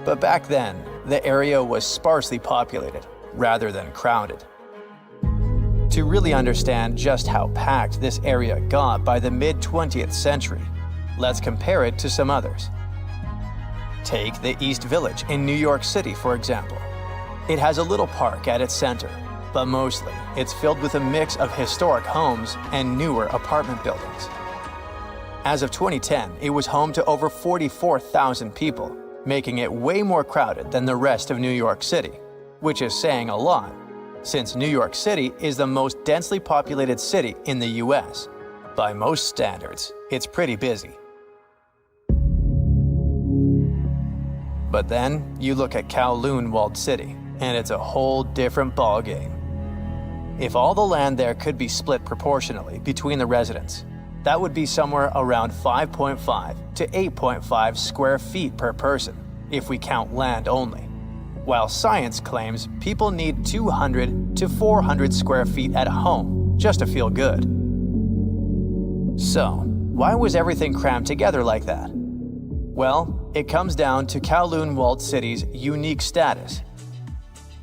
But back then, the area was sparsely populated rather than crowded. To really understand just how packed this area got by the mid-20th century, let's compare it to some others. Take the East Village in New York City, for example. It has a little park at its center, but mostly it's filled with a mix of historic homes and newer apartment buildings. As of 2010, it was home to over 44,000 people, making it way more crowded than the rest of New York City, which is saying a lot, since New York City is the most densely populated city in the US. By most standards, it's pretty busy. But then you look at Kowloon Walled City, and it's a whole different ballgame. If all the land there could be split proportionally between the residents, that would be somewhere around 5.5 to 8.5 square feet per person, if we count land only. While science claims people need 200 to 400 square feet at home just to feel good. So, why was everything crammed together like that? Well, it comes down to Kowloon Walled City's unique status.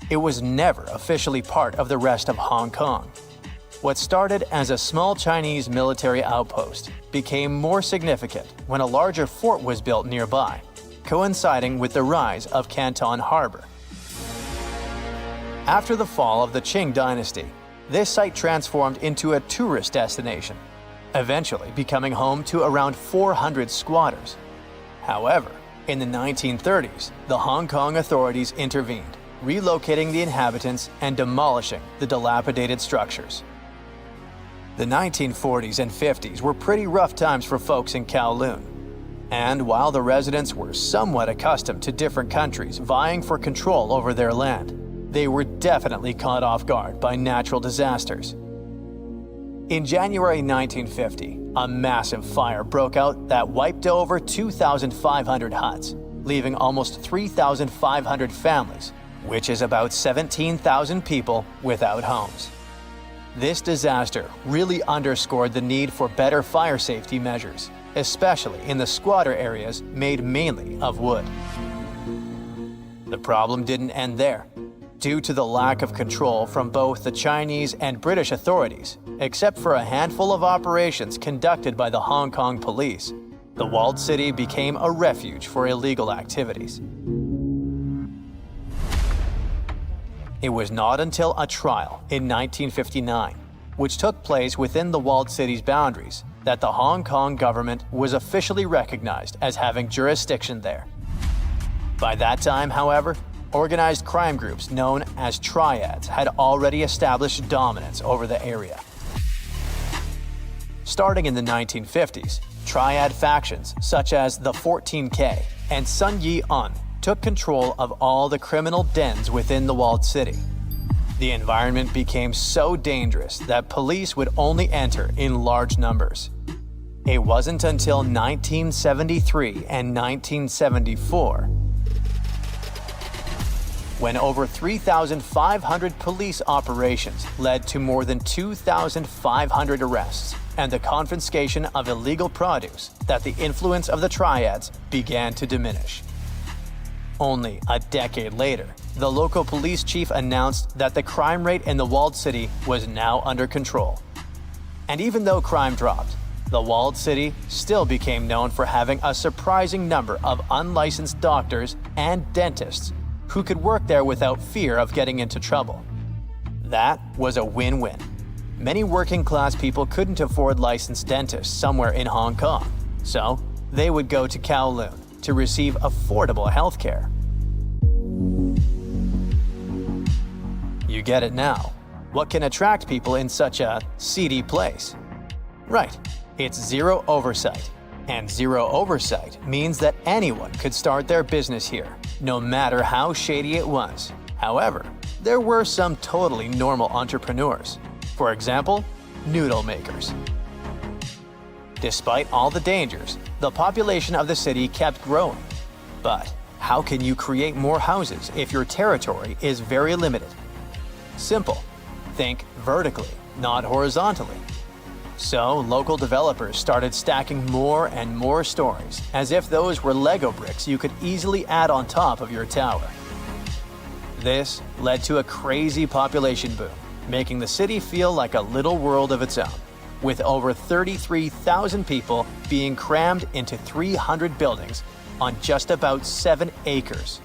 It was never officially part of the rest of Hong Kong. What started as a small Chinese military outpost became more significant when a larger fort was built nearby, coinciding with the rise of Canton Harbor. After the fall of the Qing dynasty, this site transformed into a tourist destination, eventually becoming home to around 400 squatters. However, in the 1930s, the Hong Kong authorities intervened, relocating the inhabitants and demolishing the dilapidated structures. The 1940s and 50s were pretty rough times for folks in Kowloon. And while the residents were somewhat accustomed to different countries vying for control over their land, they were definitely caught off guard by natural disasters. In January 1950, a massive fire broke out that wiped over 2,500 huts, leaving almost 3,500 families, which is about 17,000 people without homes. This disaster really underscored the need for better fire safety measures, especially in the squatter areas made mainly of wood. The problem didn't end there. Due to the lack of control from both the Chinese and British authorities, except for a handful of operations conducted by the Hong Kong police, the walled city became a refuge for illegal activities. It was not until a trial in 1959, which took place within the walled city's boundaries, that the Hong Kong government was officially recognized as having jurisdiction there. By that time, however, organized crime groups known as triads had already established dominance over the area. Starting in the 1950s, triad factions such as the 14K and Sun Yi-un took control of all the criminal dens within the walled city. The environment became so dangerous that police would only enter in large numbers. It wasn't until 1973 and 1974 when over 3,500 police operations led to more than 2,500 arrests and the confiscation of illegal produce that the influence of the triads began to diminish. Only a decade later, the local police chief announced that the crime rate in the walled city was now under control. And even though crime dropped, the walled city still became known for having a surprising number of unlicensed doctors and dentists who could work there without fear of getting into trouble. That was a win-win. Many working-class people couldn't afford licensed dentists somewhere in Hong Kong, so they would go to Kowloon to receive affordable health care. You get it now. What can attract people in such a seedy place? Right, it's zero oversight. And zero oversight means that anyone could start their business here, no matter how shady it was. However, there were some totally normal entrepreneurs. For example, noodle makers. Despite all the dangers, the population of the city kept growing. But how can you create more houses if your territory is very limited? Simple. Think vertically, not horizontally. So, local developers started stacking more and more stories, as if those were Lego bricks you could easily add on top of your tower. This led to a crazy population boom, making the city feel like a little world of its own, with over 33,000 people being crammed into 300 buildings on just about 7 acres.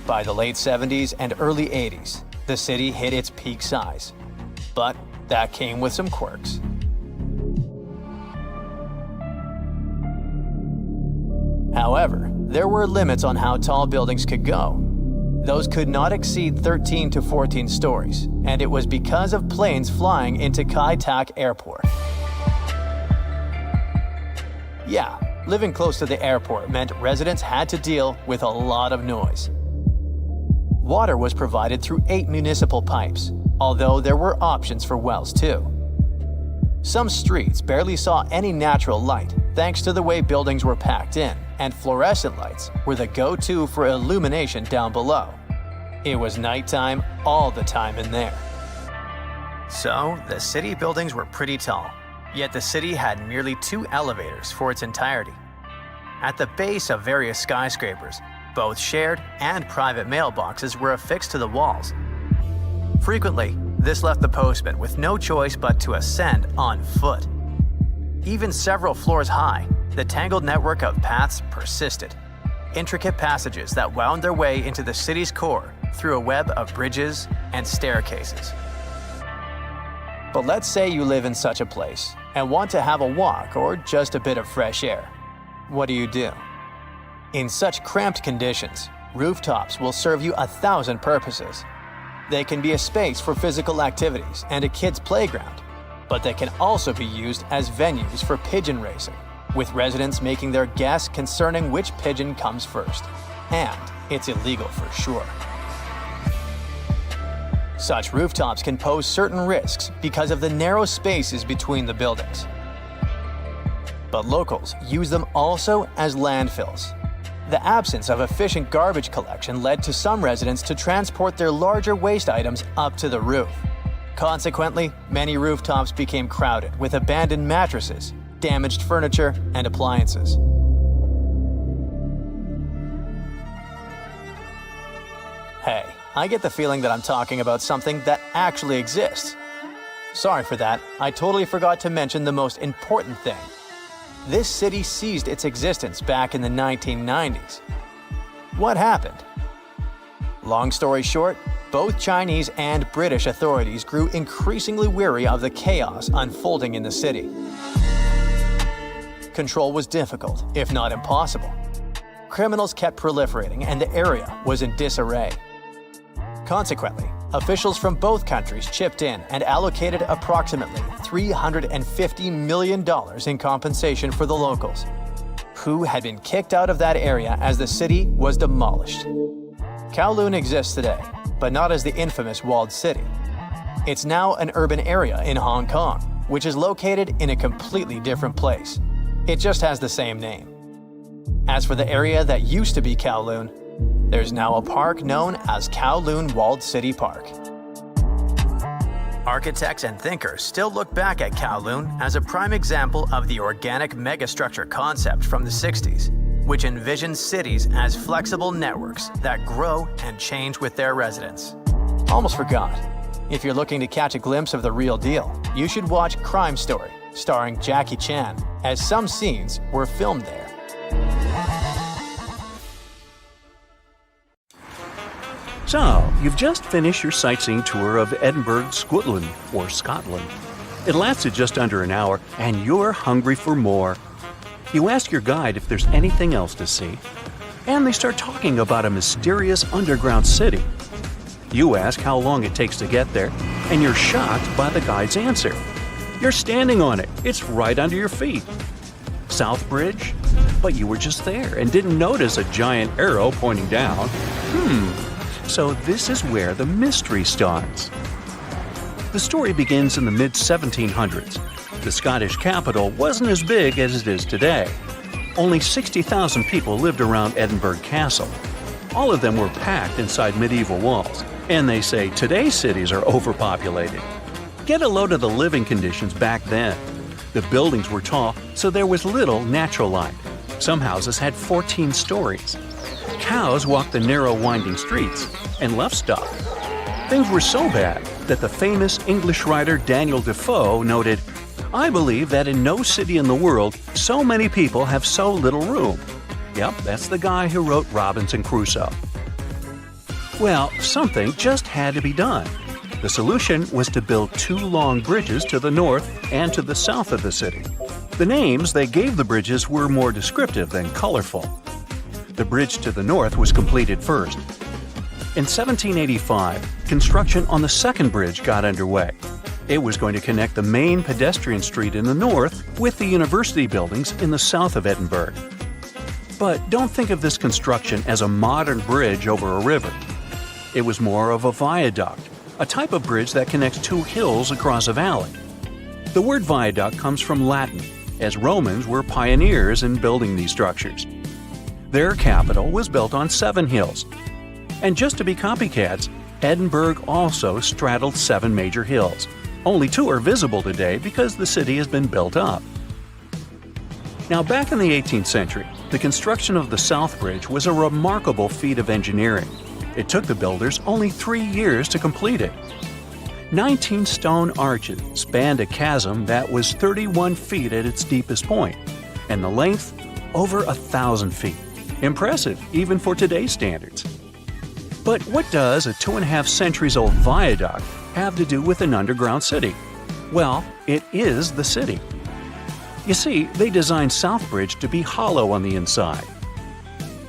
By the late 70s and early 80s, the city hit its peak size. But that came with some quirks. However, there were limits on how tall buildings could go. Those could not exceed 13 to 14 stories, and it was because of planes flying into Kai Tak Airport. Yeah, living close to the airport meant residents had to deal with a lot of noise. Water was provided through 8 municipal pipes, although there were options for wells too. Some streets barely saw any natural light thanks to the way buildings were packed in, and fluorescent lights were the go-to for illumination down below. It was nighttime all the time in there. So, the city buildings were pretty tall, yet the city had merely 2 elevators for its entirety. At the base of various skyscrapers, both shared and private mailboxes were affixed to the walls. Frequently, this left the postman with no choice but to ascend on foot. Even several floors high, the tangled network of paths persisted. Intricate passages that wound their way into the city's core through a web of bridges and staircases. But let's say you live in such a place and want to have a walk or just a bit of fresh air. What do? In such cramped conditions, rooftops will serve you 1,000 purposes. They can be a space for physical activities and a kid's playground, but they can also be used as venues for pigeon racing, with residents making their guess concerning which pigeon comes first. And it's illegal for sure. Such rooftops can pose certain risks because of the narrow spaces between the buildings. But locals use them also as landfills. The absence of efficient garbage collection led to some residents to transport their larger waste items up to the roof. Consequently, many rooftops became crowded with abandoned mattresses, damaged furniture, and appliances. Hey, I get the feeling that I'm talking about something that actually exists. Sorry for that, I totally forgot to mention the most important thing. This city ceased its existence back in the 1990s. What happened? Long story short, both Chinese and British authorities grew increasingly weary of the chaos unfolding in the city. Control was difficult, if not impossible. criminals kept proliferating and the area was in disarray. Consequently, officials from both countries chipped in and allocated approximately $350 million in compensation for the locals, who had been kicked out of that area as the city was demolished. Kowloon exists today, but not as the infamous walled city. It's now an urban area in Hong Kong, which is located in a completely different place. It just has the same name. As for the area that used to be Kowloon, there's now a park known as Kowloon Walled City Park. Architects and thinkers still look back at Kowloon as a prime example of the organic megastructure concept from the 60s, which envisions cities as flexible networks that grow and change with their residents. Almost forgot. If you're looking to catch a glimpse of the real deal, you should watch Crime Story, starring Jackie Chan, as some scenes were filmed there. So, you've just finished your sightseeing tour of Edinburgh, Scotland, or Scotland. It lasted just under an hour, and you're hungry for more. You ask your guide if there's anything else to see, and they start talking about a mysterious underground city. You ask how long it takes to get there, and you're shocked by the guide's answer. You're standing on it. It's right under your feet. South Bridge? But you were just there and didn't notice a giant arrow pointing down. So this is where the mystery starts. The story begins in the mid-1700s. The Scottish capital wasn't as big as it is today. Only 60,000 people lived around Edinburgh Castle. All of them were packed inside medieval walls. And they say today's cities are overpopulated. Get a load of the living conditions back then. The buildings were tall, so there was little natural light. Some houses had 14 stories. Cows walked the narrow winding streets and left stuff. Things were so bad that the famous English writer Daniel Defoe noted, "I believe that in no city in the world so many people have so little room." Yep, that's the guy who wrote Robinson Crusoe. Well, something just had to be done. The solution was to build 2 long bridges to the north and to the south of the city. The names they gave the bridges were more descriptive than colorful. The bridge to the north was completed first. In 1785, construction on the second bridge got underway. It was going to connect the main pedestrian street in the north with the university buildings in the south of Edinburgh. But don't think of this construction as a modern bridge over a river. It was more of a viaduct, a type of bridge that connects 2 hills across a valley. The word viaduct comes from Latin, as Romans were pioneers in building these structures. Their capital was built on 7 hills. And just to be copycats, Edinburgh also straddled 7 major hills. Only 2 are visible today because the city has been built up. Now, back in the 18th century, the construction of the South Bridge was a remarkable feat of engineering. It took the builders only 3 years to complete it. 19 stone arches spanned a chasm that was 31 feet at its deepest point, and the length over 1,000 feet. Impressive, even for today's standards. But what does a 2.5 centuries old viaduct have to do with an underground city? Well, it is the city. You see, they designed Southbridge to be hollow on the inside.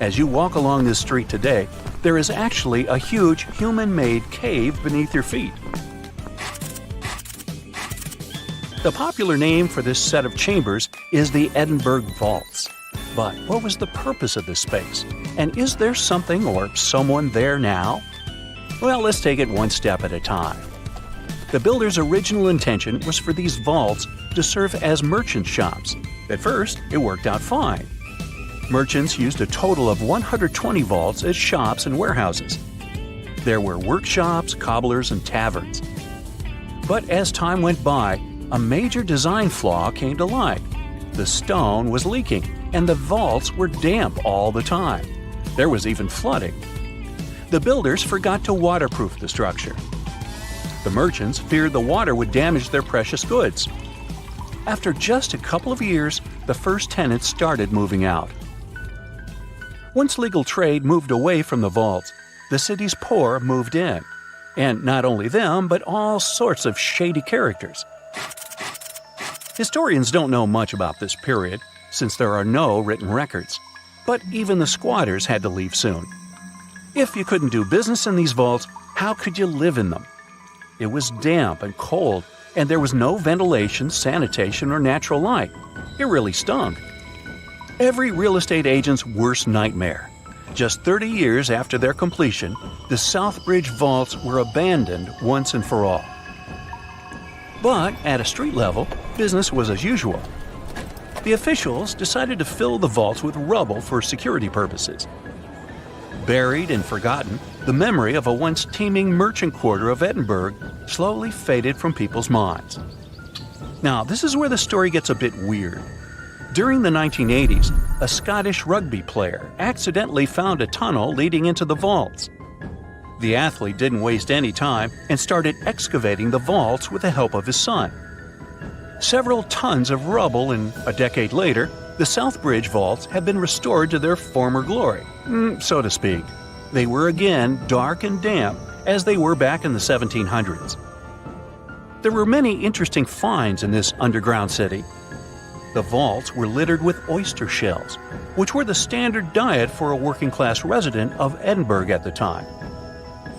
As you walk along this street today, there is actually a huge human-made cave beneath your feet. The popular name for this set of chambers is the Edinburgh Vaults. But what was the purpose of this space? And is there something or someone there now? Well, let's take it one step at a time. The builder's original intention was for these vaults to serve as merchant shops. At first, it worked out fine. Merchants used a total of 120 vaults as shops and warehouses. There were workshops, cobblers, and taverns. But as time went by, a major design flaw came to light. The stone was leaking, and the vaults were damp all the time. There was even flooding. The builders forgot to waterproof the structure. The merchants feared the water would damage their precious goods. After just a couple of years, the first tenants started moving out. Once legal trade moved away from the vaults, the city's poor moved in. And not only them, but all sorts of shady characters. Historians don't know much about this period, since there are no written records. But even the squatters had to leave soon. If you couldn't do business in these vaults, how could you live in them? It was damp and cold, and there was no ventilation, sanitation, or natural light. It really stunk. Every real estate agent's worst nightmare. Just 30 years after their completion, the South Bridge vaults were abandoned once and for all. But at a street level, business was as usual. The officials decided to fill the vaults with rubble for security purposes. Buried and forgotten, the memory of a once teeming merchant quarter of Edinburgh slowly faded from people's minds. Now, this is where the story gets a bit weird. During the 1980s, a Scottish rugby player accidentally found a tunnel leading into the vaults. The athlete didn't waste any time and started excavating the vaults with the help of his son. Several tons of rubble, and a decade later, the South Bridge vaults have been restored to their former glory, so to speak. They were again dark and damp as they were back in the 1700s. There were many interesting finds in this underground city. The vaults were littered with oyster shells, which were the standard diet for a working-class resident of Edinburgh at the time.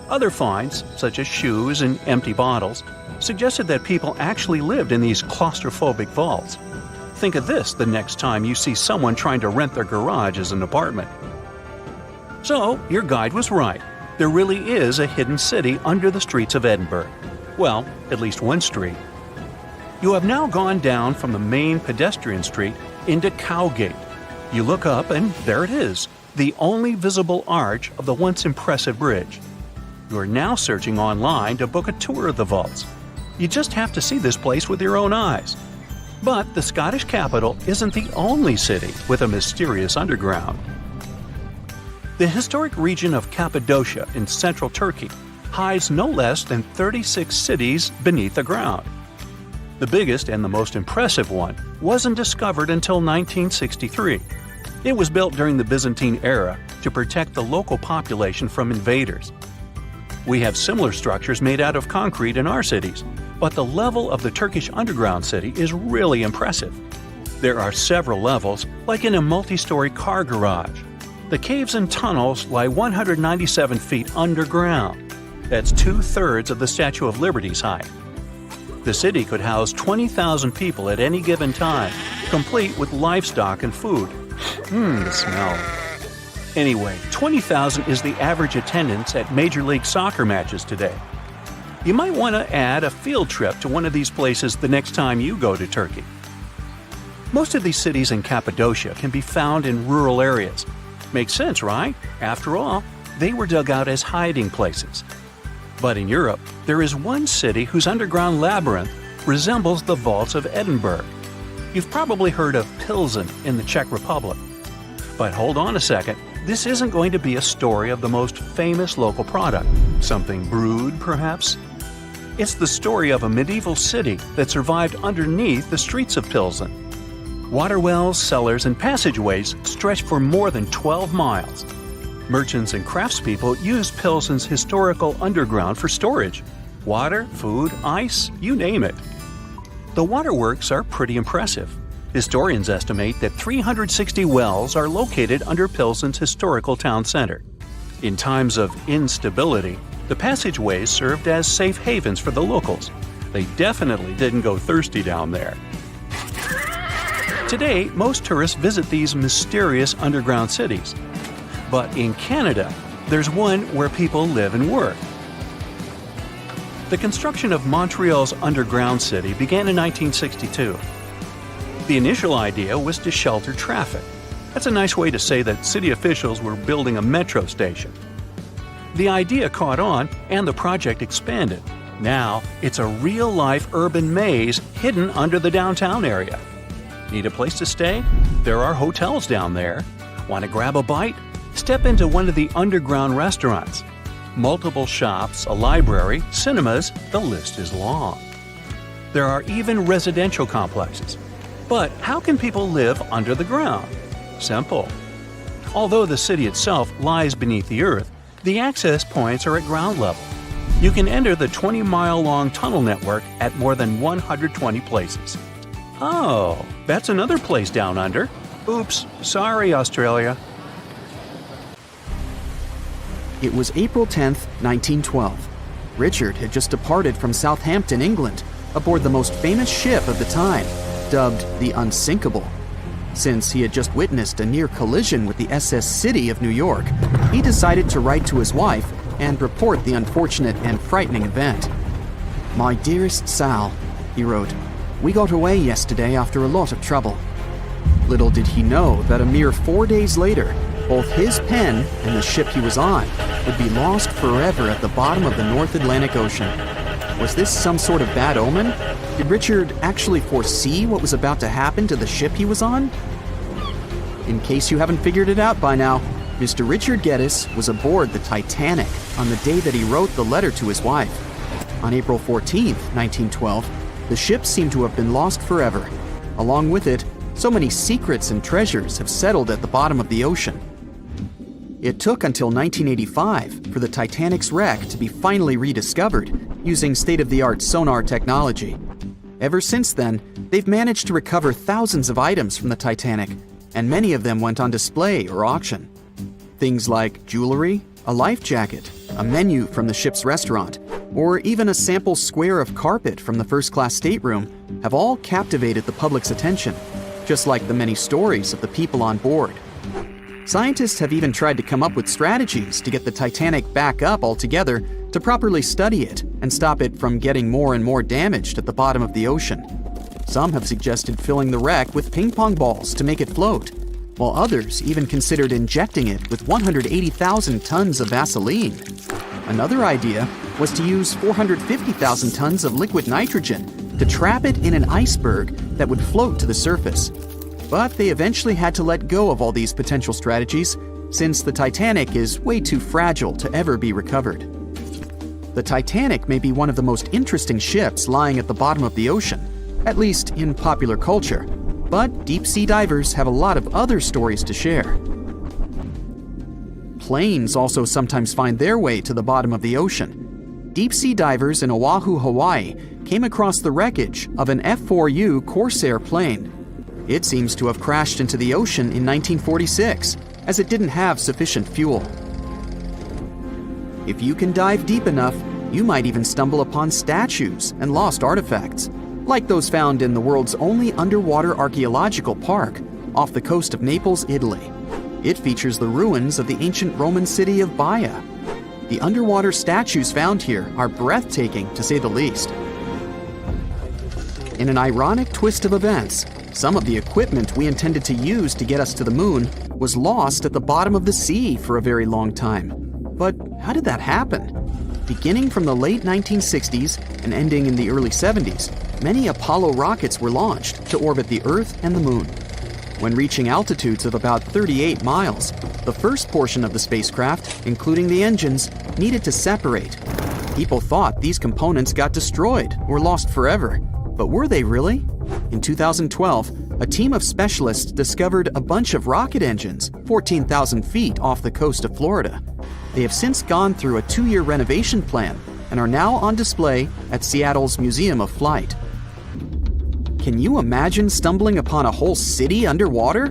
Other finds, such as shoes and empty bottles, suggested that people actually lived in these claustrophobic vaults. Think of this the next time you see someone trying to rent their garage as an apartment. So, your guide was right. There really is a hidden city under the streets of Edinburgh. Well, at least one street. You have now gone down from the main pedestrian street into Cowgate. You look up and there it is, the only visible arch of the once impressive bridge. You are now searching online to book a tour of the vaults. You just have to see this place with your own eyes. But the Scottish capital isn't the only city with a mysterious underground. The historic region of Cappadocia in central Turkey hides no less than 36 cities beneath the ground. The biggest and the most impressive one wasn't discovered until 1963. It was built during the Byzantine era to protect the local population from invaders. We have similar structures made out of concrete in our cities, but the level of the Turkish underground city is really impressive. There are several levels, like in a multi-story car garage. The caves and tunnels lie 197 feet underground. That's 2/3 of the Statue of Liberty's height. The city could house 20,000 people at any given time, complete with livestock and food. The smell. Anyway, 20,000 is the average attendance at Major League Soccer matches today. You might want to add a field trip to one of these places the next time you go to Turkey. Most of these cities in Cappadocia can be found in rural areas. Makes sense, right? After all, they were dug out as hiding places. But in Europe, there is one city whose underground labyrinth resembles the vaults of Edinburgh. You've probably heard of Pilsen in the Czech Republic. But hold on a second, this isn't going to be a story of the most famous local product, something brewed, perhaps? It's the story of a medieval city that survived underneath the streets of Pilsen. Water wells, cellars, and passageways stretched for more than 12 miles. Merchants and craftspeople used Pilsen's historical underground for storage. Water, food, ice, you name it. The waterworks are pretty impressive. Historians estimate that 360 wells are located under Pilsen's historical town center. In times of instability, the passageways served as safe havens for the locals. They definitely didn't go thirsty down there. Today, most tourists visit these mysterious underground cities. But in Canada, there's one where people live and work. The construction of Montreal's underground city began in 1962. The initial idea was to shelter traffic. That's a nice way to say that city officials were building a metro station. The idea caught on and the project expanded. Now, it's a real-life urban maze hidden under the downtown area. Need a place to stay? There are hotels down there. Want to grab a bite? Step into one of the underground restaurants. Multiple shops, a library, cinemas, the list is long. There are even residential complexes. But how can people live under the ground? Simple. Although the city itself lies beneath the earth, the access points are at ground level. You can enter the 20-mile-long tunnel network at more than 120 places. Oh, that's another place down under. Oops, sorry, Australia. It was April 10th, 1912. Richard had just departed from Southampton, England, aboard the most famous ship of the time, dubbed the Unsinkable. Since he had just witnessed a near collision with the SS City of New York, he decided to write to his wife and report the unfortunate and frightening event. "My dearest Sal," he wrote, "we got away yesterday after a lot of trouble." Little did he know that a mere 4 days later, both his pen and the ship he was on would be lost forever at the bottom of the North Atlantic Ocean. Was this some sort of bad omen? Did Richard actually foresee what was about to happen to the ship he was on? In case you haven't figured it out by now, Mr. Richard Geddes was aboard the Titanic on the day that he wrote the letter to his wife. On April 14th, 1912, the ship seemed to have been lost forever. Along with it, so many secrets and treasures have settled at the bottom of the ocean. It took until 1985 for the Titanic's wreck to be finally rediscovered using state-of-the-art sonar technology. Ever since then, they've managed to recover thousands of items from the Titanic, and many of them went on display or auction. Things like jewelry, a life jacket, a menu from the ship's restaurant, or even a sample square of carpet from the first-class stateroom have all captivated the public's attention, just like the many stories of the people on board. Scientists have even tried to come up with strategies to get the Titanic back up altogether to properly study it and stop it from getting more and more damaged at the bottom of the ocean. Some have suggested filling the wreck with ping pong balls to make it float, while others even considered injecting it with 180,000 tons of Vaseline. Another idea was to use 450,000 tons of liquid nitrogen to trap it in an iceberg that would float to the surface. But they eventually had to let go of all these potential strategies since the Titanic is way too fragile to ever be recovered. The Titanic may be one of the most interesting ships lying at the bottom of the ocean, at least in popular culture, but deep-sea divers have a lot of other stories to share. Planes also sometimes find their way to the bottom of the ocean. Deep-sea divers in Oahu, Hawaii came across the wreckage of an F-4U Corsair plane. It seems to have crashed into the ocean in 1946, as it didn't have sufficient fuel. If you can dive deep enough, you might even stumble upon statues and lost artifacts, like those found in the world's only underwater archaeological park off the coast of Naples, Italy. It features the ruins of the ancient Roman city of Baia. The underwater statues found here are breathtaking, to say the least. In an ironic twist of events, some of the equipment we intended to use to get us to the moon was lost at the bottom of the sea for a very long time. But how did that happen? Beginning from the late 1960s and ending in the early 70s, many Apollo rockets were launched to orbit the Earth and the Moon. When reaching altitudes of about 38 miles, the first portion of the spacecraft, including the engines, needed to separate. People thought these components got destroyed or lost forever. But were they really? In 2012, a team of specialists discovered a bunch of rocket engines 14,000 feet off the coast of Florida. They have since gone through a 2-year renovation plan and are now on display at Seattle's Museum of Flight. Can you imagine stumbling upon a whole city underwater?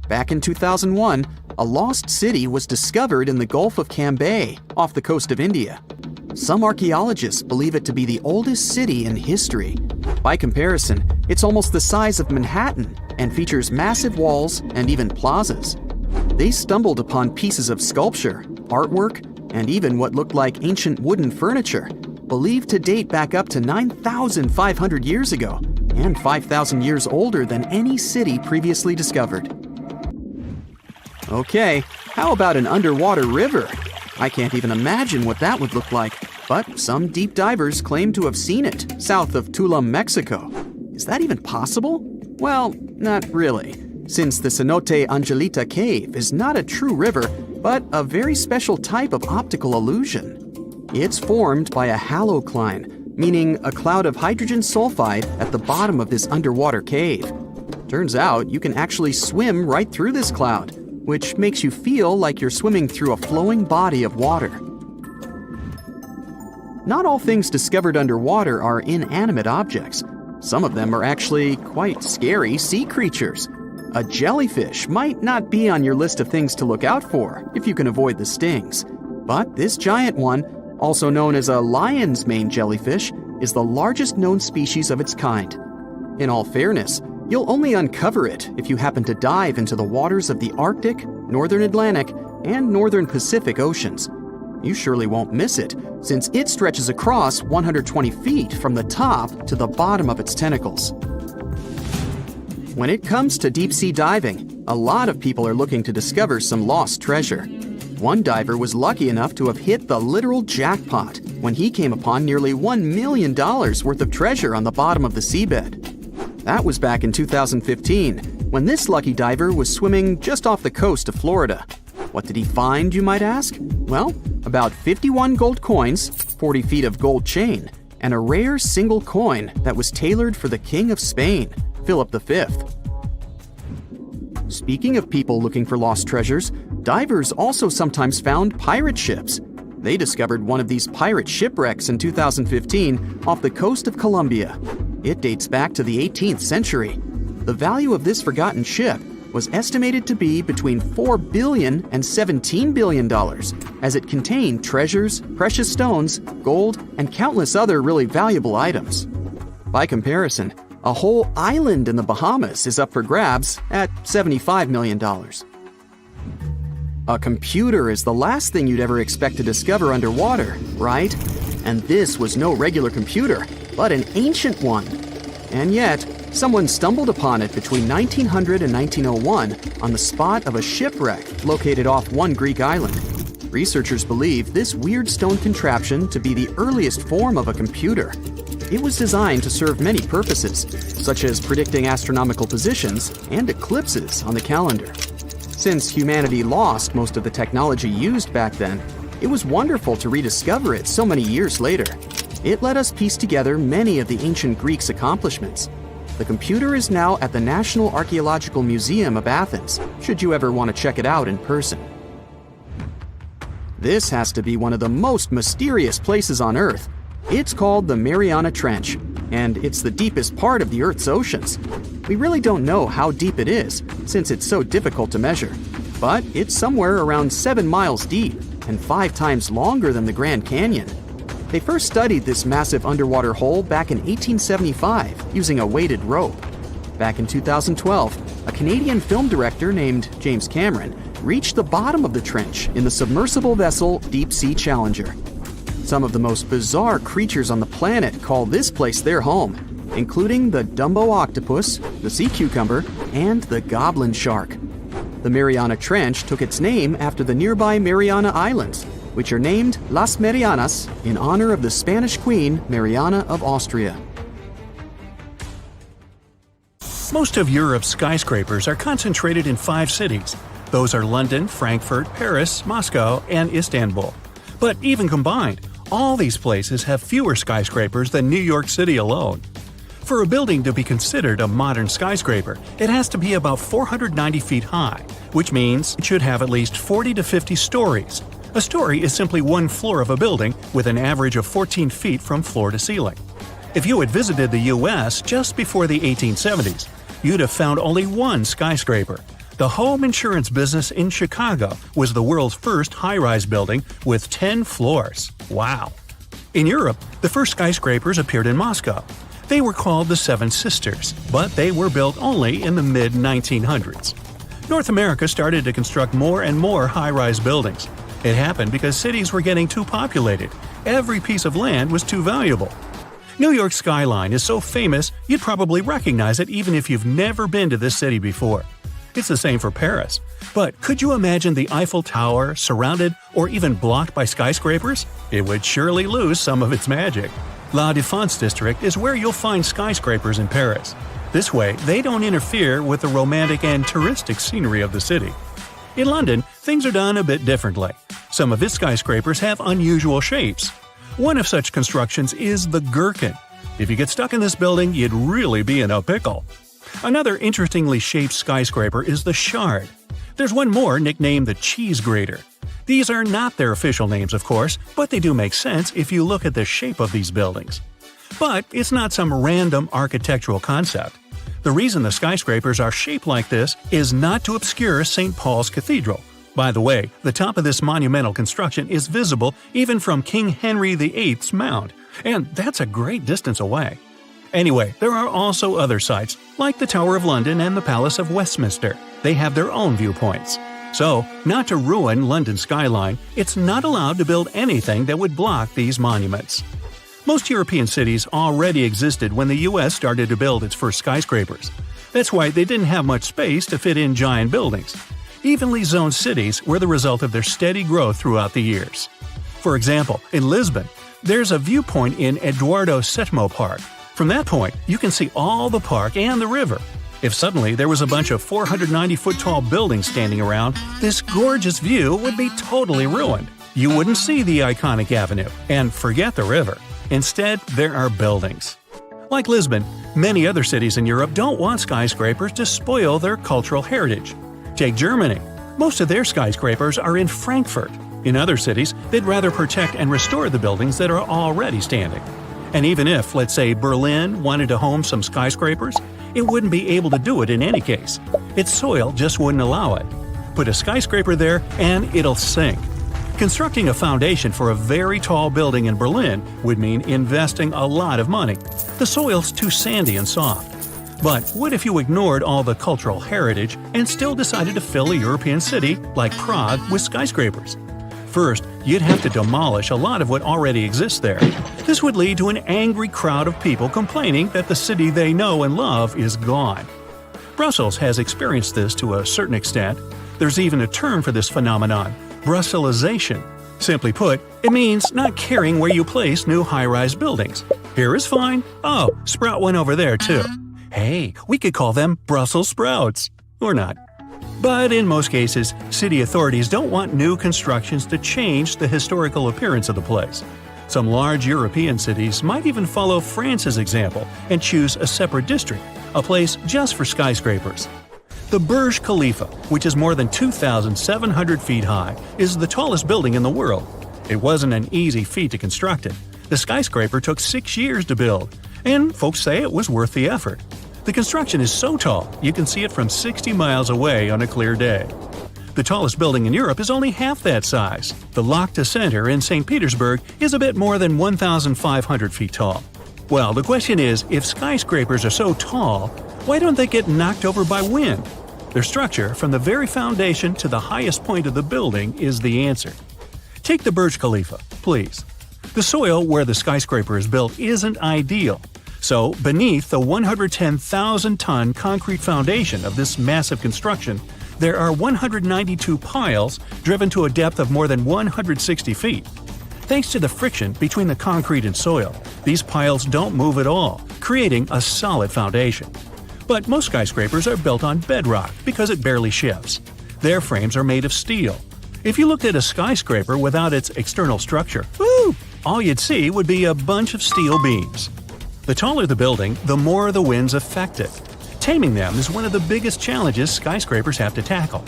Back in 2001, a lost city was discovered in the Gulf of Cambay, off the coast of India. Some archaeologists believe it to be the oldest city in history. By comparison, it's almost the size of Manhattan and features massive walls and even plazas. They stumbled upon pieces of sculpture, artwork, and even what looked like ancient wooden furniture, believed to date back up to 9,500 years ago and 5,000 years older than any city previously discovered. Okay, how about an underwater river? I can't even imagine what that would look like, but some deep divers claim to have seen it south of Tulum, Mexico. Is that even possible? Well, not really, since the Cenote Angelita Cave is not a true river, but a very special type of optical illusion. It's formed by a halocline, meaning a cloud of hydrogen sulfide at the bottom of this underwater cave. Turns out you can actually swim right through this cloud, which makes you feel like you're swimming through a flowing body of water. Not all things discovered underwater are inanimate objects. Some of them are actually quite scary sea creatures. A jellyfish might not be on your list of things to look out for if you can avoid the stings. But this giant one, also known as a lion's mane jellyfish, is the largest known species of its kind. In all fairness, you'll only uncover it if you happen to dive into the waters of the Arctic, Northern Atlantic, and Northern Pacific Oceans. You surely won't miss it, since it stretches across 120 feet from the top to the bottom of its tentacles. When it comes to deep-sea diving, a lot of people are looking to discover some lost treasure. One diver was lucky enough to have hit the literal jackpot when he came upon nearly $1 million worth of treasure on the bottom of the seabed. That was back in 2015, when this lucky diver was swimming just off the coast of Florida. What did he find, you might ask? Well, about 51 gold coins, 40 feet of gold chain, and a rare single coin that was tailored for the King of Spain, Philip V. Speaking of people looking for lost treasures, divers also sometimes found pirate ships. They discovered one of these pirate shipwrecks in 2015 off the coast of Colombia. It dates back to the 18th century. The value of this forgotten ship was estimated to be between $4 billion and $17 billion, as it contained treasures, precious stones, gold, and countless other really valuable items. By comparison, a whole island in the Bahamas is up for grabs at $75 million. A computer is the last thing you'd ever expect to discover underwater, right? And this was no regular computer, but an ancient one. And yet, someone stumbled upon it between 1900 and 1901 on the spot of a shipwreck located off one Greek island. Researchers believe this weird stone contraption to be the earliest form of a computer. It was designed to serve many purposes, such as predicting astronomical positions and eclipses on the calendar. Since humanity lost most of the technology used back then, it was wonderful to rediscover it so many years later. It let us piece together many of the ancient Greeks' accomplishments. The computer is now at the National Archaeological Museum of Athens, should you ever want to check it out in person. This has to be one of the most mysterious places on Earth. It's called the Mariana Trench, and it's the deepest part of the Earth's oceans. We really don't know how deep it is, since it's so difficult to measure, but it's somewhere around 7 miles deep and 5 times longer than the Grand Canyon. They first studied this massive underwater hole back in 1875 using a weighted rope. Back in 2012, a Canadian film director named James Cameron reached the bottom of the trench in the submersible vessel Deep Sea Challenger. Some of the most bizarre creatures on the planet call this place their home, including the Dumbo octopus, the sea cucumber, and the goblin shark. The Mariana Trench took its name after the nearby Mariana Islands, which are named Las Marianas in honor of the Spanish Queen Mariana of Austria. Most of Europe's skyscrapers are concentrated in 5 cities. Those are London, Frankfurt, Paris, Moscow, and Istanbul. But even combined, all these places have fewer skyscrapers than New York City alone. For a building to be considered a modern skyscraper, it has to be about 490 feet high, which means it should have at least 40 to 50 stories. A story is simply one floor of a building with an average of 14 feet from floor to ceiling. If you had visited the U.S. just before the 1870s, you'd have found only one skyscraper. The home insurance business in Chicago was the world's first high-rise building with 10 floors. Wow! In Europe, the first skyscrapers appeared in Moscow. They were called the Seven Sisters, but they were built only in the mid-1900s. North America started to construct more and more high-rise buildings. It happened because cities were getting too populated. Every piece of land was too valuable. New York's skyline is so famous you'd probably recognize it even if you've never been to this city before. It's the same for Paris. But could you imagine the Eiffel Tower surrounded or even blocked by skyscrapers? It would surely lose some of its magic. La Défense district is where you'll find skyscrapers in Paris. This way, they don't interfere with the romantic and touristic scenery of the city. In London, things are done a bit differently. Some of its skyscrapers have unusual shapes. One of such constructions is the Gherkin. If you get stuck in this building, you'd really be in a pickle. Another interestingly shaped skyscraper is the Shard. There's one more nicknamed the Cheese Grater. These are not their official names, of course, but they do make sense if you look at the shape of these buildings. But it's not some random architectural concept. The reason the skyscrapers are shaped like this is not to obscure St. Paul's Cathedral, By the way, the top of this monumental construction is visible even from King Henry VIII's Mount, and that's a great distance away. Anyway, there are also other sites, like the Tower of London and the Palace of Westminster. They have their own viewpoints. So, not to ruin London's skyline, it's not allowed to build anything that would block these monuments. Most European cities already existed when the US started to build its first skyscrapers. That's why they didn't have much space to fit in giant buildings. Evenly zoned cities were the result of their steady growth throughout the years. For example, in Lisbon, there's a viewpoint in Eduardo VII Park. From that point, you can see all the park and the river. If suddenly there was a bunch of 490-foot-tall buildings standing around, this gorgeous view would be totally ruined. You wouldn't see the iconic avenue, and forget the river. Instead, there are buildings. Like Lisbon, many other cities in Europe don't want skyscrapers to spoil their cultural heritage. Take Germany. Most of their skyscrapers are in Frankfurt. In other cities, they'd rather protect and restore the buildings that are already standing. And even if, let's say, Berlin wanted to home some skyscrapers, it wouldn't be able to do it in any case. Its soil just wouldn't allow it. Put a skyscraper there and it'll sink. Constructing a foundation for a very tall building in Berlin would mean investing a lot of money. The soil's too sandy and soft. But what if you ignored all the cultural heritage and still decided to fill a European city like Prague with skyscrapers? First, you'd have to demolish a lot of what already exists there. This would lead to an angry crowd of people complaining that the city they know and love is gone. Brussels has experienced this to a certain extent. There's even a term for this phenomenon: Brusselization. Simply put, it means not caring where you place new high-rise buildings. Here is fine. Oh, sprout one over there too. Hey, we could call them Brussels sprouts. Or not. But in most cases, city authorities don't want new constructions to change the historical appearance of the place. Some large European cities might even follow France's example and choose a separate district, a place just for skyscrapers. The Burj Khalifa, which is more than 2,700 feet high, is the tallest building in the world. It wasn't an easy feat to construct it. The skyscraper took 6 years to build, and folks say it was worth the effort. The construction is so tall, you can see it from 60 miles away on a clear day. The tallest building in Europe is only half that size. The Lachta Center in St. Petersburg is a bit more than 1,500 feet tall. Well, the question is, if skyscrapers are so tall, why don't they get knocked over by wind? Their structure, from the very foundation to the highest point of the building, is the answer. Take the Burj Khalifa, please. The soil where the skyscraper is built isn't ideal. So, beneath the 110,000-ton concrete foundation of this massive construction, there are 192 piles driven to a depth of more than 160 feet. Thanks to the friction between the concrete and soil, these piles don't move at all, creating a solid foundation. But most skyscrapers are built on bedrock because it barely shifts. Their frames are made of steel. If you looked at a skyscraper without its external structure, all you'd see would be a bunch of steel beams. The taller the building, the more the winds affect it. Taming them is one of the biggest challenges skyscrapers have to tackle.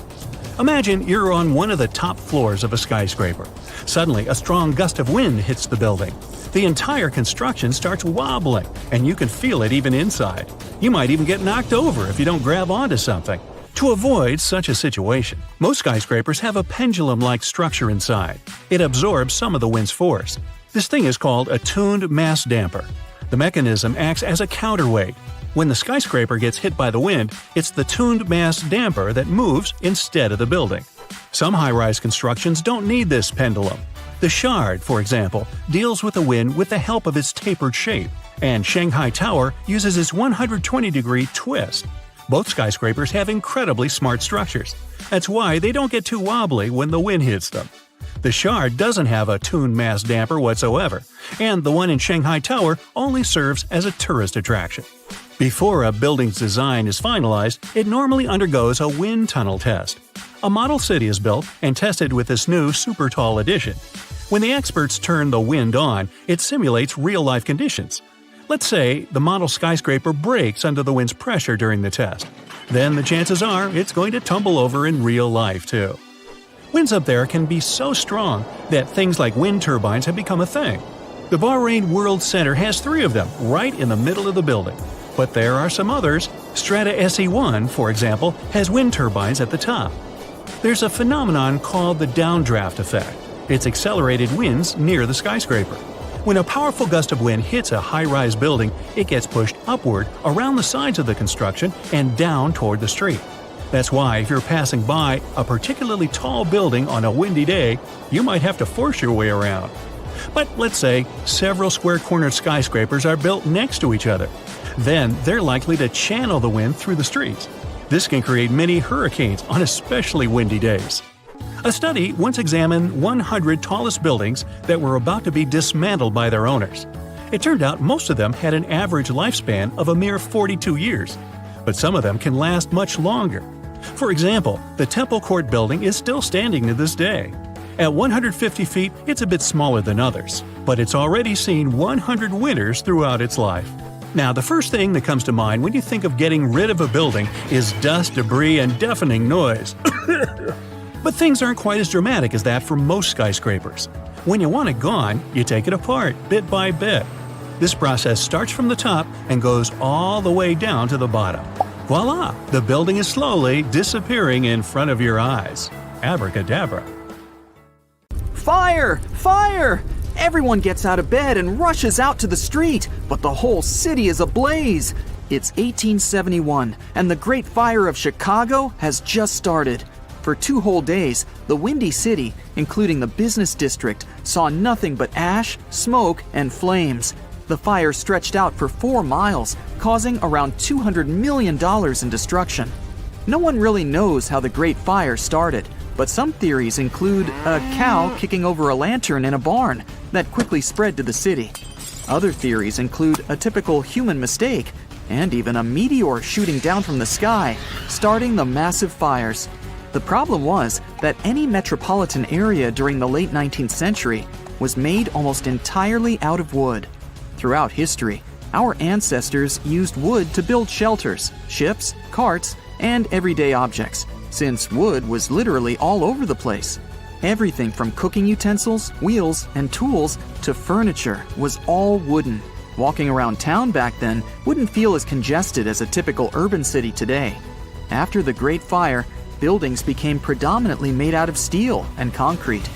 Imagine you're on one of the top floors of a skyscraper. Suddenly, a strong gust of wind hits the building. The entire construction starts wobbling, and you can feel it even inside. You might even get knocked over if you don't grab onto something. To avoid such a situation, most skyscrapers have a pendulum-like structure inside. It absorbs some of the wind's force. This thing is called a tuned mass damper. The mechanism acts as a counterweight. When the skyscraper gets hit by the wind, it's the tuned mass damper that moves instead of the building. Some high-rise constructions don't need this pendulum. The Shard, for example, deals with the wind with the help of its tapered shape, and Shanghai Tower uses its 120-degree twist. Both skyscrapers have incredibly smart structures. That's why they don't get too wobbly when the wind hits them. The Shard doesn't have a tuned mass damper whatsoever, and the one in Shanghai Tower only serves as a tourist attraction. Before a building's design is finalized, it normally undergoes a wind tunnel test. A model city is built and tested with this new super tall addition. When the experts turn the wind on, it simulates real-life conditions. Let's say the model skyscraper breaks under the wind's pressure during the test. Then the chances are it's going to tumble over in real life too. Winds up there can be so strong that things like wind turbines have become a thing. The Bahrain World Center has 3 of them right in the middle of the building. But there are some others. Strata SE1, for example, has wind turbines at the top. There's a phenomenon called the downdraft effect. It's accelerated winds near the skyscraper. When a powerful gust of wind hits a high-rise building, it gets pushed upward around the sides of the construction and down toward the street. That's why if you're passing by a particularly tall building on a windy day, you might have to force your way around. But let's say several square-cornered skyscrapers are built next to each other. Then they're likely to channel the wind through the streets. This can create many hurricanes on especially windy days. A study once examined 100 tallest buildings that were about to be dismantled by their owners. It turned out most of them had an average lifespan of a mere 42 years, but some of them can last much longer. For example, the Temple Court building is still standing to this day. At 150 feet, it's a bit smaller than others, but it's already seen 100 winters throughout its life. Now, the first thing that comes to mind when you think of getting rid of a building is dust, debris, and deafening noise. But things aren't quite as dramatic as that for most skyscrapers. When you want it gone, you take it apart, bit by bit. This process starts from the top and goes all the way down to the bottom. Voila! The building is slowly disappearing in front of your eyes. Abracadabra. Fire! Fire! Everyone gets out of bed and rushes out to the street, but the whole city is ablaze. It's 1871, and the Great Fire of Chicago has just started. For 2 whole days, the Windy City, including the business district, saw nothing but ash, smoke, and flames. The fire stretched out for 4 miles, causing around $200 million in destruction. No one really knows how the Great Fire started, but some theories include a cow kicking over a lantern in a barn that quickly spread to the city. Other theories include a typical human mistake, and even a meteor shooting down from the sky, starting the massive fires. The problem was that any metropolitan area during the late 19th century was made almost entirely out of wood. Throughout history, our ancestors used wood to build shelters, ships, carts, and everyday objects, since wood was literally all over the place. Everything from cooking utensils, wheels, and tools to furniture was all wooden. Walking around town back then wouldn't feel as congested as a typical urban city today. After the Great Fire, buildings became predominantly made out of steel and concrete.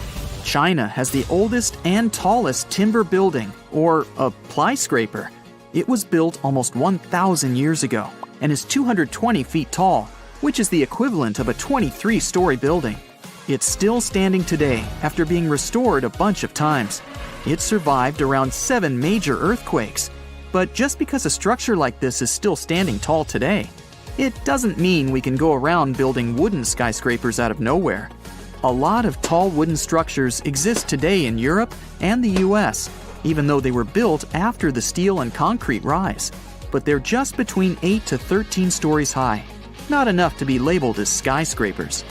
China has the oldest and tallest timber building, or a plyscraper. It was built almost 1,000 years ago and is 220 feet tall, which is the equivalent of a 23-story building. It's still standing today after being restored a bunch of times. It survived around 7 major earthquakes. But just because a structure like this is still standing tall today, it doesn't mean we can go around building wooden skyscrapers out of nowhere. A lot of tall wooden structures exist today in Europe and the US, even though they were built after the steel and concrete rise. But they're just between 8 to 13 stories high, not enough to be labeled as skyscrapers.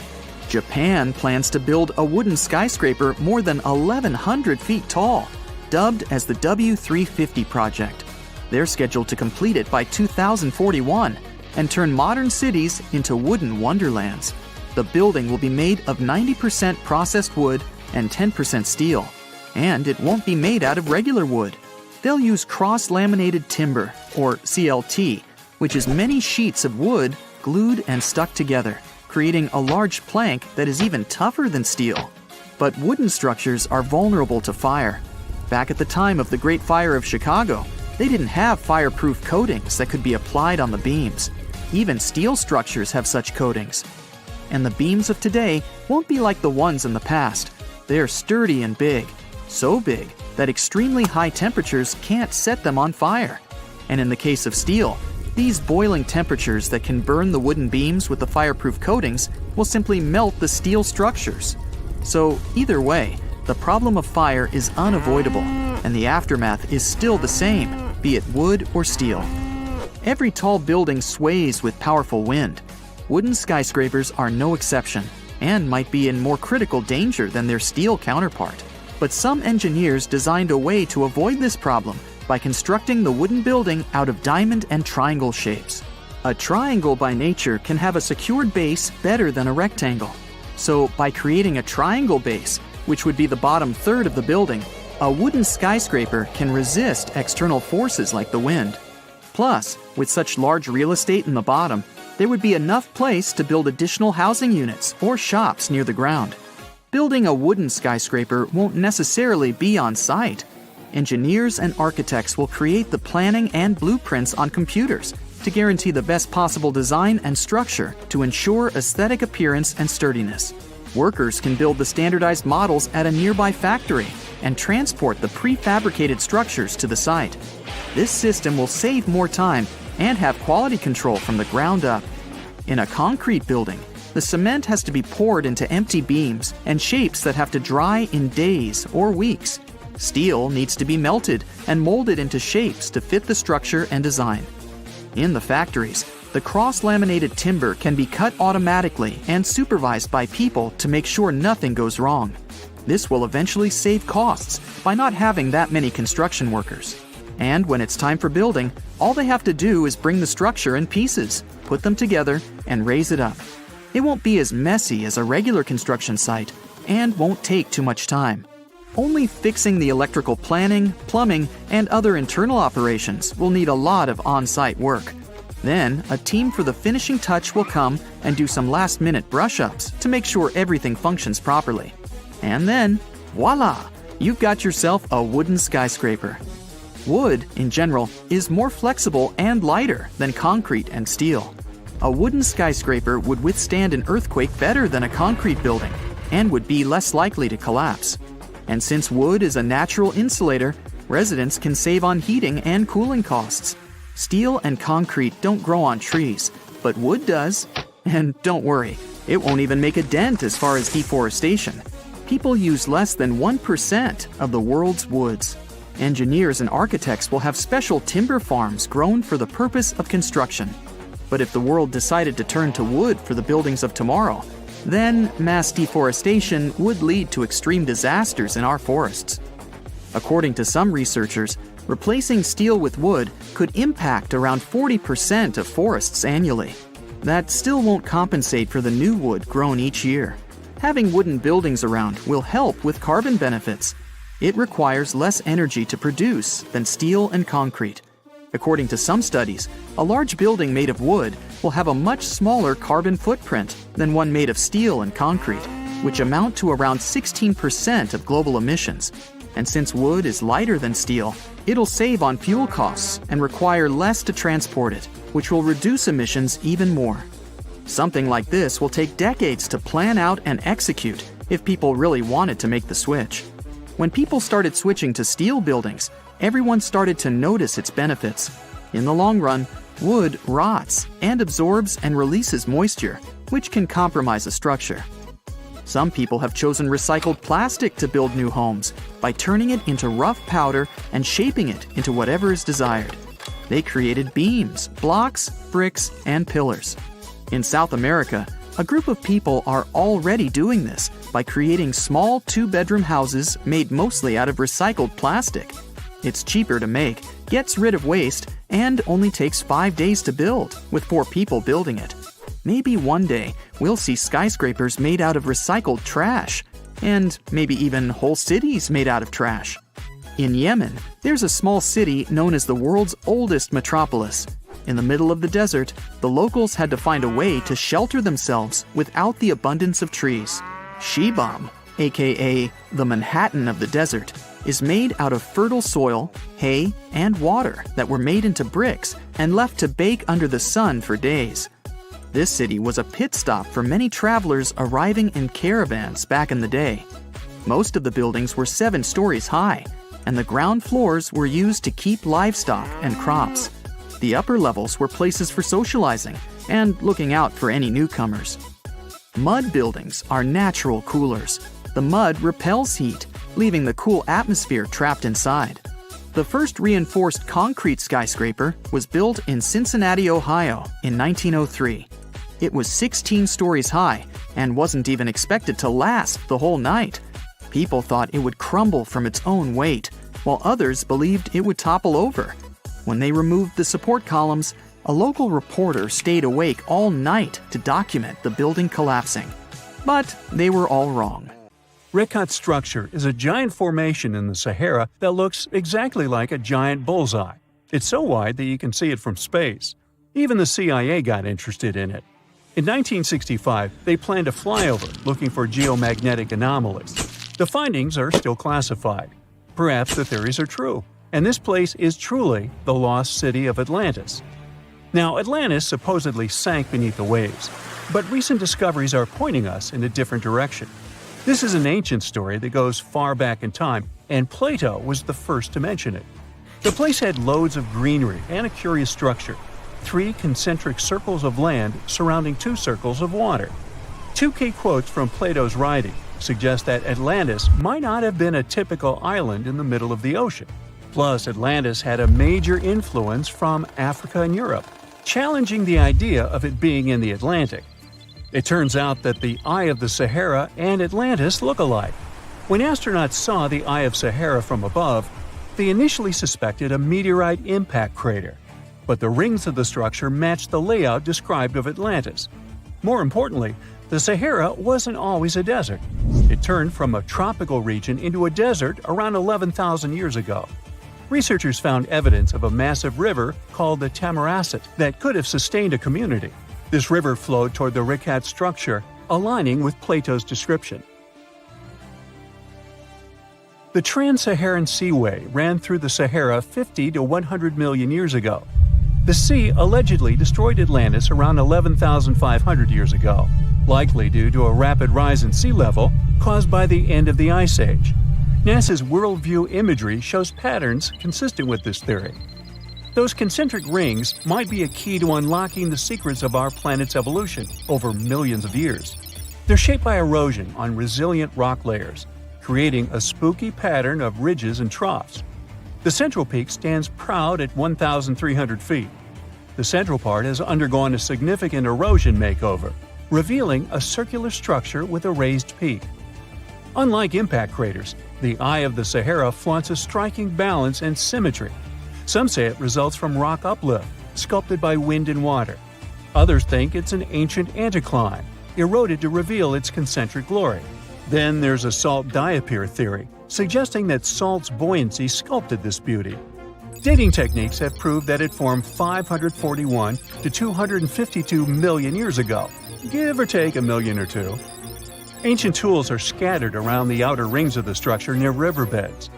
Japan plans to build a wooden skyscraper more than 1,100 feet tall, dubbed as the W350 project. They're scheduled to complete it by 2041 and turn modern cities into wooden wonderlands. The building will be made of 90% processed wood and 10% steel, and it won't be made out of regular wood. They'll use cross-laminated timber, or CLT, which is many sheets of wood glued and stuck together, creating a large plank that is even tougher than steel. But wooden structures are vulnerable to fire. Back at the time of the Great Fire of Chicago, they didn't have fireproof coatings that could be applied on the beams. Even steel structures have such coatings. And the beams of today won't be like the ones in the past. They're sturdy and big, so big that extremely high temperatures can't set them on fire. And in the case of steel, these boiling temperatures that can burn the wooden beams with the fireproof coatings will simply melt the steel structures. So either way, the problem of fire is unavoidable, and the aftermath is still the same, be it wood or steel. Every tall building sways with powerful wind. Wooden skyscrapers are no exception, and might be in more critical danger than their steel counterpart. But some engineers designed a way to avoid this problem by constructing the wooden building out of diamond and triangle shapes. A triangle by nature can have a secured base better than a rectangle. So by creating a triangle base, which would be the bottom third of the building, a wooden skyscraper can resist external forces like the wind. Plus, with such large real estate in the bottom, there would be enough place to build additional housing units or shops near the ground. Building a wooden skyscraper won't necessarily be on site. Engineers and architects will create the planning and blueprints on computers to guarantee the best possible design and structure to ensure aesthetic appearance and sturdiness. Workers can build the standardized models at a nearby factory and transport the prefabricated structures to the site. This system will save more time and have quality control from the ground up. In a concrete building, the cement has to be poured into empty beams and shapes that have to dry in days or weeks. Steel needs to be melted and molded into shapes to fit the structure and design. In the factories, the cross-laminated timber can be cut automatically and supervised by people to make sure nothing goes wrong. This will eventually save costs by not having that many construction workers. And when it's time for building, all they have to do is bring the structure in pieces, put them together, and raise it up. It won't be as messy as a regular construction site and won't take too much time. Only fixing the electrical planning, plumbing, and other internal operations will need a lot of on-site work. Then, a team for the finishing touch will come and do some last-minute brush-ups to make sure everything functions properly. And then, voila! You've got yourself a wooden skyscraper. Wood, in general, is more flexible and lighter than concrete and steel. A wooden skyscraper would withstand an earthquake better than a concrete building and would be less likely to collapse. And since wood is a natural insulator, residents can save on heating and cooling costs. Steel and concrete don't grow on trees, but wood does. And don't worry, it won't even make a dent as far as deforestation. People use less than 1% of the world's woods. Engineers and architects will have special timber farms grown for the purpose of construction. But if the world decided to turn to wood for the buildings of tomorrow, then mass deforestation would lead to extreme disasters in our forests. According to some researchers, replacing steel with wood could impact around 40% of forests annually. That still won't compensate for the new wood grown each year. Having wooden buildings around will help with carbon benefits. It requires less energy to produce than steel and concrete. According to some studies, a large building made of wood will have a much smaller carbon footprint than one made of steel and concrete, which amount to around 16% of global emissions. And since wood is lighter than steel, it'll save on fuel costs and require less to transport it, which will reduce emissions even more. Something like this will take decades to plan out and execute if people really wanted to make the switch. When people started switching to steel buildings, everyone started to notice its benefits. In the long run, wood rots and absorbs and releases moisture, which can compromise a structure. Some people have chosen recycled plastic to build new homes by turning it into rough powder and shaping it into whatever is desired. They created beams, blocks, bricks, and pillars. In South America, a group of people are already doing this by creating small two-bedroom houses made mostly out of recycled plastic. It's cheaper to make, gets rid of waste, and only takes 5 days to build, with 4 people building it. Maybe one day we'll see skyscrapers made out of recycled trash, and maybe even whole cities made out of trash. In Yemen, there's a small city known as the world's oldest metropolis. In the middle of the desert, the locals had to find a way to shelter themselves without the abundance of trees. Shibam, aka the Manhattan of the desert, is made out of fertile soil, hay, and water that were made into bricks and left to bake under the sun for days. This city was a pit stop for many travelers arriving in caravans back in the day. Most of the buildings were 7 stories high, and the ground floors were used to keep livestock and crops. The upper levels were places for socializing and looking out for any newcomers. Mud buildings are natural coolers. The mud repels heat, leaving the cool atmosphere trapped inside. The first reinforced concrete skyscraper was built in Cincinnati, Ohio in 1903. It was 16 stories high and wasn't even expected to last the whole night. People thought it would crumble from its own weight, while others believed it would topple over. When they removed the support columns, a local reporter stayed awake all night to document the building collapsing. But they were all wrong. Rekat structure is a giant formation in the Sahara that looks exactly like a giant bullseye. It's so wide that you can see it from space. Even the CIA got interested in it. In 1965, they planned a flyover looking for geomagnetic anomalies. The findings are still classified. Perhaps the theories are true, and this place is truly the lost city of Atlantis. Now, Atlantis supposedly sank beneath the waves, but recent discoveries are pointing us in a different direction. This is an ancient story that goes far back in time, and Plato was the first to mention it. The place had loads of greenery and a curious structure: 3 concentric circles of land surrounding 2 circles of water. 2 key quotes from Plato's writing suggest that Atlantis might not have been a typical island in the middle of the ocean. Plus, Atlantis had a major influence from Africa and Europe, challenging the idea of it being in the Atlantic. It turns out that the Eye of the Sahara and Atlantis look alike. When astronauts saw the Eye of Sahara from above, they initially suspected a meteorite impact crater, but the rings of the structure matched the layout described of Atlantis. More importantly, the Sahara wasn't always a desert. It turned from a tropical region into a desert around 11,000 years ago. Researchers found evidence of a massive river called the Tamaracet that could have sustained a community. This river flowed toward the Rikat structure, aligning with Plato's description. The Trans-Saharan Seaway ran through the Sahara 50 to 100 million years ago. The sea allegedly destroyed Atlantis around 11,500 years ago, likely due to a rapid rise in sea level caused by the end of the Ice Age. NASA's worldview imagery shows patterns consistent with this theory. Those concentric rings might be a key to unlocking the secrets of our planet's evolution over millions of years. They're shaped by erosion on resilient rock layers, creating a spooky pattern of ridges and troughs. The central peak stands proud at 1,300 feet. The central part has undergone a significant erosion makeover, revealing a circular structure with a raised peak. Unlike impact craters, the Eye of the Sahara flaunts a striking balance and symmetry. Some say it results from rock uplift, sculpted by wind and water. Others think it's an ancient anticline, eroded to reveal its concentric glory. Then there's a salt diapir theory, suggesting that salt's buoyancy sculpted this beauty. Dating techniques have proved that it formed 541 to 252 million years ago, give or take a million or two. Ancient tools are scattered around the outer rings of the structure near riverbeds.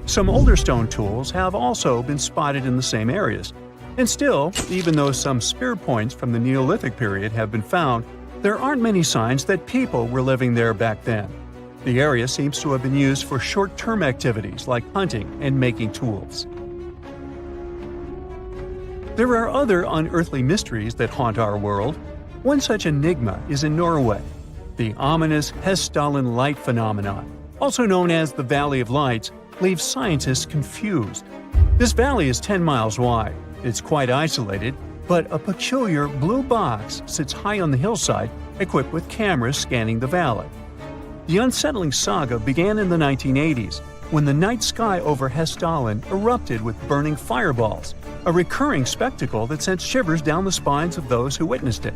Some older stone tools have also been spotted in the same areas. And still, even though some spear points from the Neolithic period have been found, there aren't many signs that people were living there back then. The area seems to have been used for short-term activities like hunting and making tools. There are other unearthly mysteries that haunt our world. One such enigma is in Norway. The ominous Hessdalen light phenomenon, also known as the Valley of Lights, leaves scientists confused. This valley is 10 miles wide. It's quite isolated, but a peculiar blue box sits high on the hillside, equipped with cameras scanning the valley. The unsettling saga began in the 1980s, when the night sky over Hessdalen erupted with burning fireballs, a recurring spectacle that sent shivers down the spines of those who witnessed it.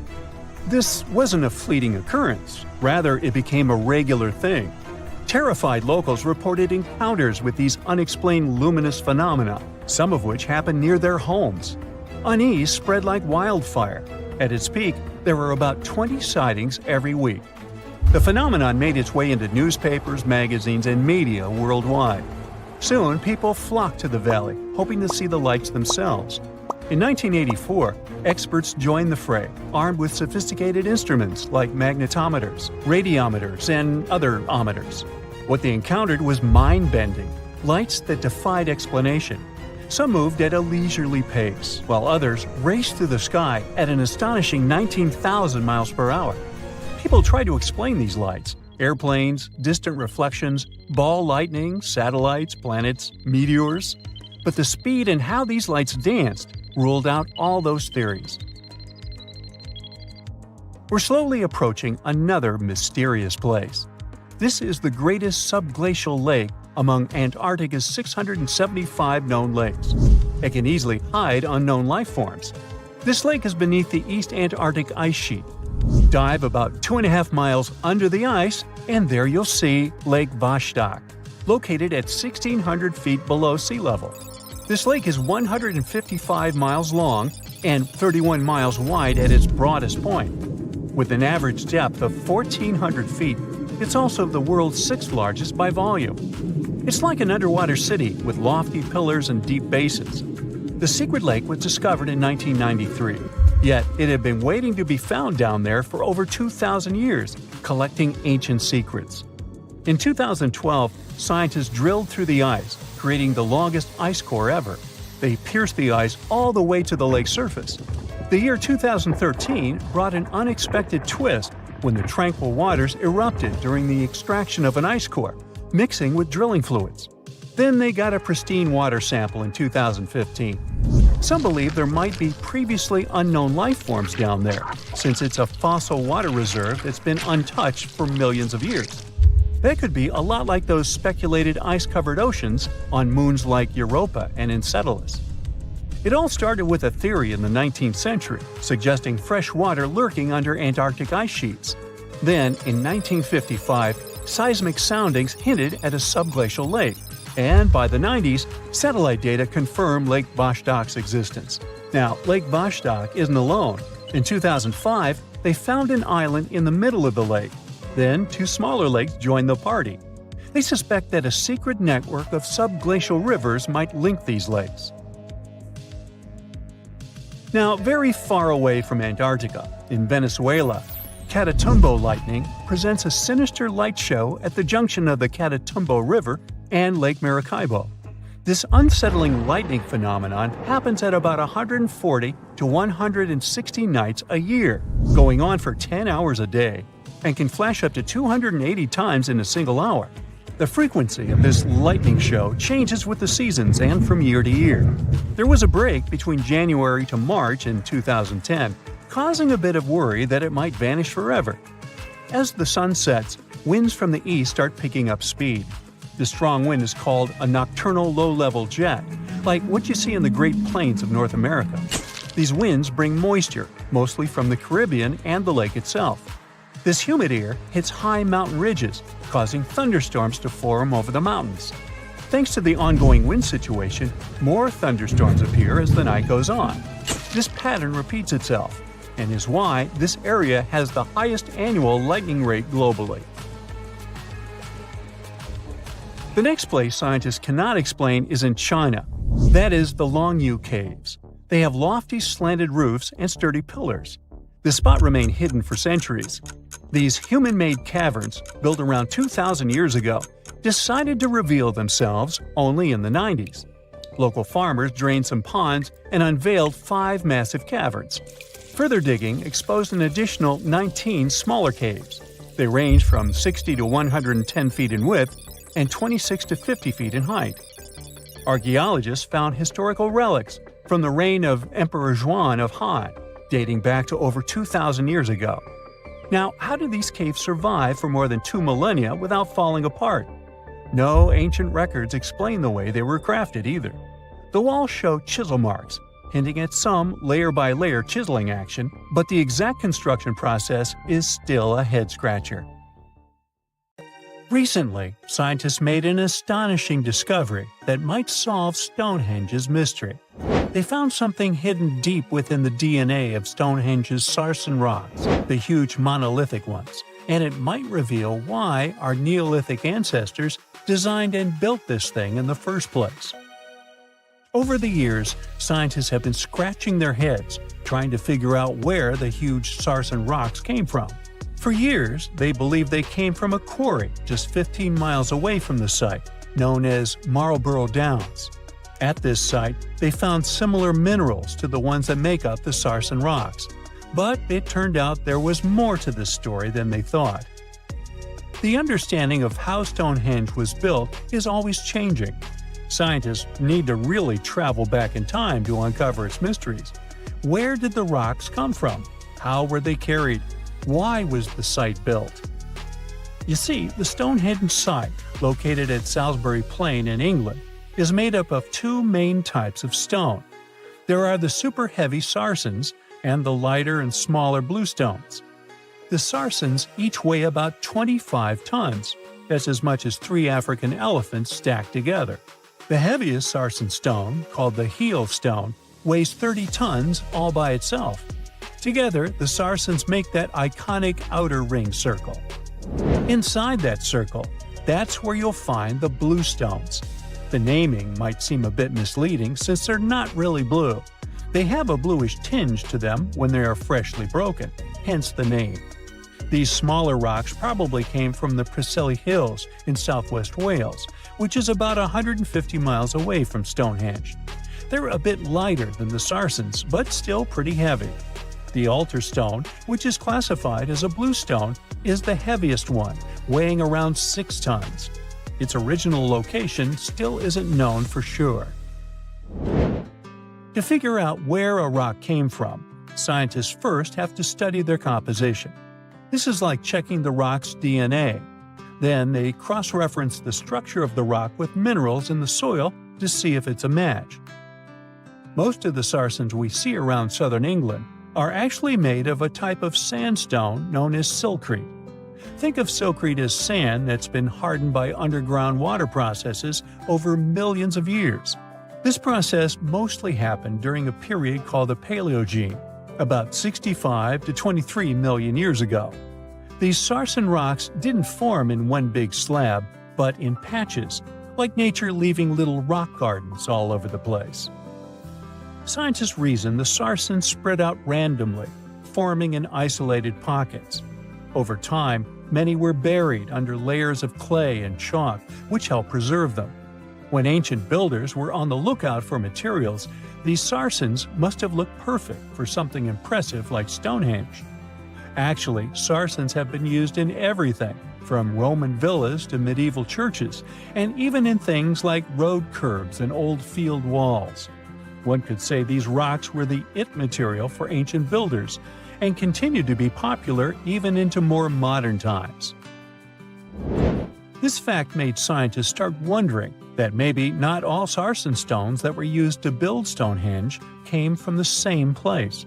This wasn't a fleeting occurrence, rather it became a regular thing. Terrified locals reported encounters with these unexplained luminous phenomena, some of which happened near their homes. Unease spread like wildfire. At its peak, there were about 20 sightings every week. The phenomenon made its way into newspapers, magazines, and media worldwide. Soon, people flocked to the valley, hoping to see the lights themselves. In 1984, experts joined the fray, armed with sophisticated instruments like magnetometers, radiometers, and other ometers. What they encountered was mind-bending, lights that defied explanation. Some moved at a leisurely pace, while others raced through the sky at an astonishing 19,000 miles per hour. People tried to explain these lights: airplanes, distant reflections, ball lightning, satellites, planets, meteors. But the speed and how these lights danced ruled out all those theories. We're slowly approaching another mysterious place. This is the greatest subglacial lake among Antarctica's 675 known lakes. It can easily hide unknown life forms. This lake is beneath the East Antarctic ice sheet. Dive about 2.5 miles under the ice, and there you'll see Lake Vostok, located at 1,600 feet below sea level. This lake is 155 miles long and 31 miles wide at its broadest point. With an average depth of 1,400 feet, it's also the world's sixth largest by volume. It's like an underwater city with lofty pillars and deep basins. The secret lake was discovered in 1993, yet it had been waiting to be found down there for over 2,000 years, collecting ancient secrets. In 2012, scientists drilled through the ice, creating the longest ice core ever. They pierced the ice all the way to the lake's surface. The year 2013 brought an unexpected twist when the tranquil waters erupted during the extraction of an ice core, mixing with drilling fluids. Then they got a pristine water sample in 2015. Some believe there might be previously unknown life forms down there, since it's a fossil water reserve that's been untouched for millions of years. That could be a lot like those speculated ice-covered oceans on moons like Europa and Enceladus. It all started with a theory in the 19th century, suggesting fresh water lurking under Antarctic ice sheets. Then, in 1955, seismic soundings hinted at a subglacial lake, and by the 90s, satellite data confirmed Lake Vostok's existence. Now, Lake Vostok isn't alone. In 2005, they found an island in the middle of the lake. Then, two smaller lakes joined the party. They suspect that a secret network of subglacial rivers might link these lakes. Now, very far away from Antarctica, in Venezuela, Catatumbo lightning presents a sinister light show at the junction of the Catatumbo River and Lake Maracaibo. This unsettling lightning phenomenon happens at about 140 to 160 nights a year, going on for 10 hours a day, and can flash up to 280 times in a single hour. The frequency of this lightning show changes with the seasons and from year to year. There was a break between January to March in 2010, causing a bit of worry that it might vanish forever. As the sun sets, winds from the east start picking up speed. The strong wind is called a nocturnal low-level jet, like what you see in the Great Plains of North America. These winds bring moisture, mostly from the Caribbean and the lake itself. This humid air hits high mountain ridges, causing thunderstorms to form over the mountains. Thanks to the ongoing wind situation, more thunderstorms appear as the night goes on. This pattern repeats itself, and is why this area has the highest annual lightning rate globally. The next place scientists cannot explain is in China. That is the Longyu Caves. They have lofty slanted roofs and sturdy pillars. The spot remained hidden for centuries. These human-made caverns, built around 2,000 years ago, decided to reveal themselves only in the 90s. Local farmers drained some ponds and unveiled 5 massive caverns. Further digging exposed an additional 19 smaller caves. They range from 60 to 110 feet in width and 26 to 50 feet in height. Archaeologists found historical relics from the reign of Emperor Zhuan of Han, dating back to over 2,000 years ago. Now, how did these caves survive for more than 2 millennia without falling apart? No ancient records explain the way they were crafted either. The walls show chisel marks, hinting at some layer-by-layer chiseling action, but the exact construction process is still a head-scratcher. Recently, scientists made an astonishing discovery that might solve Stonehenge's mystery. They found something hidden deep within the DNA of Stonehenge's sarsen rocks, the huge monolithic ones, and it might reveal why our Neolithic ancestors designed and built this thing in the first place. Over the years, scientists have been scratching their heads, trying to figure out where the huge sarsen rocks came from. For years, they believed they came from a quarry just 15 miles away from the site, known as Marlborough Downs. At this site, they found similar minerals to the ones that make up the sarsen rocks. But it turned out there was more to this story than they thought. The understanding of how Stonehenge was built is always changing. Scientists need to really travel back in time to uncover its mysteries. Where did the rocks come from? How were they carried? Why was the site built? You see, the Stonehenge site, located at Salisbury Plain in England, is made up of 2 main types of stone. There are the super heavy sarsens and the lighter and smaller bluestones. The sarsens each weigh about 25 tons. That's as much as 3 African elephants stacked together. The heaviest sarsen stone, called the heel stone, weighs 30 tons all by itself. Together, the Saracens make that iconic outer ring circle. Inside that circle, that's where you'll find the blue stones. The naming might seem a bit misleading since they're not really blue. They have a bluish tinge to them when they are freshly broken, hence the name. These smaller rocks probably came from the Preseli Hills in southwest Wales, which is about 150 miles away from Stonehenge. They're a bit lighter than the Saracens, but still pretty heavy. The altar stone, which is classified as a blue stone, is the heaviest one, weighing around 6 tons. Its original location still isn't known for sure. To figure out where a rock came from, scientists first have to study their composition. This is like checking the rock's DNA. Then they cross-reference the structure of the rock with minerals in the soil to see if it's a match. Most of the Saracens we see around southern England are actually made of a type of sandstone known as silcrete. Think of silcrete as sand that's been hardened by underground water processes over millions of years. This process mostly happened during a period called the Paleogene, about 65 to 23 million years ago. These Saracen rocks didn't form in one big slab, but in patches, like nature leaving little rock gardens all over the place. Scientists reason the Saracens spread out randomly, forming in isolated pockets. Over time, many were buried under layers of clay and chalk, which helped preserve them. When ancient builders were on the lookout for materials, these Saracens must have looked perfect for something impressive like Stonehenge. Actually, Saracens have been used in everything, from Roman villas to medieval churches, and even in things like road curbs and old field walls. One could say these rocks were the it material for ancient builders, and continue to be popular even into more modern times. This fact made scientists start wondering that maybe not all Saracen stones that were used to build Stonehenge came from the same place.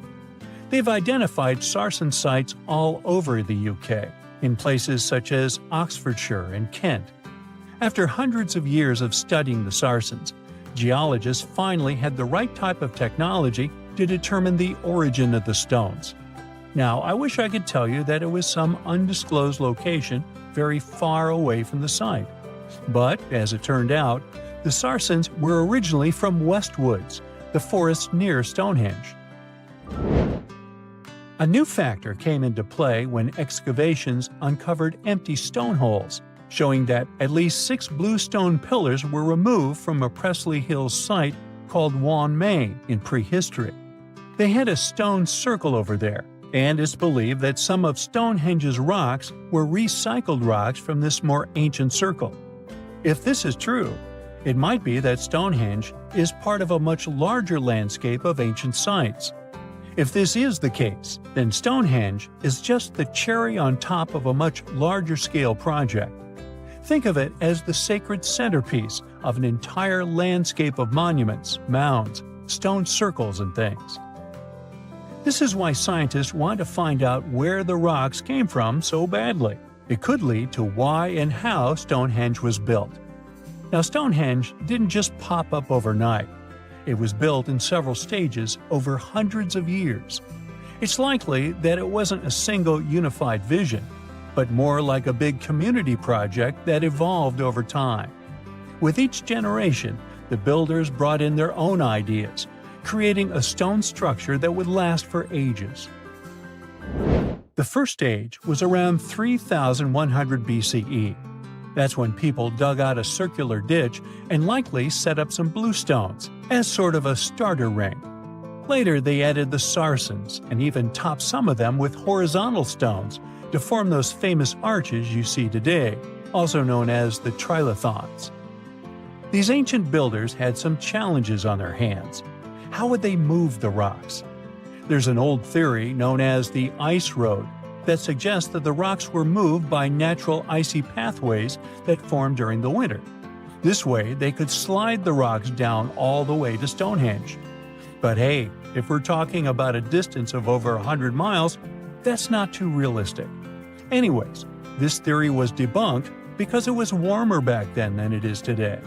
They've identified Saracen sites all over the UK, in places such as Oxfordshire and Kent. After hundreds of years of studying the Saracens, geologists finally had the right type of technology to determine the origin of the stones. Now, I wish I could tell you that it was some undisclosed location very far away from the site. But, as it turned out, the Saracens were originally from Westwoods, the forest near Stonehenge. A new factor came into play when excavations uncovered empty stone holes, showing that at least 6 blue stone pillars were removed from a Preseli Hills site called Wan Main in prehistory. They had a stone circle over there, and it's believed that some of Stonehenge's rocks were recycled rocks from this more ancient circle. If this is true, it might be that Stonehenge is part of a much larger landscape of ancient sites. If this is the case, then Stonehenge is just the cherry on top of a much larger scale project. Think of it as the sacred centerpiece of an entire landscape of monuments, mounds, stone circles, and things. This is why scientists want to find out where the rocks came from so badly. It could lead to why and how Stonehenge was built. Now, Stonehenge didn't just pop up overnight. It was built in several stages over hundreds of years. It's likely that it wasn't a single unified vision, but more like a big community project that evolved over time. With each generation, the builders brought in their own ideas, creating a stone structure that would last for ages. The first stage was around 3100 BCE. That's when people dug out a circular ditch and likely set up some bluestones as sort of a starter ring. Later, they added the Saracens and even topped some of them with horizontal stones to form those famous arches you see today, also known as the trilithons. These ancient builders had some challenges on their hands. How would they move the rocks? There's an old theory known as the ice road that suggests that the rocks were moved by natural icy pathways that formed during the winter. This way, they could slide the rocks down all the way to Stonehenge. But hey, if we're talking about a distance of over 100 miles, that's not too realistic. Anyways, this theory was debunked because it was warmer back then than it is today.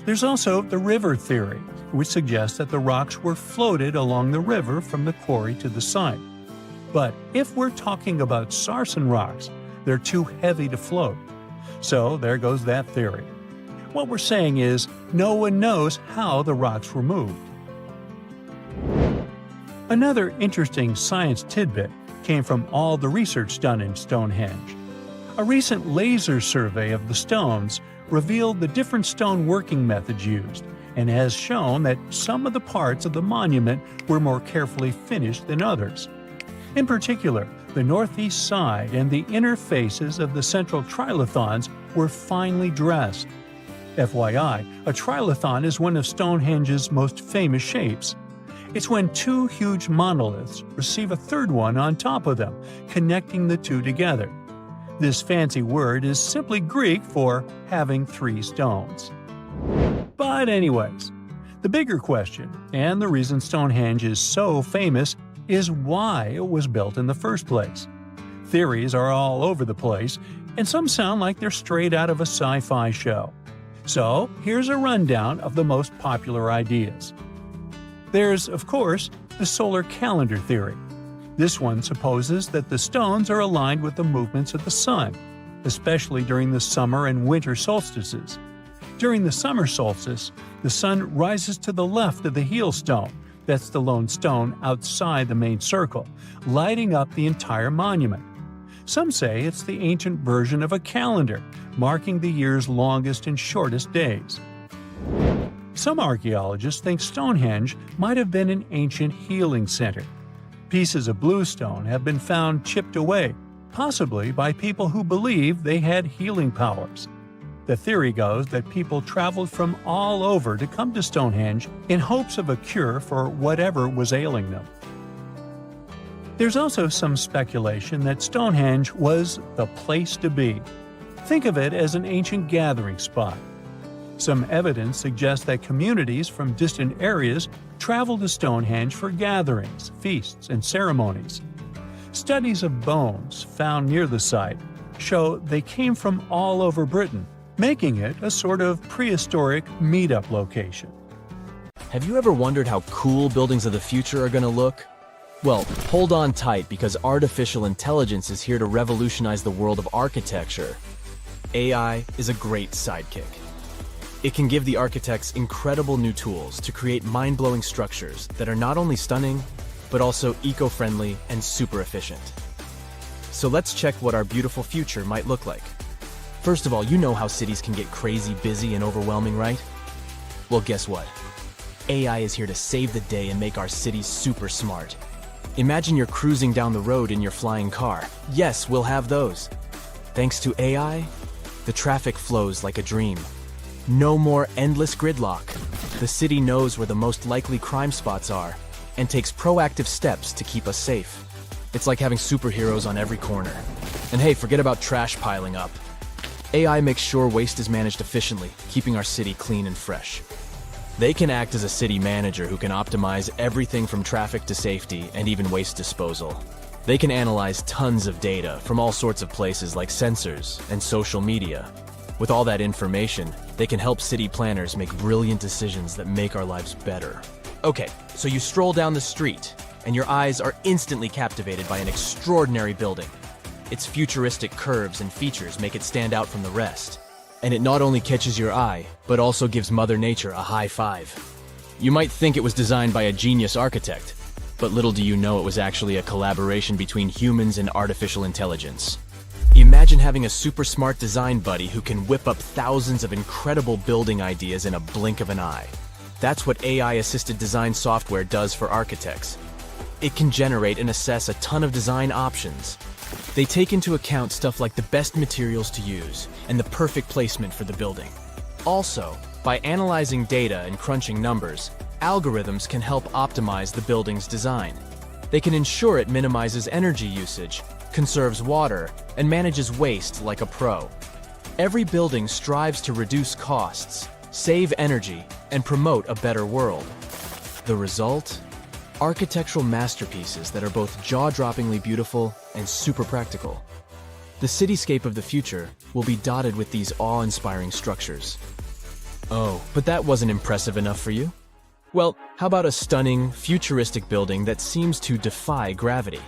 There's also the river theory, which suggests that the rocks were floated along the river from the quarry to the site. But if we're talking about sarsen rocks, they're too heavy to float. So there goes that theory. What we're saying is, no one knows how the rocks were moved. Another interesting science tidbit came from all the research done in Stonehenge. A recent laser survey of the stones revealed the different stone working methods used, and has shown that some of the parts of the monument were more carefully finished than others. In particular, the northeast side and the inner faces of the central trilithons were finely dressed. FYI, a trilithon is one of Stonehenge's most famous shapes. It's when two huge monoliths receive a third one on top of them, connecting the two together. This fancy word is simply Greek for having three stones. But anyways, the bigger question, and the reason Stonehenge is so famous, is why it was built in the first place. Theories are all over the place, and some sound like they're straight out of a sci-fi show. So here's a rundown of the most popular ideas. There's, of course, the solar calendar theory. This one supposes that the stones are aligned with the movements of the sun, especially during the summer and winter solstices. During the summer solstice, the sun rises to the left of the heel stone, that's the lone stone outside the main circle, lighting up the entire monument. Some say it's the ancient version of a calendar, marking the year's longest and shortest days. Some archaeologists think Stonehenge might have been an ancient healing center. Pieces of bluestone have been found chipped away, possibly by people who believed they had healing powers. The theory goes that people traveled from all over to come to Stonehenge in hopes of a cure for whatever was ailing them. There's also some speculation that Stonehenge was the place to be. Think of it as an ancient gathering spot. Some evidence suggests that communities from distant areas traveled to Stonehenge for gatherings, feasts, and ceremonies. Studies of bones found near the site show they came from all over Britain, making it a sort of prehistoric meetup location. Have you ever wondered how cool buildings of the future are going to look? Well, hold on tight because artificial intelligence is here to revolutionize the world of architecture. AI is a great sidekick. It can give the architects incredible new tools to create mind-blowing structures that are not only stunning, but also eco-friendly and super efficient. So let's check what our beautiful future might look like. First of all, you know how cities can get crazy busy and overwhelming, right? Well, guess what? AI is here to save the day and make our cities super smart. Imagine you're cruising down the road in your flying car. Yes, we'll have those. Thanks to AI, the traffic flows like a dream. No more endless gridlock. The city knows where the most likely crime spots are and takes proactive steps to keep us safe. It's like having superheroes on every corner. And hey, forget about trash piling up. AI makes sure waste is managed efficiently, keeping our city clean and fresh. They can act as a city manager who can optimize everything from traffic to safety and even waste disposal. They can analyze tons of data from all sorts of places like sensors and social media. With all that information, they can help city planners make brilliant decisions that make our lives better. Okay, so you stroll down the street, and your eyes are instantly captivated by an extraordinary building. Its futuristic curves and features make it stand out from the rest. And it not only catches your eye, but also gives Mother Nature a high five. You might think it was designed by a genius architect, but little do you know it was actually a collaboration between humans and artificial intelligence. Imagine having a super smart design buddy who can whip up thousands of incredible building ideas in a blink of an eye. That's what AI-assisted design software does for architects. It can generate and assess a ton of design options. They take into account stuff like the best materials to use and the perfect placement for the building. Also, by analyzing data and crunching numbers, algorithms can help optimize the building's design. They can ensure it minimizes energy usage, conserves water, and manages waste like a pro. Every building strives to reduce costs, save energy, and promote a better world. The result? Architectural masterpieces that are both jaw-droppingly beautiful and super practical. The cityscape of the future will be dotted with these awe-inspiring structures. Oh, but that wasn't impressive enough for you? Well, how about a stunning, futuristic building that seems to defy gravity?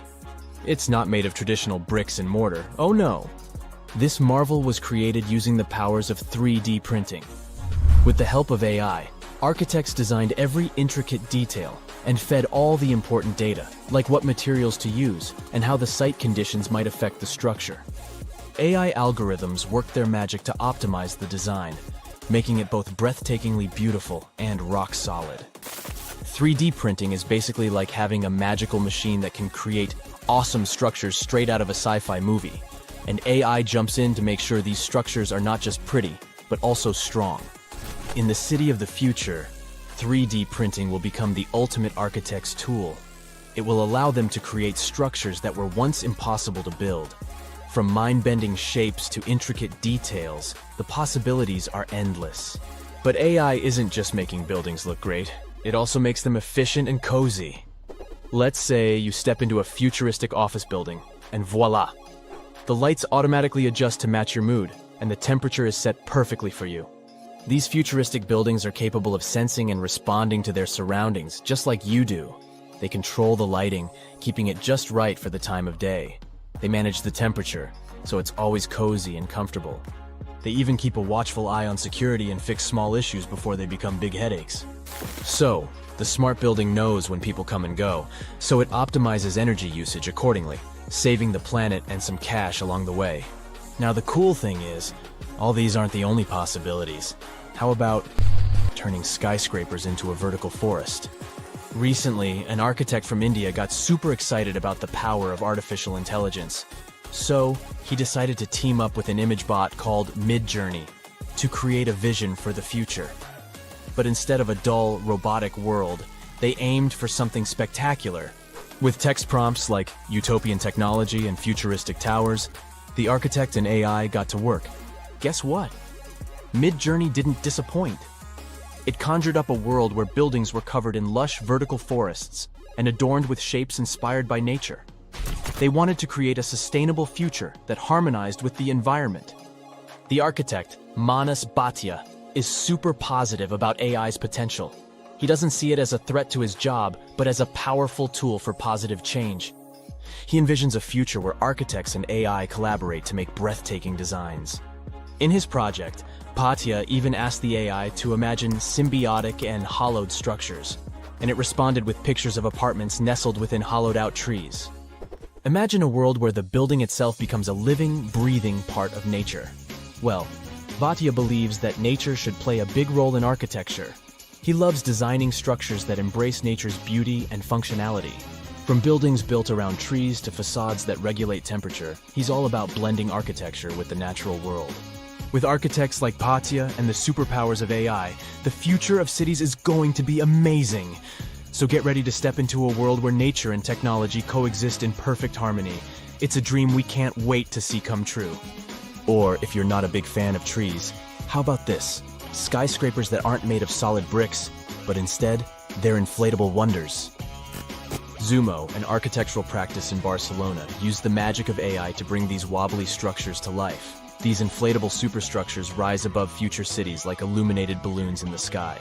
It's not made of traditional bricks and mortar. Oh no! This marvel was created using the powers of 3D printing. With the help of AI, architects designed every intricate detail and fed all the important data, like what materials to use and how the site conditions might affect the structure. AI algorithms worked their magic to optimize the design, making it both breathtakingly beautiful and rock solid. 3D printing is basically like having a magical machine that can create awesome structures straight out of a sci-fi movie, and AI jumps in to make sure these structures are not just pretty, but also strong. In the city of the future, 3D printing will become the ultimate architect's tool. It will allow them to create structures that were once impossible to build. From mind-bending shapes to intricate details, the possibilities are endless. But AI isn't just making buildings look great, it also makes them efficient and cozy. Let's say you step into a futuristic office building, and voila! The lights automatically adjust to match your mood, and the temperature is set perfectly for you. These futuristic buildings are capable of sensing and responding to their surroundings, just like you do. They control the lighting, keeping it just right for the time of day. They manage the temperature, so it's always cozy and comfortable. They even keep a watchful eye on security and fix small issues before they become big headaches. So, the smart building knows when people come and go, so it optimizes energy usage accordingly, saving the planet and some cash along the way. Now the cool thing is, all these aren't the only possibilities. How about turning skyscrapers into a vertical forest? Recently, an architect from India got super excited about the power of artificial intelligence. So, he decided to team up with an image bot called Midjourney to create a vision for the future. But instead of a dull, robotic world, they aimed for something spectacular. With text prompts like utopian technology and futuristic towers, the architect and AI got to work. Guess what? Midjourney didn't disappoint. It conjured up a world where buildings were covered in lush vertical forests and adorned with shapes inspired by nature. They wanted to create a sustainable future that harmonized with the environment. The architect, Manas Bhatia, is super positive about AI's potential. He doesn't see it as a threat to his job, but as a powerful tool for positive change. He envisions a future where architects and AI collaborate to make breathtaking designs. In his project, Bhatia even asked the AI to imagine symbiotic and hollowed structures, and it responded with pictures of apartments nestled within hollowed-out trees. Imagine a world where the building itself becomes a living, breathing part of nature. Well, Bhatia believes that nature should play a big role in architecture. He loves designing structures that embrace nature's beauty and functionality. From buildings built around trees to facades that regulate temperature, he's all about blending architecture with the natural world. With architects like Bhatia and the superpowers of AI, the future of cities is going to be amazing. So get ready to step into a world where nature and technology coexist in perfect harmony. It's a dream we can't wait to see come true. Or if you're not a big fan of trees, how about this? Skyscrapers that aren't made of solid bricks, but instead, they're inflatable wonders. Zumo, an architectural practice in Barcelona, used the magic of AI to bring these wobbly structures to life. These inflatable superstructures rise above future cities like illuminated balloons in the sky.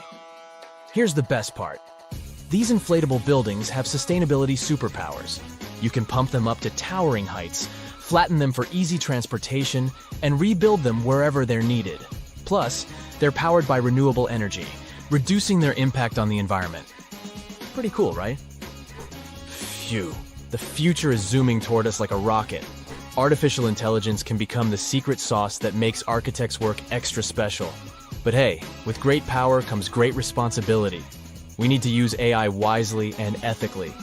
Here's the best part. These inflatable buildings have sustainability superpowers. You can pump them up to towering heights, flatten them for easy transportation, and rebuild them wherever they're needed. Plus, they're powered by renewable energy, reducing their impact on the environment. Pretty cool, right? Phew, the future is zooming toward us like a rocket. Artificial intelligence can become the secret sauce that makes architects' work extra special. But hey, with great power comes great responsibility. We need to use AI wisely and ethically.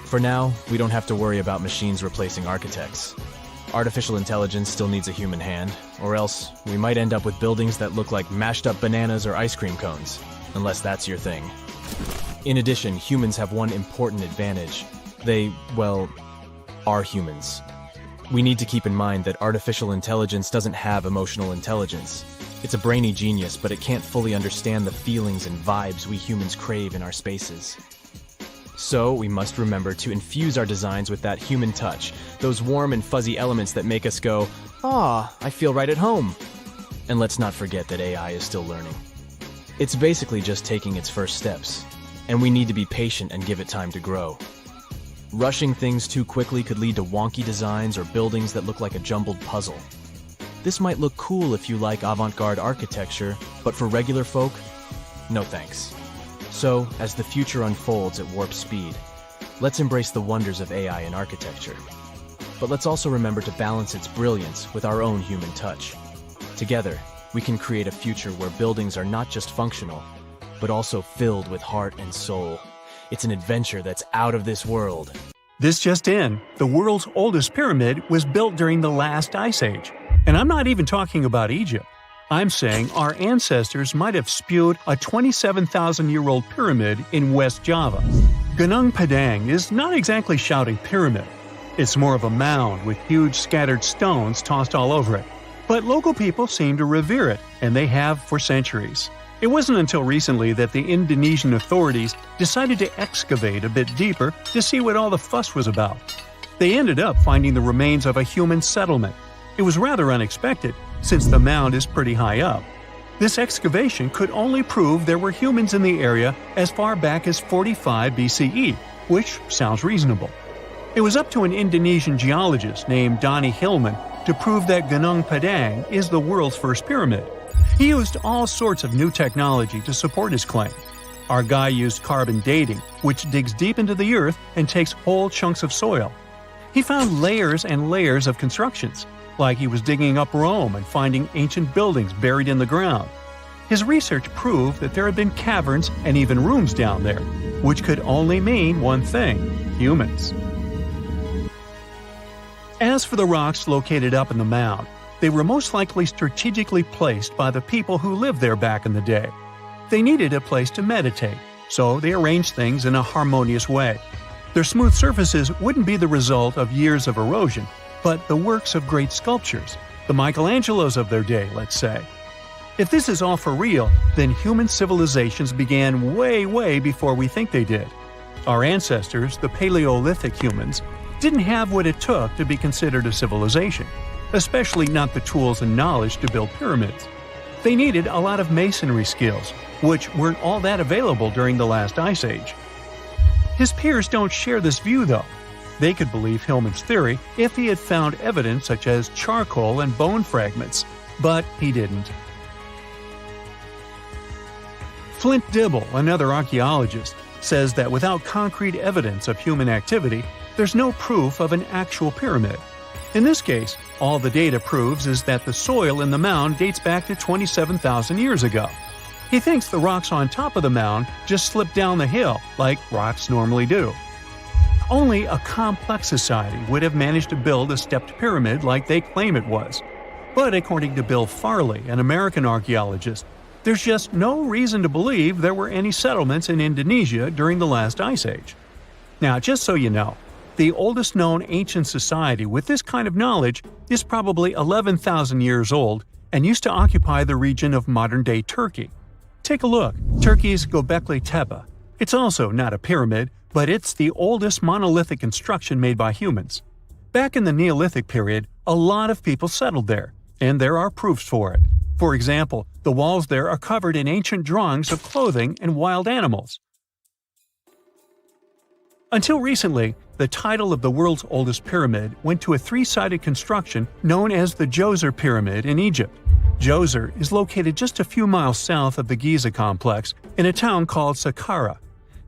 For now, we don't have to worry about machines replacing architects. Artificial intelligence still needs a human hand, or else we might end up with buildings that look like mashed up bananas or ice cream cones, unless that's your thing. In addition, humans have one important advantage. They, well, are humans. We need to keep in mind that artificial intelligence doesn't have emotional intelligence. It's a brainy genius, but it can't fully understand the feelings and vibes we humans crave in our spaces. So, we must remember to infuse our designs with that human touch, those warm and fuzzy elements that make us go, "Ah, I feel right at home." And let's not forget that AI is still learning. It's basically just taking its first steps, and we need to be patient and give it time to grow. Rushing things too quickly could lead to wonky designs or buildings that look like a jumbled puzzle. This might look cool if you like avant-garde architecture, but for regular folk, no thanks. So, as the future unfolds at warp speed, let's embrace the wonders of AI in architecture. But let's also remember to balance its brilliance with our own human touch. Together, we can create a future where buildings are not just functional, but also filled with heart and soul. It's an adventure that's out of this world. This just in, the world's oldest pyramid was built during the last ice age. And I'm not even talking about Egypt. I'm saying our ancestors might have spewed a 27,000-year-old pyramid in West Java. Gunung Padang is not exactly shouting pyramid. It's more of a mound with huge scattered stones tossed all over it. But local people seem to revere it, and they have for centuries. It wasn't until recently that the Indonesian authorities decided to excavate a bit deeper to see what all the fuss was about. They ended up finding the remains of a human settlement. It was rather unexpected, since the mound is pretty high up. This excavation could only prove there were humans in the area as far back as 45 BCE, which sounds reasonable. It was up to an Indonesian geologist named Donny Hillman to prove that Gunung Padang is the world's first pyramid. He used all sorts of new technology to support his claim. Our guy used carbon dating, which digs deep into the earth and takes whole chunks of soil. He found layers and layers of constructions, like he was digging up Rome and finding ancient buildings buried in the ground. His research proved that there had been caverns and even rooms down there, which could only mean one thing: humans. As for the rocks located up in the mound, they were most likely strategically placed by the people who lived there back in the day. They needed a place to meditate, so they arranged things in a harmonious way. Their smooth surfaces wouldn't be the result of years of erosion, but the works of great sculptures, the Michelangelos of their day, let's say. If this is all for real, then human civilizations began way before we think they did. Our ancestors, the Paleolithic humans, didn't have what it took to be considered a civilization, especially not the tools and knowledge to build pyramids. They needed a lot of masonry skills, which weren't all that available during the last ice age. His peers don't share this view, though. They could believe Hillman's theory if he had found evidence such as charcoal and bone fragments, but he didn't. Flint Dibble, another archaeologist, says that without concrete evidence of human activity, there's no proof of an actual pyramid. In this case, all the data proves is that the soil in the mound dates back to 27,000 years ago. He thinks the rocks on top of the mound just slipped down the hill, like rocks normally do. Only a complex society would have managed to build a stepped pyramid like they claim it was. But according to Bill Farley, an American archaeologist, there's just no reason to believe there were any settlements in Indonesia during the last ice age. Now, just so you know, the oldest known ancient society with this kind of knowledge is probably 11,000 years old and used to occupy the region of modern-day Turkey. Take a look, Turkey's Göbekli Tepe. It's also not a pyramid, but it's the oldest monolithic construction made by humans. Back in the Neolithic period, a lot of people settled there, and there are proofs for it. For example, the walls there are covered in ancient drawings of clothing and wild animals. Until recently, the title of the world's oldest pyramid went to a three-sided construction known as the Djoser Pyramid in Egypt. Djoser is located just a few miles south of the Giza complex in a town called Saqqara.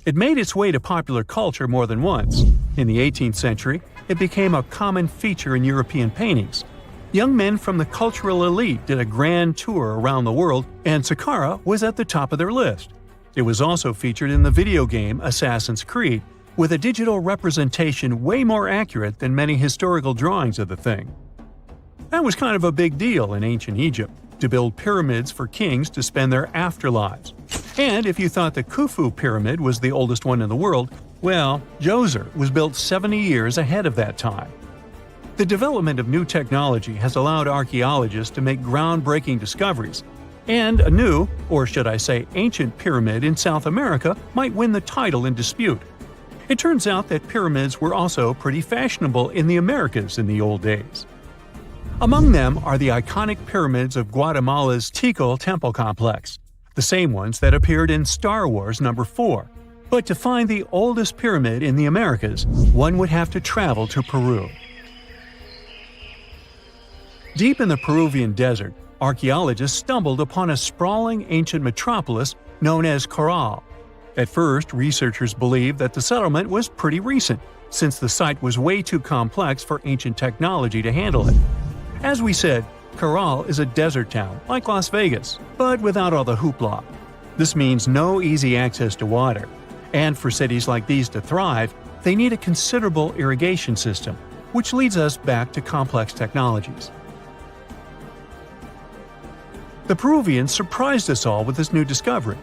It made its way to popular culture more than once. In the 18th century, it became a common feature in European paintings. Young men from the cultural elite did a grand tour around the world, and Saqqara was at the top of their list. It was also featured in the video game Assassin's Creed, with a digital representation way more accurate than many historical drawings of the thing. That was kind of a big deal in ancient Egypt, to build pyramids for kings to spend their afterlives. And if you thought the Khufu pyramid was the oldest one in the world, well, Djoser was built 70 years ahead of that time. The development of new technology has allowed archaeologists to make groundbreaking discoveries, and a new, or should I say ancient pyramid in South America might win the title in dispute. It turns out that pyramids were also pretty fashionable in the Americas in the old days. Among them are the iconic pyramids of Guatemala's Tikal temple complex. the same ones that appeared in Star Wars number 4. But to find the oldest pyramid in the Americas, one would have to travel to Peru. Deep in the Peruvian desert, archaeologists stumbled upon a sprawling ancient metropolis known as Caral. At first, researchers believed that the settlement was pretty recent, since the site was way too complex for ancient technology to handle it. As we said, Caral is a desert town, like Las Vegas, but without all the hoopla. This means no easy access to water. And for cities like these to thrive, they need a considerable irrigation system, which leads us back to complex technologies. The Peruvians surprised us all with this new discovery.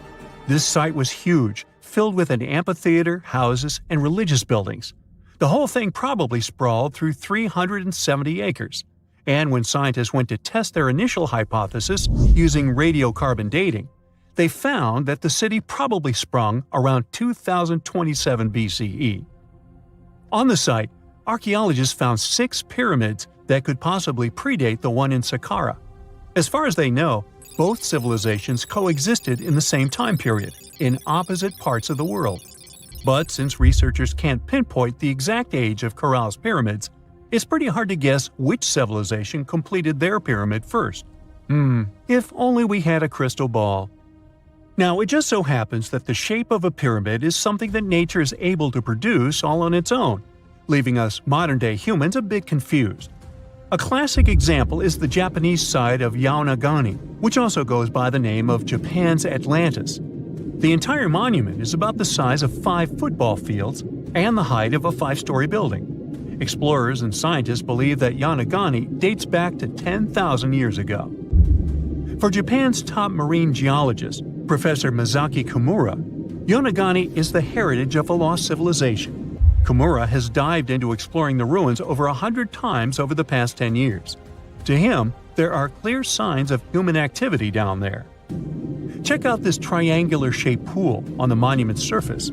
This site was huge, filled with an amphitheater, houses, and religious buildings. The whole thing probably sprawled through 370 acres. And when scientists went to test their initial hypothesis using radiocarbon dating, they found that the city probably sprung around 2027 BCE. On the site, archaeologists found 6 pyramids that could possibly predate the one in Saqqara. As far as they know, both civilizations coexisted in the same time period, in opposite parts of the world. But since researchers can't pinpoint the exact age of Caral's pyramids, it's pretty hard to guess which civilization completed their pyramid first. If only we had a crystal ball. Now, it just so happens that the shape of a pyramid is something that nature is able to produce all on its own, leaving us modern-day humans a bit confused. A classic example is the Japanese site of Yaonagani, which also goes by the name of Japan's Atlantis. The entire monument is about the size of 5 football fields and the height of a 5-story building. Explorers and scientists believe that Yaonagani dates back to 10,000 years ago. For Japan's top marine geologist, Professor Masaki Kimura, Yaonagani is the heritage of a lost civilization. Kimura has dived into exploring the ruins over 100 times over the past 10 years. To him, there are clear signs of human activity down there. Check out this triangular-shaped pool on the monument's surface.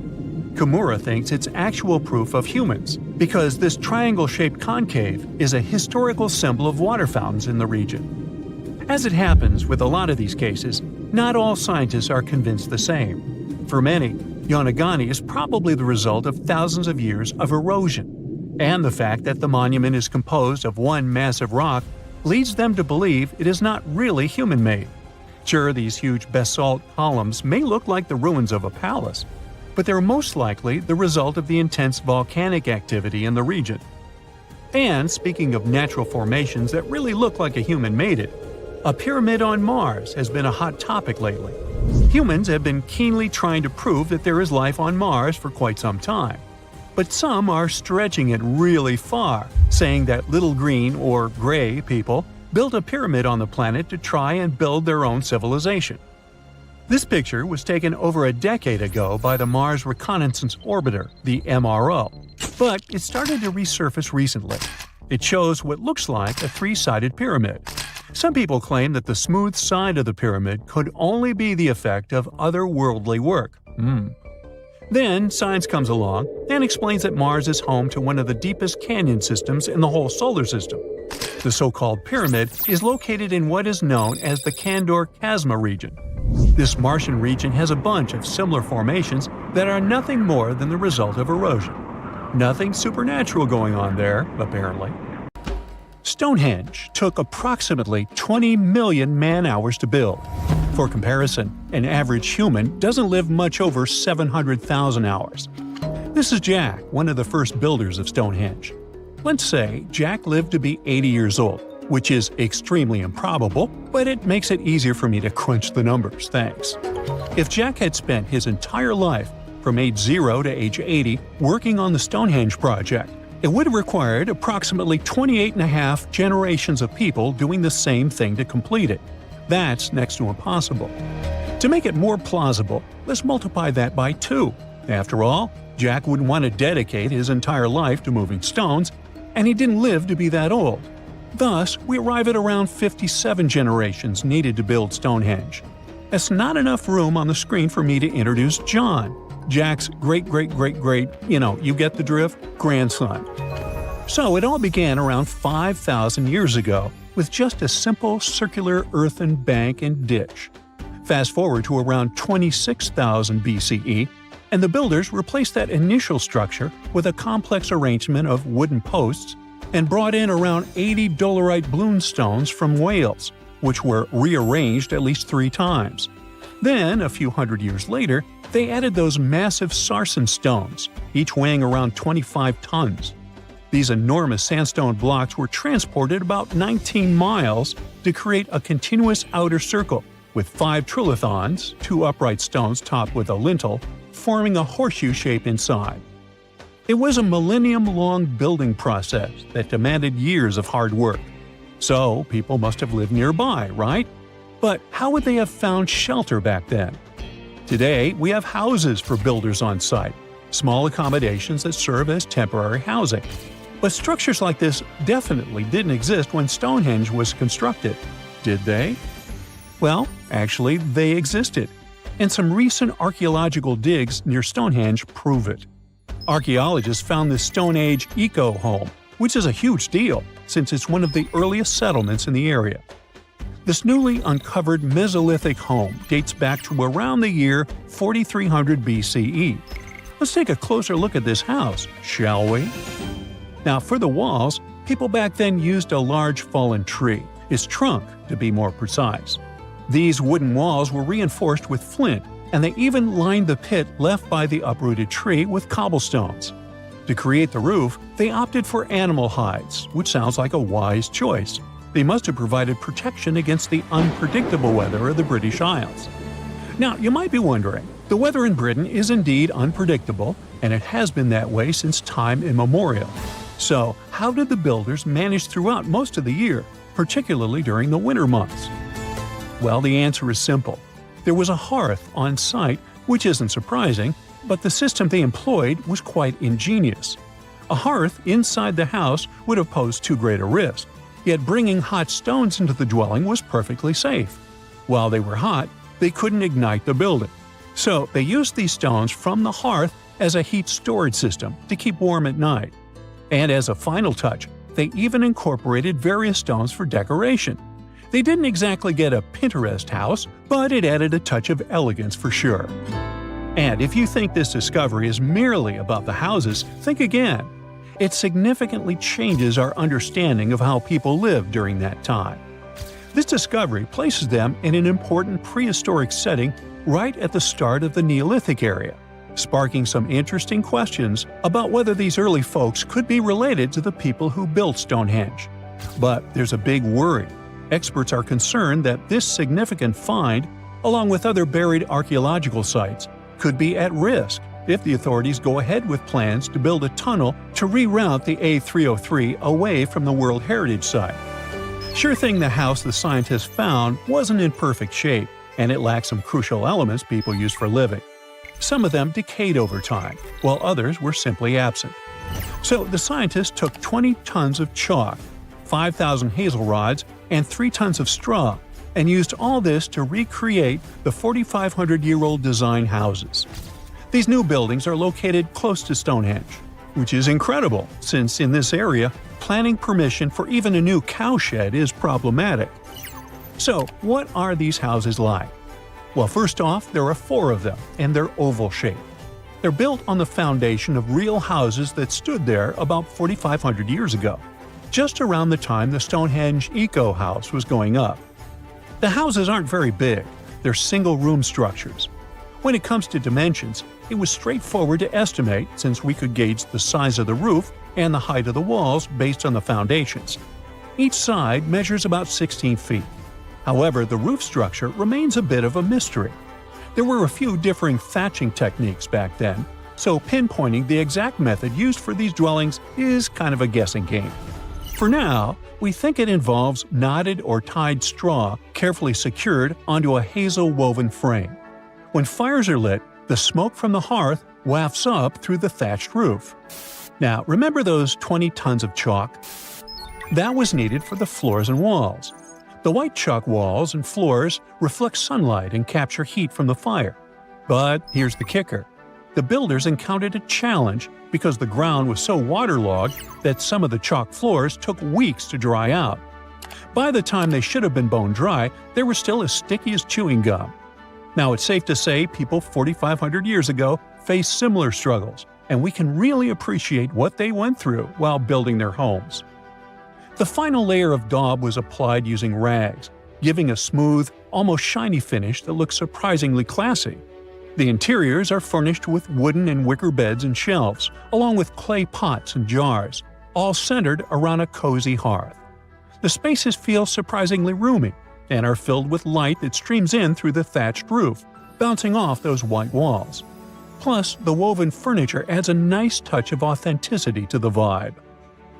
Kimura thinks it's actual proof of humans, because this triangle-shaped concave is a historical symbol of water fountains in the region. As it happens with a lot of these cases, not all scientists are convinced the same. For many, Yaonagani is probably the result of thousands of years of erosion, and the fact that the monument is composed of one massive rock leads them to believe it is not really human-made. Sure, these huge basalt columns may look like the ruins of a palace, but they're most likely the result of the intense volcanic activity in the region. And speaking of natural formations that really look like a human made it, a pyramid on Mars has been a hot topic lately. Humans have been keenly trying to prove that there is life on Mars for quite some time. But some are stretching it really far, saying that little green or gray people built a pyramid on the planet to try and build their own civilization. This picture was taken over a decade ago by the Mars Reconnaissance Orbiter, the MRO, but it started to resurface recently. It shows what looks like a 3-sided pyramid. Some people claim that the smooth side of the pyramid could only be the effect of otherworldly work. Then science comes along and explains that Mars is home to one of the deepest canyon systems in the whole solar system. The so-called pyramid is located in what is known as the Kandor-Chasma region. This Martian region has a bunch of similar formations that are nothing more than the result of erosion. Nothing supernatural going on there, apparently. Stonehenge took approximately 20 million man-hours to build. For comparison, an average human doesn't live much over 700,000 hours. This is Jack, one of the first builders of Stonehenge. Let's say Jack lived to be 80 years old, which is extremely improbable, but it makes it easier for me to crunch the numbers, thanks. If Jack had spent his entire life, from age 0 to age 80, working on the Stonehenge project, it would have required approximately 28.5 generations of people doing the same thing to complete it. That's next to impossible. To make it more plausible, let's multiply that by 2. After all, Jack wouldn't want to dedicate his entire life to moving stones, and he didn't live to be that old. Thus, we arrive at around 57 generations needed to build Stonehenge. That's not enough room on the screen for me to introduce John, Jack's great-great-great-great, you get the drift, grandson. So it all began around 5,000 years ago with just a simple circular earthen bank and ditch. Fast forward to around 26,000 BCE, and the builders replaced that initial structure with a complex arrangement of wooden posts and brought in around 80 dolerite bloom stones from Wales, which were rearranged at least 3 times. Then, a few hundred years later, they added those massive sarsen stones, each weighing around 25 tons. These enormous sandstone blocks were transported about 19 miles to create a continuous outer circle, with 5 trilithons, 2 upright stones topped with a lintel, forming a horseshoe shape inside. It was a millennium-long building process that demanded years of hard work. So, people must have lived nearby, right? But how would they have found shelter back then? Today, we have houses for builders on site, small accommodations that serve as temporary housing. But structures like this definitely didn't exist when Stonehenge was constructed, did they? Well, actually, they existed, and some recent archaeological digs near Stonehenge prove it. Archaeologists found this Stone Age eco-home, which is a huge deal since it's one of the earliest settlements in the area. This newly uncovered Mesolithic home dates back to around the year 4300 BCE. Let's take a closer look at this house, shall we? Now, for the walls, people back then used a large fallen tree, its trunk to be more precise. These wooden walls were reinforced with flint, and they even lined the pit left by the uprooted tree with cobblestones. To create the roof, they opted for animal hides, which sounds like a wise choice. They must have provided protection against the unpredictable weather of the British Isles. Now, you might be wondering, the weather in Britain is indeed unpredictable, and it has been that way since time immemorial. So, how did the builders manage throughout most of the year, particularly during the winter months? Well, the answer is simple. There was a hearth on site, which isn't surprising, but the system they employed was quite ingenious. A hearth inside the house would have posed too great a risk, yet bringing hot stones into the dwelling was perfectly safe. While they were hot, they couldn't ignite the building. So they used these stones from the hearth as a heat storage system to keep warm at night. And as a final touch, they even incorporated various stones for decoration. They didn't exactly get a Pinterest house, but it added a touch of elegance for sure. And if you think this discovery is merely about the houses, think again. It significantly changes our understanding of how people lived during that time. This discovery places them in an important prehistoric setting right at the start of the Neolithic area, sparking some interesting questions about whether these early folks could be related to the people who built Stonehenge. But there's a big worry. Experts are concerned that this significant find, along with other buried archaeological sites, could be at risk if the authorities go ahead with plans to build a tunnel to reroute the A303 away from the World Heritage Site. Sure thing the house the scientists found wasn't in perfect shape, and it lacked some crucial elements people use for living. Some of them decayed over time, while others were simply absent. So the scientists took 20 tons of chalk, 5,000 hazel rods, and 3 tons of straw, and used all this to recreate the 4,500-year-old design houses. These new buildings are located close to Stonehenge, which is incredible since in this area, planning permission for even a new cowshed is problematic. So, what are these houses like? Well, first off, there are 4 of them, and they're oval-shaped. They're built on the foundation of real houses that stood there about 4,500 years ago, just around the time the Stonehenge Eco House was going up. The houses aren't very big, they're single-room structures. When it comes to dimensions, it was straightforward to estimate since we could gauge the size of the roof and the height of the walls based on the foundations. Each side measures about 16 feet. However, the roof structure remains a bit of a mystery. There were a few differing thatching techniques back then, so pinpointing the exact method used for these dwellings is kind of a guessing game. For now, we think it involves knotted or tied straw carefully secured onto a hazel-woven frame. When fires are lit, the smoke from the hearth wafts up through the thatched roof. Now, remember those 20 tons of chalk? That was needed for the floors and walls. The white chalk walls and floors reflect sunlight and capture heat from the fire. But here's the kicker. The builders encountered a challenge because the ground was so waterlogged that some of the chalk floors took weeks to dry out. By the time they should have been bone dry, they were still as sticky as chewing gum. Now, it's safe to say people 4,500 years ago faced similar struggles, and we can really appreciate what they went through while building their homes. The final layer of daub was applied using rags, giving a smooth, almost shiny finish that looks surprisingly classy. The interiors are furnished with wooden and wicker beds and shelves, along with clay pots and jars, all centered around a cozy hearth. The spaces feel surprisingly roomy and are filled with light that streams in through the thatched roof, bouncing off those white walls. Plus, the woven furniture adds a nice touch of authenticity to the vibe.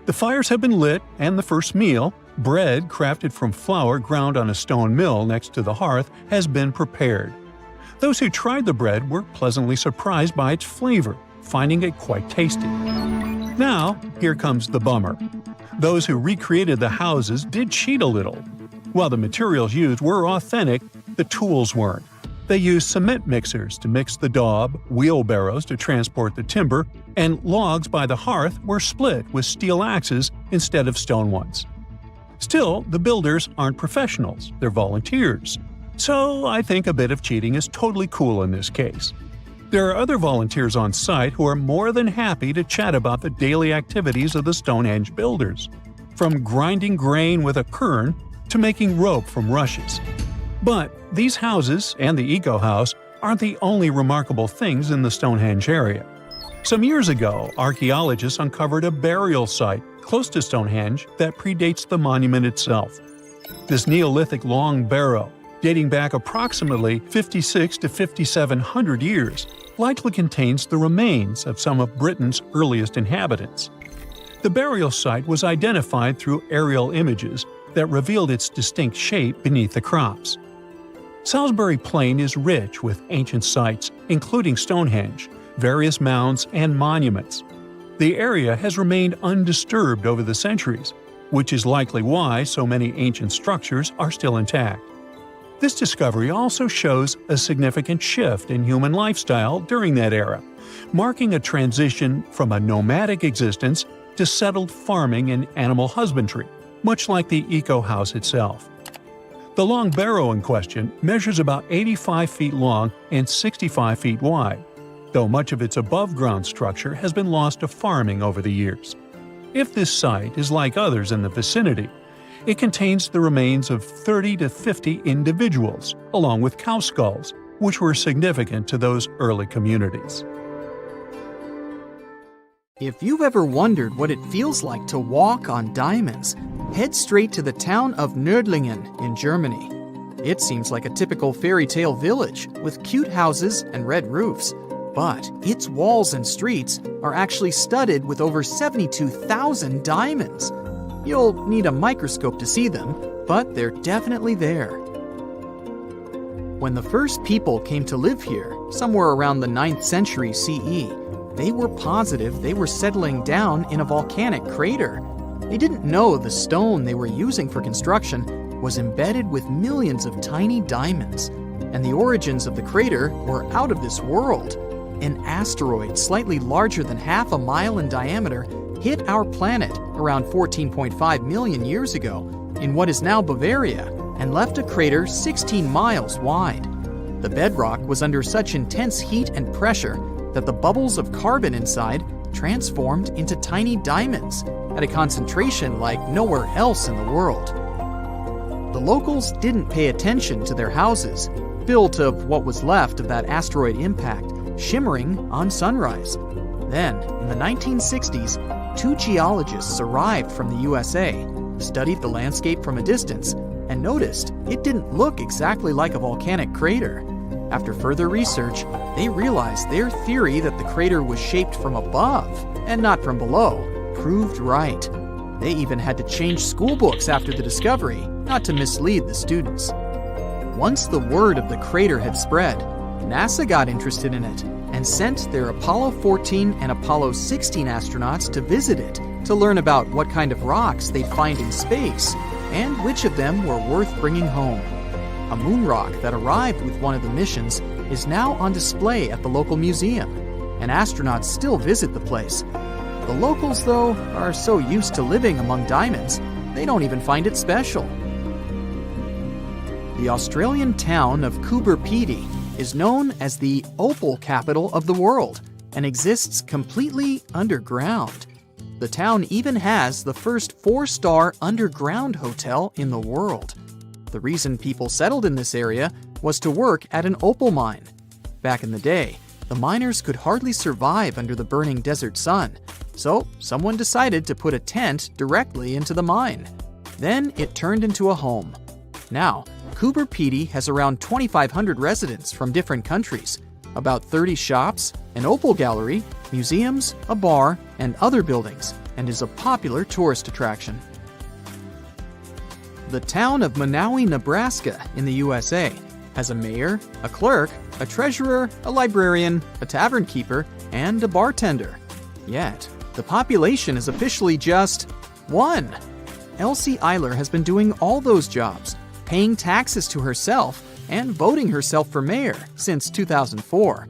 The fires have been lit, and the first meal, bread crafted from flour ground on a stone mill next to the hearth, has been prepared. Those who tried the bread were pleasantly surprised by its flavor, finding it quite tasty. Now, here comes the bummer. Those who recreated the houses did cheat a little. While the materials used were authentic, the tools weren't. They used cement mixers to mix the daub, wheelbarrows to transport the timber, and logs by the hearth were split with steel axes instead of stone ones. Still, the builders aren't professionals, they're volunteers. So I think a bit of cheating is totally cool in this case. There are other volunteers on site who are more than happy to chat about the daily activities of the Stonehenge builders, from grinding grain with a quern to making rope from rushes. But these houses and the Eco House aren't the only remarkable things in the Stonehenge area. Some years ago, archaeologists uncovered a burial site close to Stonehenge that predates the monument itself. This Neolithic long barrow, dating back approximately 56 to 5,700 years, likely contains the remains of some of Britain's earliest inhabitants. The burial site was identified through aerial images that revealed its distinct shape beneath the crops. Salisbury Plain is rich with ancient sites, including Stonehenge, various mounds, and monuments. The area has remained undisturbed over the centuries, which is likely why so many ancient structures are still intact. This discovery also shows a significant shift in human lifestyle during that era, marking a transition from a nomadic existence to settled farming and animal husbandry, much like the Eco House itself. The long barrow in question measures about 85 feet long and 65 feet wide, though much of its above-ground structure has been lost to farming over the years. If this site is like others in the vicinity, it contains the remains of 30 to 50 individuals, along with cow skulls, which were significant to those early communities. If you've ever wondered what it feels like to walk on diamonds, head straight to the town of Nördlingen in Germany. It seems like a typical fairy tale village with cute houses and red roofs, but its walls and streets are actually studded with over 72,000 diamonds. You'll need a microscope to see them, but they're definitely there. When the first people came to live here, somewhere around the 9th century CE, they were positive they were settling down in a volcanic crater. They didn't know the stone they were using for construction was embedded with millions of tiny diamonds, and the origins of the crater were out of this world. An asteroid slightly larger than half a mile in diameter hit our planet around 14.5 million years ago in what is now Bavaria and left a crater 16 miles wide. The bedrock was under such intense heat and pressure that the bubbles of carbon inside transformed into tiny diamonds at a concentration like nowhere else in the world. The locals didn't pay attention to their houses, built of what was left of that asteroid impact, shimmering on sunrise. Then, in the 1960s, 2 geologists arrived from the USA, studied the landscape from a distance, and noticed it didn't look exactly like a volcanic crater. After further research, they realized their theory that the crater was shaped from above and not from below proved right. They even had to change school books after the discovery, not to mislead the students. Once the word of the crater had spread, NASA got interested in it and sent their Apollo 14 and Apollo 16 astronauts to visit it to learn about what kind of rocks they'd find in space and which of them were worth bringing home. A moon rock that arrived with one of the missions is now on display at the local museum, and astronauts still visit the place. The locals, though, are so used to living among diamonds, they don't even find it special. The Australian town of Coober Pedy is known as the opal capital of the world and exists completely underground. The town even has the first 4-star underground hotel in the world. The reason people settled in this area was to work at an opal mine. Back in the day, the miners could hardly survive under the burning desert sun, so someone decided to put a tent directly into the mine. Then it turned into a home. Now, Coober Pedy has around 2,500 residents from different countries, about 30 shops, an opal gallery, museums, a bar, and other buildings, and is a popular tourist attraction. The town of Monowi, Nebraska, in the USA, has a mayor, a clerk, a treasurer, a librarian, a tavern keeper, and a bartender. Yet, the population is officially just 1. Elsie Eiler has been doing all those jobs, paying taxes to herself, and voting herself for mayor since 2004.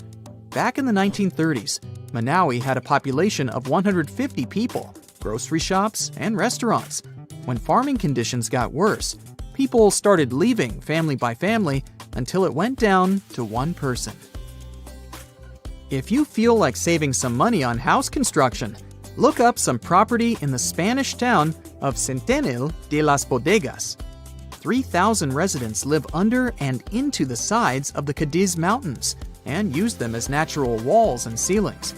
Back in the 1930s, Monowi had a population of 150 people, grocery shops, and restaurants. When farming conditions got worse, people started leaving family by family until it went down to 1 person. If you feel like saving some money on house construction, look up some property in the Spanish town of Centenil de las Bodegas. 3,000 residents live under and into the sides of the Cadiz Mountains and use them as natural walls and ceilings.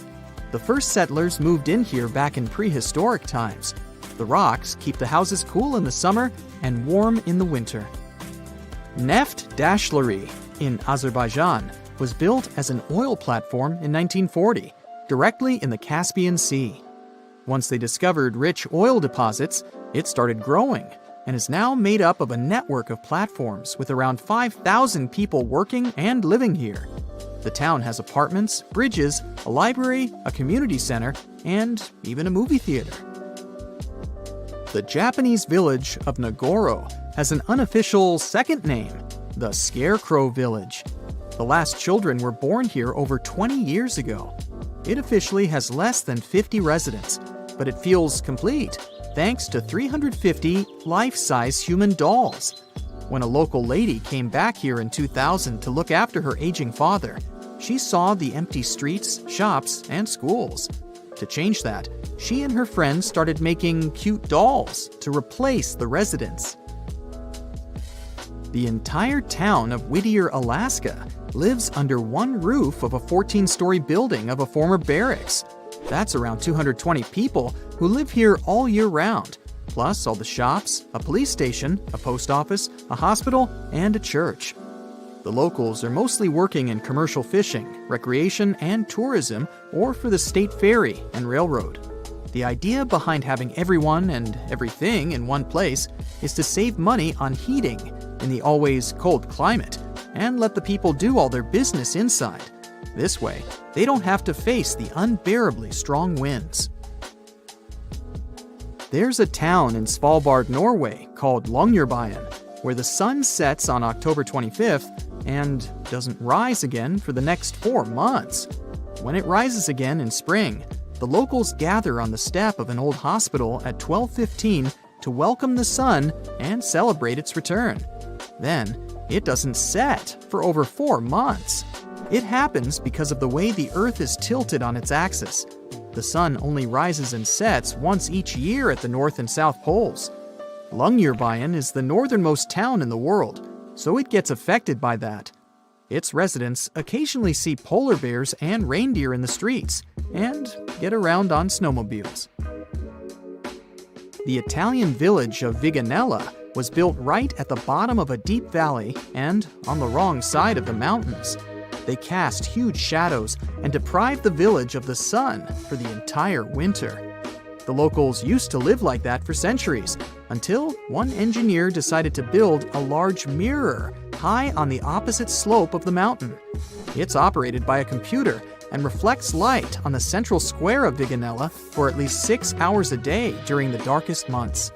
The first settlers moved in here back in prehistoric times. The rocks keep the houses cool in the summer and warm in the winter. Neft Dashleri in Azerbaijan was built as an oil platform in 1940, directly in the Caspian Sea. Once they discovered rich oil deposits, it started growing and is now made up of a network of platforms with around 5,000 people working and living here. The town has apartments, bridges, a library, a community center, and even a movie theater. The Japanese village of Nagoro has an unofficial second name, the Scarecrow Village. The last children were born here over 20 years ago. It officially has less than 50 residents, but it feels complete thanks to 350 life-size human dolls. When a local lady came back here in 2000 to look after her aging father, she saw the empty streets, shops, and schools. To change that, she and her friends started making cute dolls to replace the residents. The entire town of Whittier, Alaska, lives under one roof of a 14-story building of a former barracks. That's around 220 people who live here all year round, plus all the shops, a police station, a post office, a hospital, and a church. The locals are mostly working in commercial fishing, recreation, and tourism, or for the state ferry and railroad. The idea behind having everyone and everything in one place is to save money on heating in the always cold climate and let the people do all their business inside. This way, they don't have to face the unbearably strong winds. There's a town in Svalbard, Norway called Longyearbyen, where the sun sets on October 25th and doesn't rise again for the next 4 months. When it rises again in spring, the locals gather on the step of an old hospital at 12:15 to welcome the sun and celebrate its return. Then, it doesn't set for over 4 months. It happens because of the way the Earth is tilted on its axis. The sun only rises and sets once each year at the North and South Poles. Longyearbyen is the northernmost town in the world, so it gets affected by that. Its residents occasionally see polar bears and reindeer in the streets and get around on snowmobiles. The Italian village of Viganella was built right at the bottom of a deep valley and on the wrong side of the mountains. They cast huge shadows and deprived the village of the sun for the entire winter. The locals used to live like that for centuries, until one engineer decided to build a large mirror high on the opposite slope of the mountain. It's operated by a computer and reflects light on the central square of Viganella for at least 6 hours a day during the darkest months.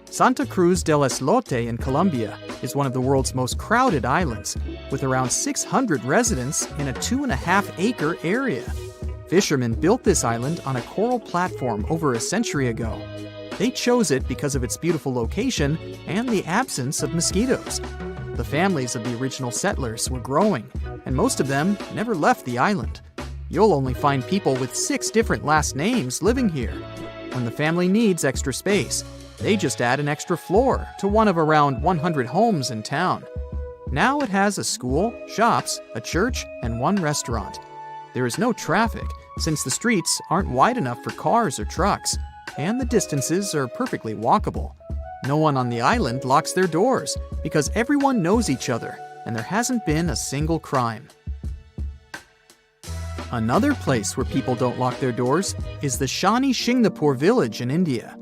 Santa Cruz del Islote in Colombia is one of the world's most crowded islands, with around 600 residents in a 2.5-acre area. Fishermen built this island on a coral platform over a century ago. They chose it because of its beautiful location and the absence of mosquitoes. The families of the original settlers were growing, and most of them never left the island. You'll only find people with 6 different last names living here. When the family needs extra space, they just add an extra floor to one of around 100 homes in town. Now it has a school, shops, a church, and 1 restaurant. There is no traffic, since the streets aren't wide enough for cars or trucks, and the distances are perfectly walkable. No one on the island locks their doors, because everyone knows each other, and there hasn't been a single crime. Another place where people don't lock their doors is the Shani Shingnapur village in India.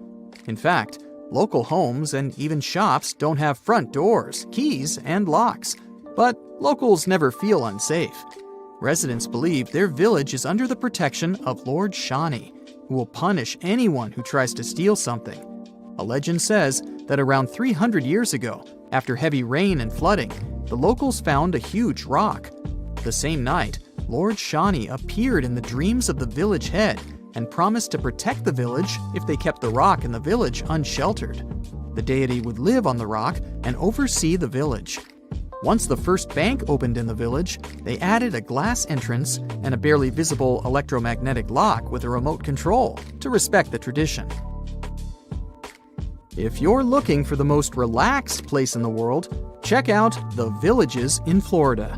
In fact, local homes and even shops don't have front doors, keys, and locks, but locals never feel unsafe. Residents believe their village is under the protection of Lord Shani, who will punish anyone who tries to steal something. A legend says that around 300 years ago, after heavy rain and flooding, the locals found a huge rock. The same night, Lord Shani appeared in the dreams of the village head and promised to protect the village if they kept the rock in the village unsheltered. The deity would live on the rock and oversee the village. Once the first bank opened in the village, they added a glass entrance and a barely visible electromagnetic lock with a remote control to respect the tradition. If you're looking for the most relaxed place in the world, check out the Villages in Florida.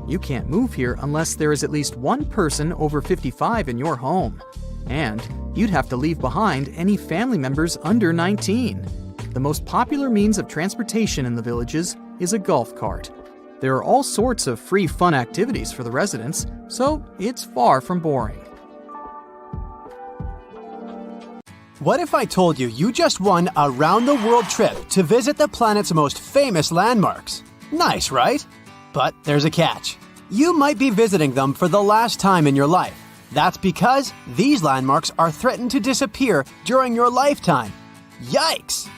You can't move here unless there is at least one person over 55 in your home. And you'd have to leave behind any family members under 19. The most popular means of transportation in the villages is a golf cart. There are all sorts of free fun activities for the residents, so it's far from boring. What if I told you you just won a round-the-world trip to visit the planet's most famous landmarks? Nice, right? But there's a catch. You might be visiting them for the last time in your life. That's because these landmarks are threatened to disappear during your lifetime. Yikes!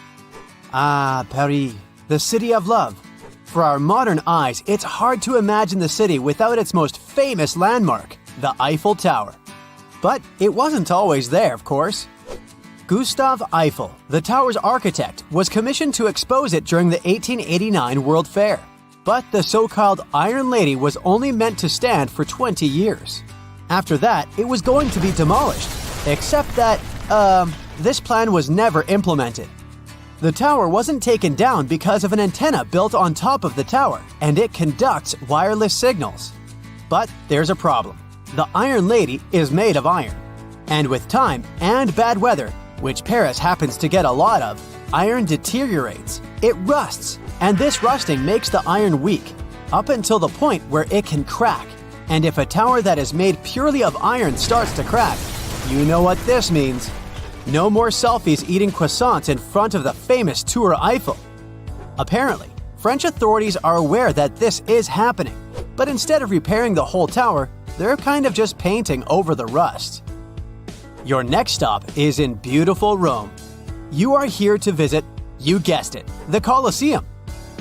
Ah, Paris, the city of love. For our modern eyes, it's hard to imagine the city without its most famous landmark, the Eiffel Tower. But it wasn't always there, of course. Gustav Eiffel, the tower's architect, was commissioned to expose it during the 1889 World Fair. But the so-called Iron Lady was only meant to stand for 20 years. After that, it was going to be demolished, except that, this plan was never implemented. The tower wasn't taken down because of an antenna built on top of the tower, and it conducts wireless signals. But there's a problem. The Iron Lady is made of iron. And with time and bad weather, which Paris happens to get a lot of, iron deteriorates. It rusts, and this rusting makes the iron weak, up until the point where it can crack. And if a tower that is made purely of iron starts to crack, you know what this means. No more selfies eating croissants in front of the famous Tour Eiffel. Apparently, French authorities are aware that this is happening, but instead of repairing the whole tower, they're kind of just painting over the rust. Your next stop is in beautiful Rome. You are here to visit, you guessed it, the Colosseum,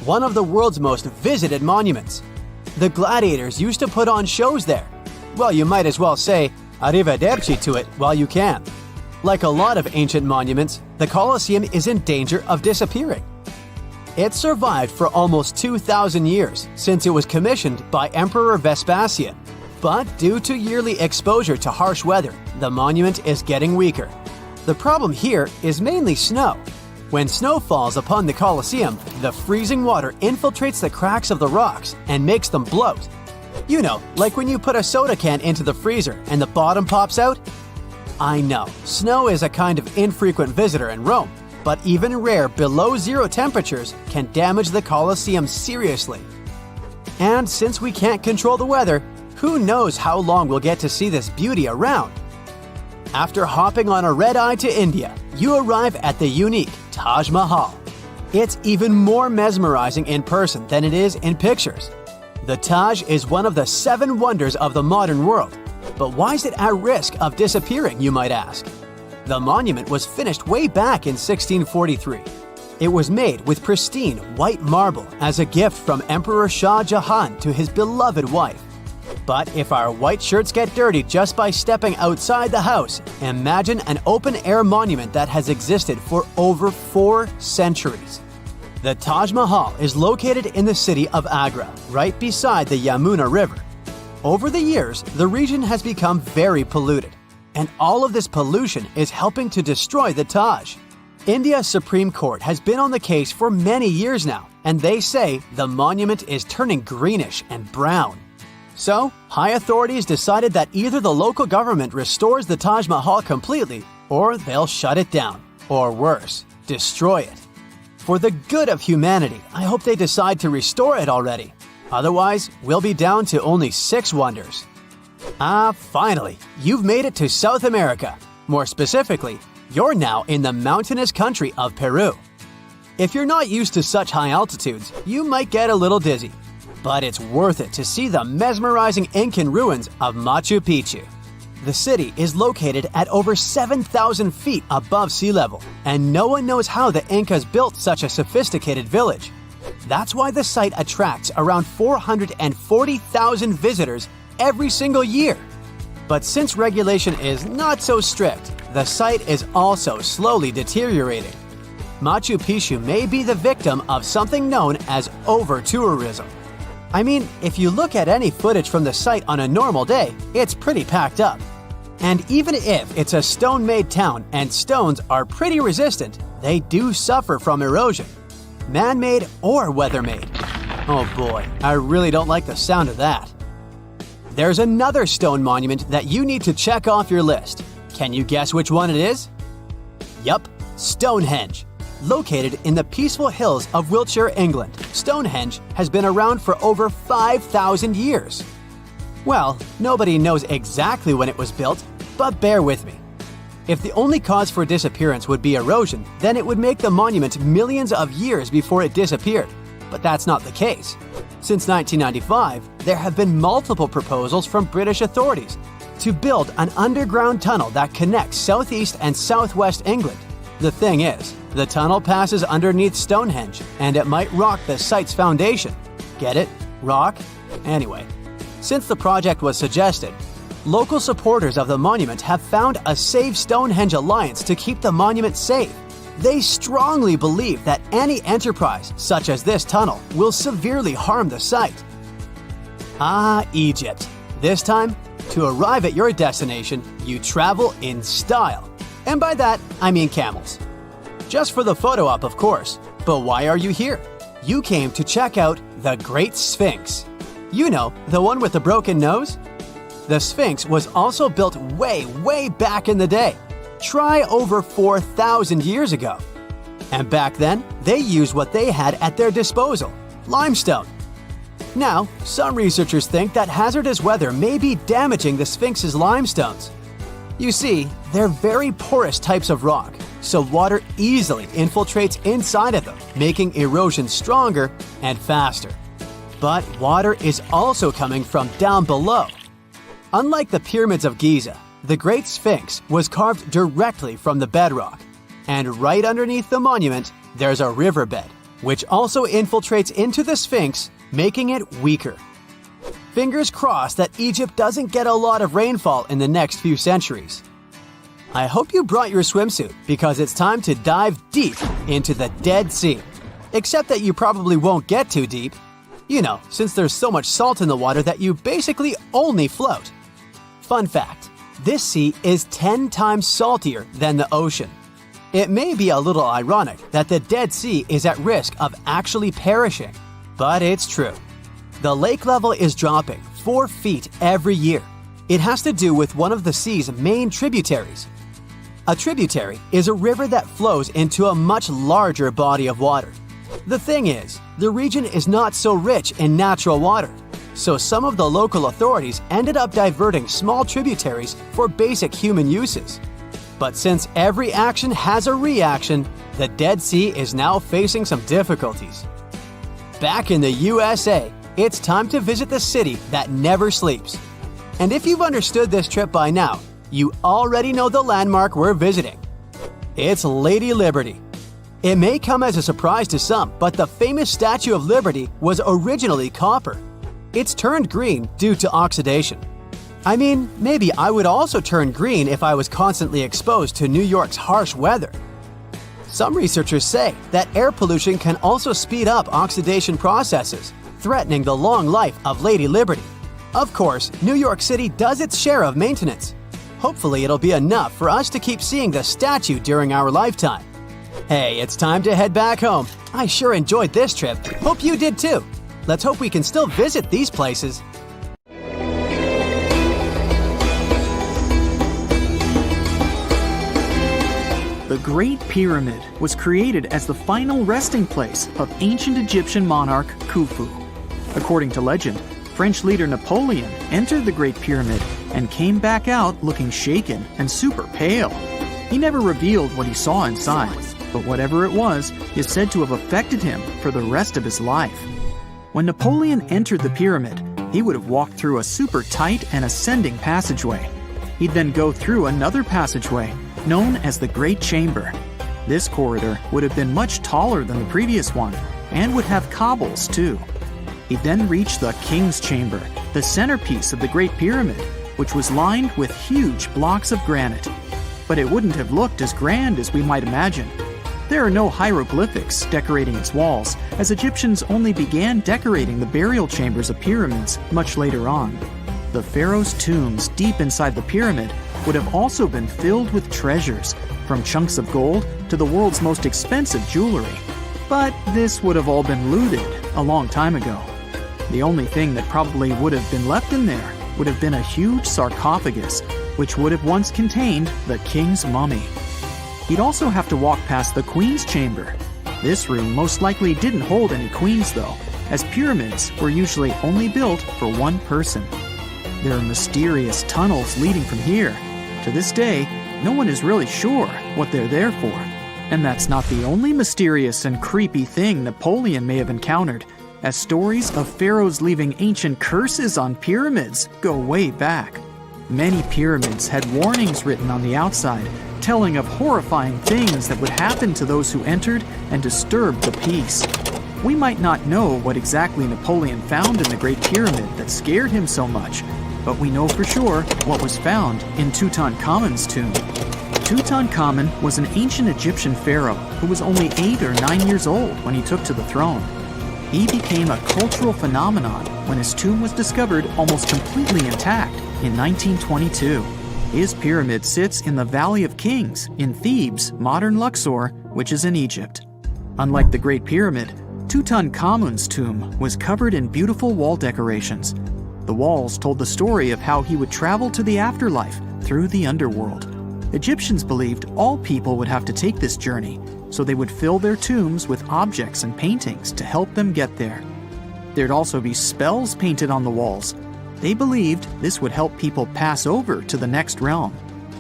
one of the world's most visited monuments. The gladiators used to put on shows there. Well, you might as well say arrivederci to it while you can. Like a lot of ancient monuments, the Colosseum is in danger of disappearing. It survived for almost 2,000 years since it was commissioned by Emperor Vespasian. But due to yearly exposure to harsh weather, the monument is getting weaker. The problem here is mainly snow. When snow falls upon the Colosseum, the freezing water infiltrates the cracks of the rocks and makes them bloat. You know, like when you put a soda can into the freezer and the bottom pops out? I know, snow is a kind of infrequent visitor in Rome, but even rare below-zero temperatures can damage the Colosseum seriously. And since we can't control the weather, who knows how long we'll get to see this beauty around? After hopping on a red-eye to India, you arrive at the unique Taj Mahal. It's even more mesmerizing in person than it is in pictures. The Taj is one of the 7 wonders of the modern world. But why is it at risk of disappearing, you might ask? The monument was finished way back in 1643. It was made with pristine white marble as a gift from Emperor Shah Jahan to his beloved wife. But if our white shirts get dirty just by stepping outside the house, imagine an open-air monument that has existed for over 4 centuries. The Taj Mahal is located in the city of Agra, right beside the Yamuna River. Over the years, the region has become very polluted, and all of this pollution is helping to destroy the Taj. India's Supreme Court has been on the case for many years now, and they say the monument is turning greenish and brown. So, high authorities decided that either the local government restores the Taj Mahal completely, or they'll shut it down, or worse, destroy it. For the good of humanity, I hope they decide to restore it already. Otherwise, we'll be down to only 6 wonders. Finally, you've made it to South America. More specifically, you're now in the mountainous country of Peru. If you're not used to such high altitudes, you might get a little dizzy. But it's worth it to see the mesmerizing Incan ruins of Machu Picchu. The city is located at over 7,000 feet above sea level, and no one knows how the Incas built such a sophisticated village. That's why the site attracts around 440,000 visitors every single year. But since regulation is not so strict, the site is also slowly deteriorating. Machu Picchu may be the victim of something known as over-tourism. I mean, if you look at any footage from the site on a normal day, it's pretty packed up. And even if it's a stone-made town and stones are pretty resistant, they do suffer from erosion. Man-made or weather-made. Oh boy, I really don't like the sound of that. There's another stone monument that you need to check off your list. Can you guess which one it is? Yup, Stonehenge. Located in the peaceful hills of Wiltshire, England, Stonehenge has been around for over 5,000 years. Well, nobody knows exactly when it was built, but bear with me. If the only cause for disappearance would be erosion, then it would make the monument millions of years before it disappeared. But that's not the case. Since 1995, there have been multiple proposals from British authorities to build an underground tunnel that connects southeast and southwest England. The thing is, the tunnel passes underneath Stonehenge, and it might rock the site's foundation. Get it? Rock? Anyway, since the project was suggested, local supporters of the monument have found a Save Stonehenge alliance to keep the monument safe. They strongly believe that any enterprise, such as this tunnel, will severely harm the site. Egypt. This time, to arrive at your destination, you travel in style. And by that, I mean camels. Just for the photo op, of course. But why are you here? You came to check out the Great Sphinx. You know, the one with the broken nose? The Sphinx was also built way back in the day. Try over 4,000 years ago. And back then, they used what they had at their disposal, limestone. Now, some researchers think that hazardous weather may be damaging the Sphinx's limestones. You see, they're very porous types of rock, so water easily infiltrates inside of them, making erosion stronger and faster. But water is also coming from down below. Unlike the pyramids of Giza, the Great Sphinx was carved directly from the bedrock. And right underneath the monument, there's a riverbed, which also infiltrates into the Sphinx, making it weaker. Fingers crossed that Egypt doesn't get a lot of rainfall in the next few centuries. I hope you brought your swimsuit because it's time to dive deep into the Dead Sea. Except that you probably won't get too deep. You know, since there's so much salt in the water that you basically only float. Fun fact, this sea is 10 times saltier than the ocean. It may be a little ironic that the Dead Sea is at risk of actually perishing, but it's true. The lake level is dropping 4 feet every year. It has to do with one of the sea's main tributaries. A tributary is a river that flows into a much larger body of water. The thing is, the region is not so rich in natural water, so some of the local authorities ended up diverting small tributaries for basic human uses. But since every action has a reaction, the Dead Sea is now facing some difficulties. Back in the USA, it's time to visit the city that never sleeps. And if you've understood this trip by now, you already know the landmark we're visiting. It's Lady Liberty. It may come as a surprise to some, but the famous Statue of Liberty was originally copper. It's turned green due to oxidation. I mean, maybe I would also turn green if I was constantly exposed to New York's harsh weather. Some researchers say that air pollution can also speed up oxidation processes, threatening the long life of Lady Liberty. Of course, New York City does its share of maintenance. Hopefully it'll be enough for us to keep seeing the statue during our lifetime. Hey, it's time to head back home. I sure enjoyed this trip. Hope you did too. Let's hope we can still visit these places. The Great Pyramid was created as the final resting place of ancient Egyptian monarch Khufu. According to legend, French leader Napoleon entered the Great Pyramid and came back out looking shaken and super pale. He never revealed what he saw inside, but whatever it was is said to have affected him for the rest of his life. When Napoleon entered the pyramid, he would have walked through a super tight and ascending passageway. He'd then go through another passageway, known as the Great Chamber. This corridor would have been much taller than the previous one, and would have cobbles too. He'd then reach the King's Chamber, the centerpiece of the Great Pyramid, which was lined with huge blocks of granite. But it wouldn't have looked as grand as we might imagine. There are no hieroglyphics decorating its walls, as Egyptians only began decorating the burial chambers of pyramids much later on. The pharaoh's tombs deep inside the pyramid would have also been filled with treasures, from chunks of gold to the world's most expensive jewelry. But this would have all been looted a long time ago. The only thing that probably would have been left in there would have been a huge sarcophagus, which would have once contained the king's mummy. He'd also have to walk past the queen's chamber. This room most likely didn't hold any queens though, as pyramids were usually only built for one person. There are mysterious tunnels leading from here. To this day, no one is really sure what they're there for. And that's not the only mysterious and creepy thing Napoleon may have encountered, as stories of pharaohs leaving ancient curses on pyramids go way back. Many pyramids had warnings written on the outside, telling of horrifying things that would happen to those who entered and disturbed the peace. We might not know what exactly Napoleon found in the Great Pyramid that scared him so much, but we know for sure what was found in Tutankhamun's tomb. Tutankhamun was an ancient Egyptian pharaoh who was only 8 or 9 years old when he took to the throne. He became a cultural phenomenon when his tomb was discovered almost completely intact in 1922. His pyramid sits in the Valley of Kings in Thebes, modern Luxor, which is in Egypt. Unlike the Great Pyramid, Tutankhamun's tomb was covered in beautiful wall decorations. The walls told the story of how he would travel to the afterlife through the underworld. Egyptians believed all people would have to take this journey, so they would fill their tombs with objects and paintings to help them get there. There'd also be spells painted on the walls. They believed this would help people pass over to the next realm.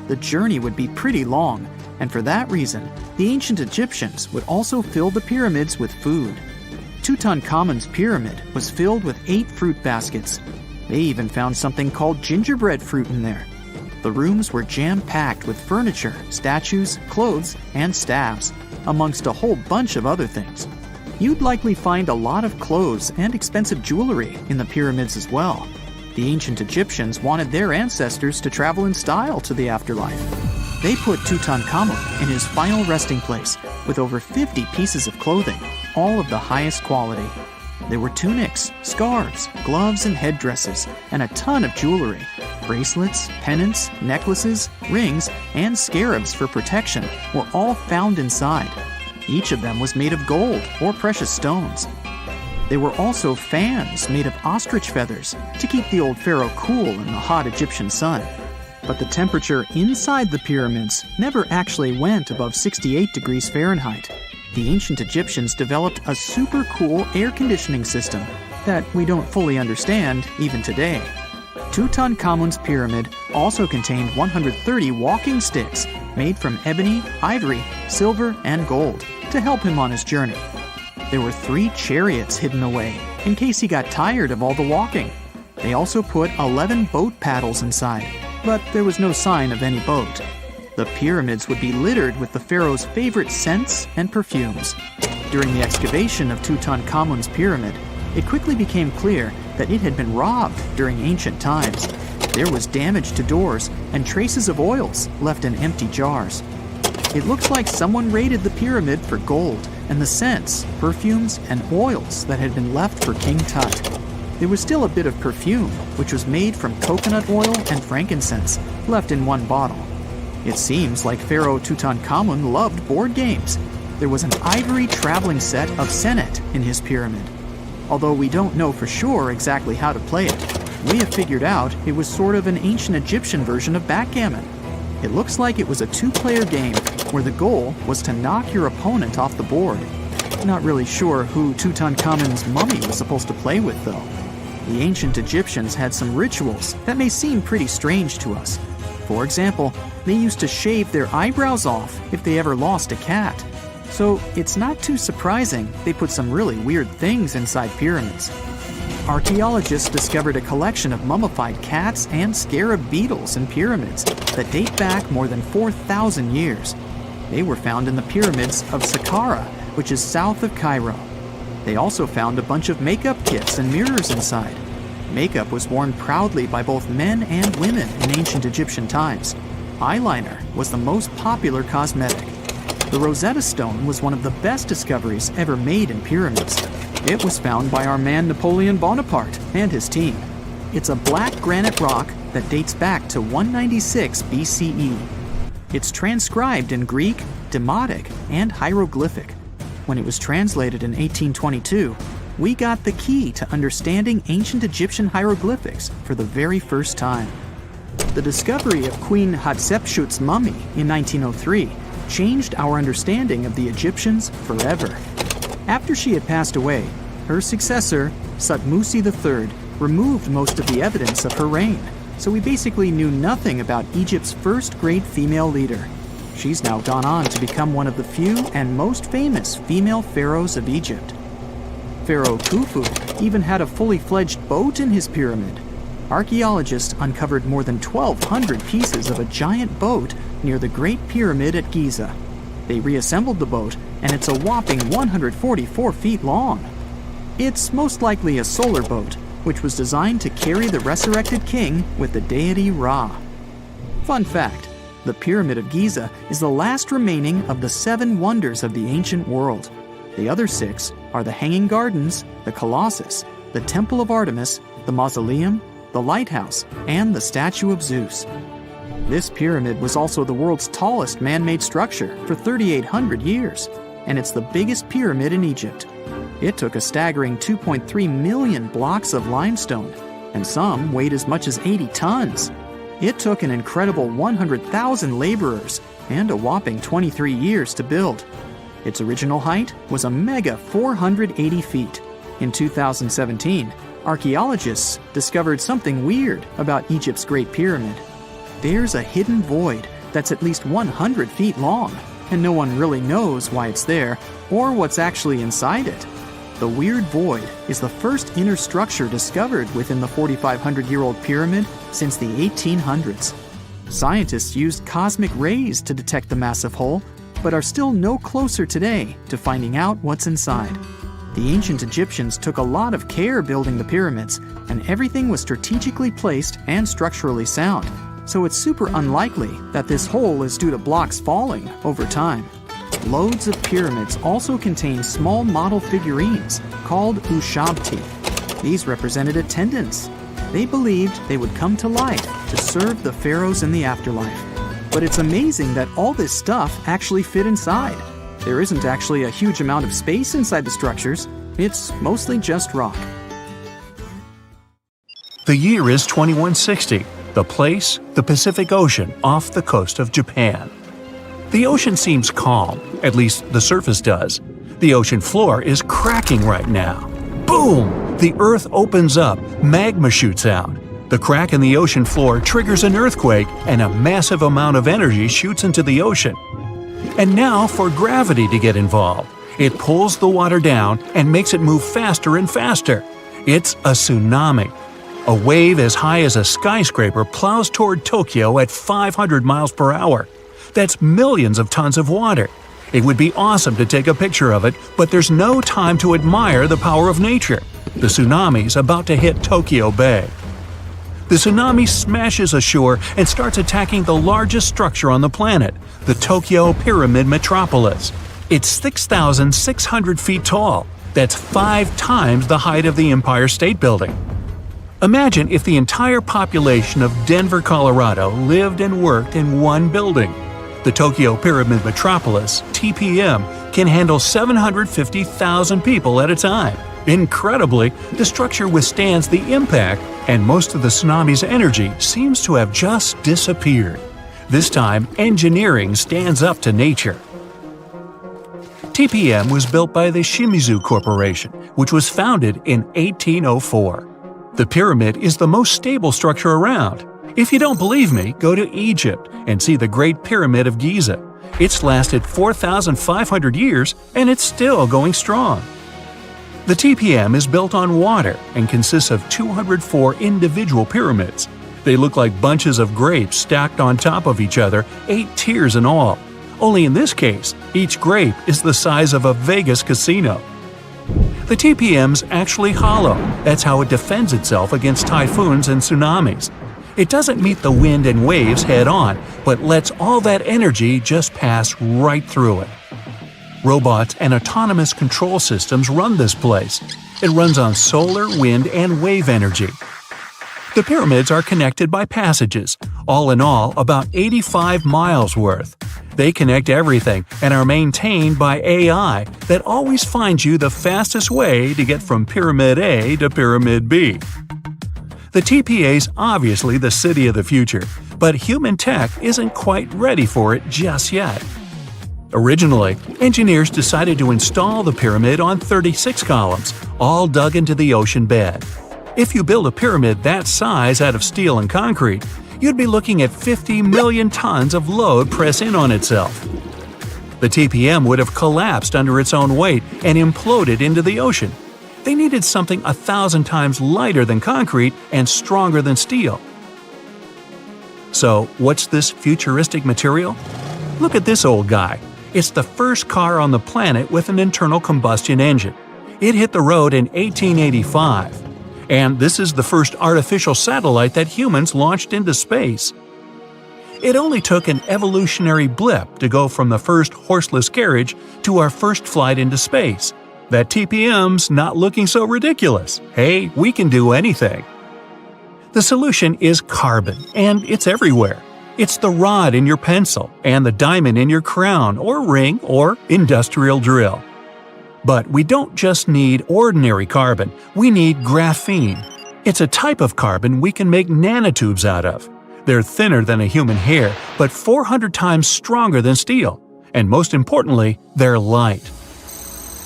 The journey would be pretty long, and for that reason, the ancient Egyptians would also fill the pyramids with food. Tutankhamun's pyramid was filled with 8 fruit baskets. They even found something called gingerbread fruit in there. The rooms were jam-packed with furniture, statues, clothes, and staffs, amongst a whole bunch of other things. You'd likely find a lot of clothes and expensive jewelry in the pyramids as well. The ancient Egyptians wanted their ancestors to travel in style to the afterlife. They put Tutankhamun in his final resting place with over 50 pieces of clothing, all of the highest quality. There were tunics, scarves, gloves, and headdresses, and a ton of jewelry. Bracelets, pendants, necklaces, rings, and scarabs for protection were all found inside. Each of them was made of gold or precious stones. There were also fans made of ostrich feathers to keep the old pharaoh cool in the hot Egyptian sun. But the temperature inside the pyramids never actually went above 68 degrees Fahrenheit. The ancient Egyptians developed a super cool air conditioning system that we don't fully understand even today. Tutankhamun's pyramid also contained 130 walking sticks made from ebony, ivory, silver, and gold to help him on his journey. There were 3 chariots hidden away in case he got tired of all the walking. They also put 11 boat paddles inside, but there was no sign of any boat. The pyramids would be littered with the pharaoh's favorite scents and perfumes. During the excavation of Tutankhamun's pyramid, it quickly became clear that it had been robbed during ancient times. There was damage to doors and traces of oils left in empty jars. It looks like someone raided the pyramid for gold and the scents, perfumes, and oils that had been left for King Tut. There was still a bit of perfume, which was made from coconut oil and frankincense, left in one bottle. It seems like Pharaoh Tutankhamun loved board games. There was an ivory traveling set of Senet in his pyramid. Although we don't know for sure exactly how to play it, we have figured out it was sort of an ancient Egyptian version of backgammon. It looks like it was a two-player game where the goal was to knock your opponent off the board. Not really sure who Tutankhamun's mummy was supposed to play with, though. The ancient Egyptians had some rituals that may seem pretty strange to us. For example, they used to shave their eyebrows off if they ever lost a cat. So it's not too surprising they put some really weird things inside pyramids. Archaeologists discovered a collection of mummified cats and scarab beetles in pyramids that date back more than 4,000 years. They were found in the pyramids of Saqqara, which is south of Cairo. They also found a bunch of makeup kits and mirrors inside. Makeup was worn proudly by both men and women in ancient Egyptian times. Eyeliner was the most popular cosmetic. The Rosetta Stone was one of the best discoveries ever made in pyramids. It was found by our man Napoleon Bonaparte and his team. It's a black granite rock that dates back to 196 BCE. It's transcribed in Greek, Demotic, and hieroglyphic. When it was translated in 1822, we got the key to understanding ancient Egyptian hieroglyphics for the very first time. The discovery of Queen Hatshepsut's mummy in 1903 changed our understanding of the Egyptians forever. After she had passed away, her successor, Thutmose III, removed most of the evidence of her reign, so we basically knew nothing about Egypt's first great female leader. She's now gone on to become one of the few and most famous female pharaohs of Egypt. Pharaoh Khufu even had a fully fledged boat in his pyramid. Archaeologists uncovered more than 1,200 pieces of a giant boat near the Great Pyramid at Giza. They reassembled the boat, and it's a whopping 144 feet long. It's most likely a solar boat, which was designed to carry the resurrected king with the deity Ra. Fun fact, the Pyramid of Giza is the last remaining of the 7 wonders of the ancient world. The other 6 are the Hanging Gardens, the Colossus, the Temple of Artemis, the Mausoleum, the Lighthouse, and the Statue of Zeus. This pyramid was also the world's tallest man-made structure for 3,800 years, and it's the biggest pyramid in Egypt. It took a staggering 2.3 million blocks of limestone, and some weighed as much as 80 tons. It took an incredible 100,000 laborers and a whopping 23 years to build. Its original height was a mega 480 feet. In 2017, archaeologists discovered something weird about Egypt's Great Pyramid. There's a hidden void that's at least 100 feet long, and no one really knows why it's there or what's actually inside it. The weird void is the first inner structure discovered within the 4,500-year-old pyramid since the 1800s. Scientists used cosmic rays to detect the massive hole, but are still no closer today to finding out what's inside. The ancient Egyptians took a lot of care building the pyramids, and everything was strategically placed and structurally sound, so it's super unlikely that this hole is due to blocks falling over time. Loads of pyramids also contain small model figurines called ushabti. These represented attendants. They believed they would come to life to serve the pharaohs in the afterlife. But it's amazing that all this stuff actually fit inside. There isn't actually a huge amount of space inside the structures. It's mostly just rock. The year is 2160. The place, the Pacific Ocean off the coast of Japan. The ocean seems calm, at least the surface does. The ocean floor is cracking right now. Boom! The earth opens up, magma shoots out. The crack in the ocean floor triggers an earthquake, and a massive amount of energy shoots into the ocean. And now for gravity to get involved. It pulls the water down and makes it move faster and faster. It's a tsunami. A wave as high as a skyscraper plows toward Tokyo at 500 miles per hour. That's millions of tons of water. It would be awesome to take a picture of it, but there's no time to admire the power of nature. The tsunami's about to hit Tokyo Bay. The tsunami smashes ashore and starts attacking the largest structure on the planet, the Tokyo Pyramid Metropolis. It's 6,600 feet tall. That's 5 times the height of the Empire State Building. Imagine if the entire population of Denver, Colorado lived and worked in one building. The Tokyo Pyramid Metropolis, TPM, can handle 750,000 people at a time. Incredibly, the structure withstands the impact, and most of the tsunami's energy seems to have just disappeared. This time, engineering stands up to nature. TPM was built by the Shimizu Corporation, which was founded in 1804. The pyramid is the most stable structure around. If you don't believe me, go to Egypt and see the Great Pyramid of Giza. It's lasted 4,500 years and it's still going strong. The TPM is built on water and consists of 204 individual pyramids. They look like bunches of grapes stacked on top of each other, 8 tiers in all. Only in this case, each grape is the size of a Vegas casino. The TPM's actually hollow. That's how it defends itself against typhoons and tsunamis. It doesn't meet the wind and waves head-on, but lets all that energy just pass right through it. Robots and autonomous control systems run this place. It runs on solar, wind, and wave energy. The pyramids are connected by passages, all in all about 85 miles worth. They connect everything and are maintained by AI that always finds you the fastest way to get from Pyramid A to Pyramid B. The TPA's obviously the city of the future, but human tech isn't quite ready for it just yet. Originally, engineers decided to install the pyramid on 36 columns, all dug into the ocean bed. If you build a pyramid that size out of steel and concrete, you'd be looking at 50 million tons of load press in on itself. The TPM would have collapsed under its own weight and imploded into the ocean. They needed something 1,000 times lighter than concrete and stronger than steel. So, what's this futuristic material? Look at this old guy. It's the first car on the planet with an internal combustion engine. It hit the road in 1885. And this is the first artificial satellite that humans launched into space. It only took an evolutionary blip to go from the first horseless carriage to our first flight into space. That TPM's not looking so ridiculous. Hey, we can do anything. The solution is carbon, and it's everywhere. It's the rod in your pencil, and the diamond in your crown or ring or industrial drill. But we don't just need ordinary carbon, we need graphene. It's a type of carbon we can make nanotubes out of. They're thinner than a human hair, but 400 times stronger than steel. And most importantly, they're light.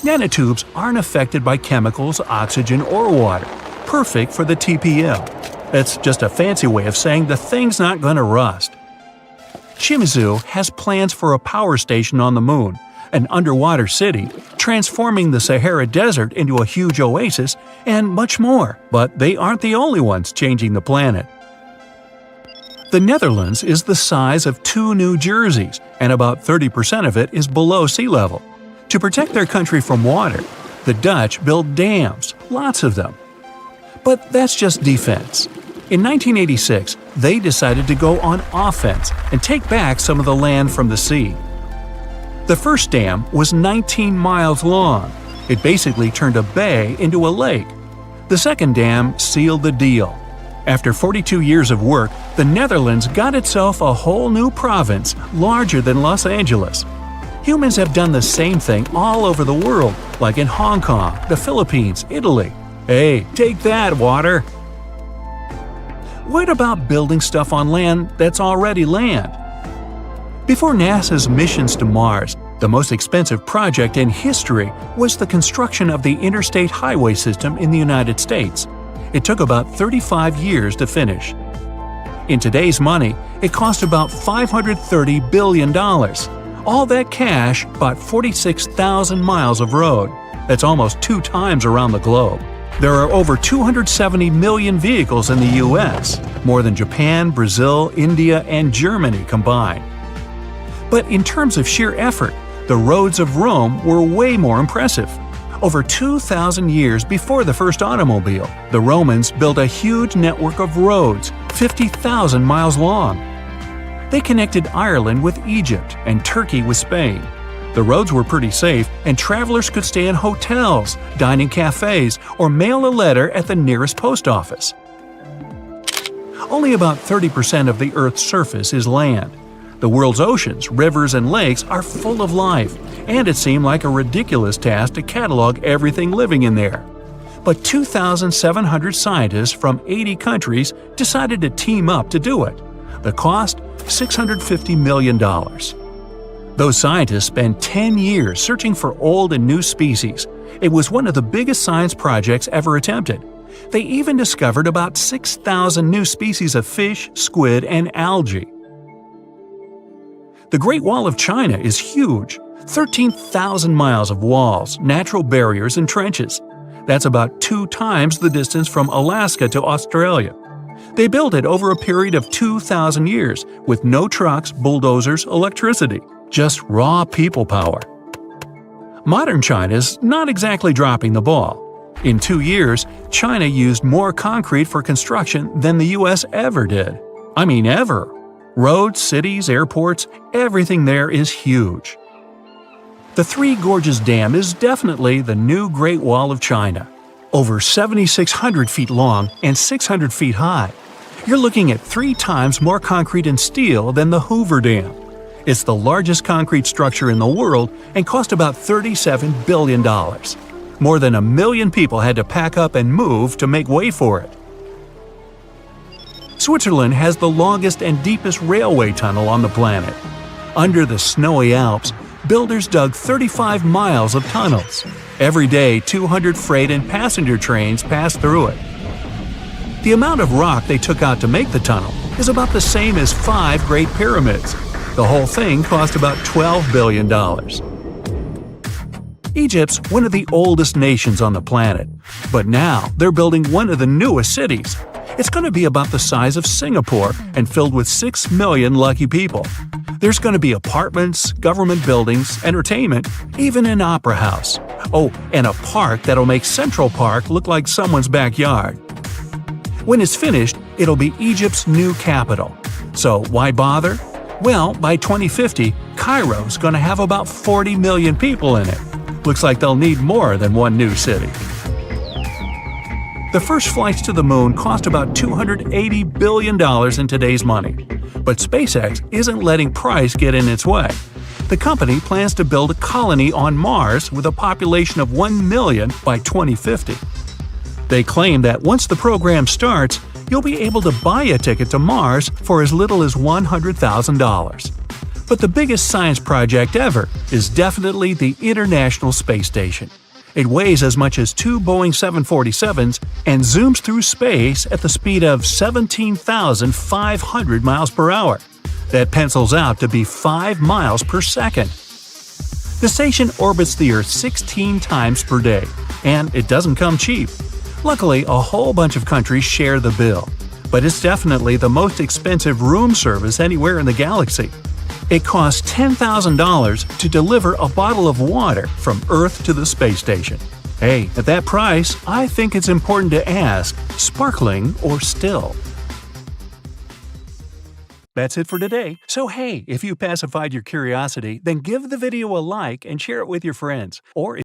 Nanotubes aren't affected by chemicals, oxygen, or water. Perfect for the TPM. That's just a fancy way of saying the thing's not gonna rust. Shimizu has plans for a power station on the moon, an underwater city, transforming the Sahara Desert into a huge oasis, and much more. But they aren't the only ones changing the planet. The Netherlands is the size of 2 New Jerseys, and about 30% of it is below sea level. To protect their country from water, the Dutch built dams, lots of them. But that's just defense. In 1986, they decided to go on offense and take back some of the land from the sea. The first dam was 19 miles long. It basically turned a bay into a lake. The second dam sealed the deal. After 42 years of work, the Netherlands got itself a whole new province, larger than Los Angeles. Humans have done the same thing all over the world, like in Hong Kong, the Philippines, Italy. Hey, take that, water! What about building stuff on land that's already land? Before NASA's missions to Mars, the most expensive project in history was the construction of the interstate highway system in the United States. It took about 35 years to finish. In today's money, it cost about $530 billion. All that cash bought 46,000 miles of road. That's almost 2 times around the globe. There are over 270 million vehicles in the U.S., more than Japan, Brazil, India, and Germany combined. But in terms of sheer effort, the roads of Rome were way more impressive. Over 2,000 years before the first automobile, the Romans built a huge network of roads, 50,000 miles long. They connected Ireland with Egypt and Turkey with Spain. The roads were pretty safe, and travelers could stay in hotels, dine in cafes, or mail a letter at the nearest post office. Only about 30% of the Earth's surface is land. The world's oceans, rivers, and lakes are full of life, and it seemed like a ridiculous task to catalog everything living in there. But 2,700 scientists from 80 countries decided to team up to do it. The cost? $650 million. Those scientists spent 10 years searching for old and new species. It was one of the biggest science projects ever attempted. They even discovered about 6,000 new species of fish, squid, and algae. The Great Wall of China is huge. 13,000 miles of walls, natural barriers, and trenches. That's about 2 times the distance from Alaska to Australia. They built it over a period of 2,000 years, with no trucks, bulldozers, electricity, just raw people power. Modern China's not exactly dropping the ball. In 2 years, China used more concrete for construction than the US ever did. I mean ever. Roads, cities, airports, everything there is huge. The Three Gorges Dam is definitely the new Great Wall of China. Over 7,600 feet long and 600 feet high. You're looking at 3 times more concrete and steel than the Hoover Dam. It's the largest concrete structure in the world and cost about $37 billion. More than 1 million people had to pack up and move to make way for it. Switzerland has the longest and deepest railway tunnel on the planet. Under the snowy Alps, builders dug 35 miles of tunnels. Every day, 200 freight and passenger trains pass through it. The amount of rock they took out to make the tunnel is about the same as 5 Great Pyramids. The whole thing cost about $12 billion. Egypt's one of the oldest nations on the planet, but now they're building one of the newest cities. It's going to be about the size of Singapore and filled with 6 million lucky people. There's going to be apartments, government buildings, entertainment, even an opera house. Oh, and a park that'll make Central Park look like someone's backyard. When it's finished, it'll be Egypt's new capital. So why bother? Well, by 2050, Cairo's going to have about 40 million people in it. Looks like they'll need more than one new city. The first flights to the moon cost about $280 billion in today's money. But SpaceX isn't letting price get in its way. The company plans to build a colony on Mars with a population of 1 million by 2050. They claim that once the program starts, you'll be able to buy a ticket to Mars for as little as $100,000. But the biggest science project ever is definitely the International Space Station. It weighs as much as 2 Boeing 747s and zooms through space at the speed of 17,500 miles per hour. That pencils out to be 5 miles per second. The station orbits the Earth 16 times per day, and it doesn't come cheap. Luckily, a whole bunch of countries share the bill, but it's definitely the most expensive room service anywhere in the galaxy. It costs $10,000 to deliver a bottle of water from Earth to the space station. Hey, at that price, I think it's important to ask, sparkling or still? That's it for today. So hey, if you pacified your curiosity, then give the video a like and share it with your friends. Or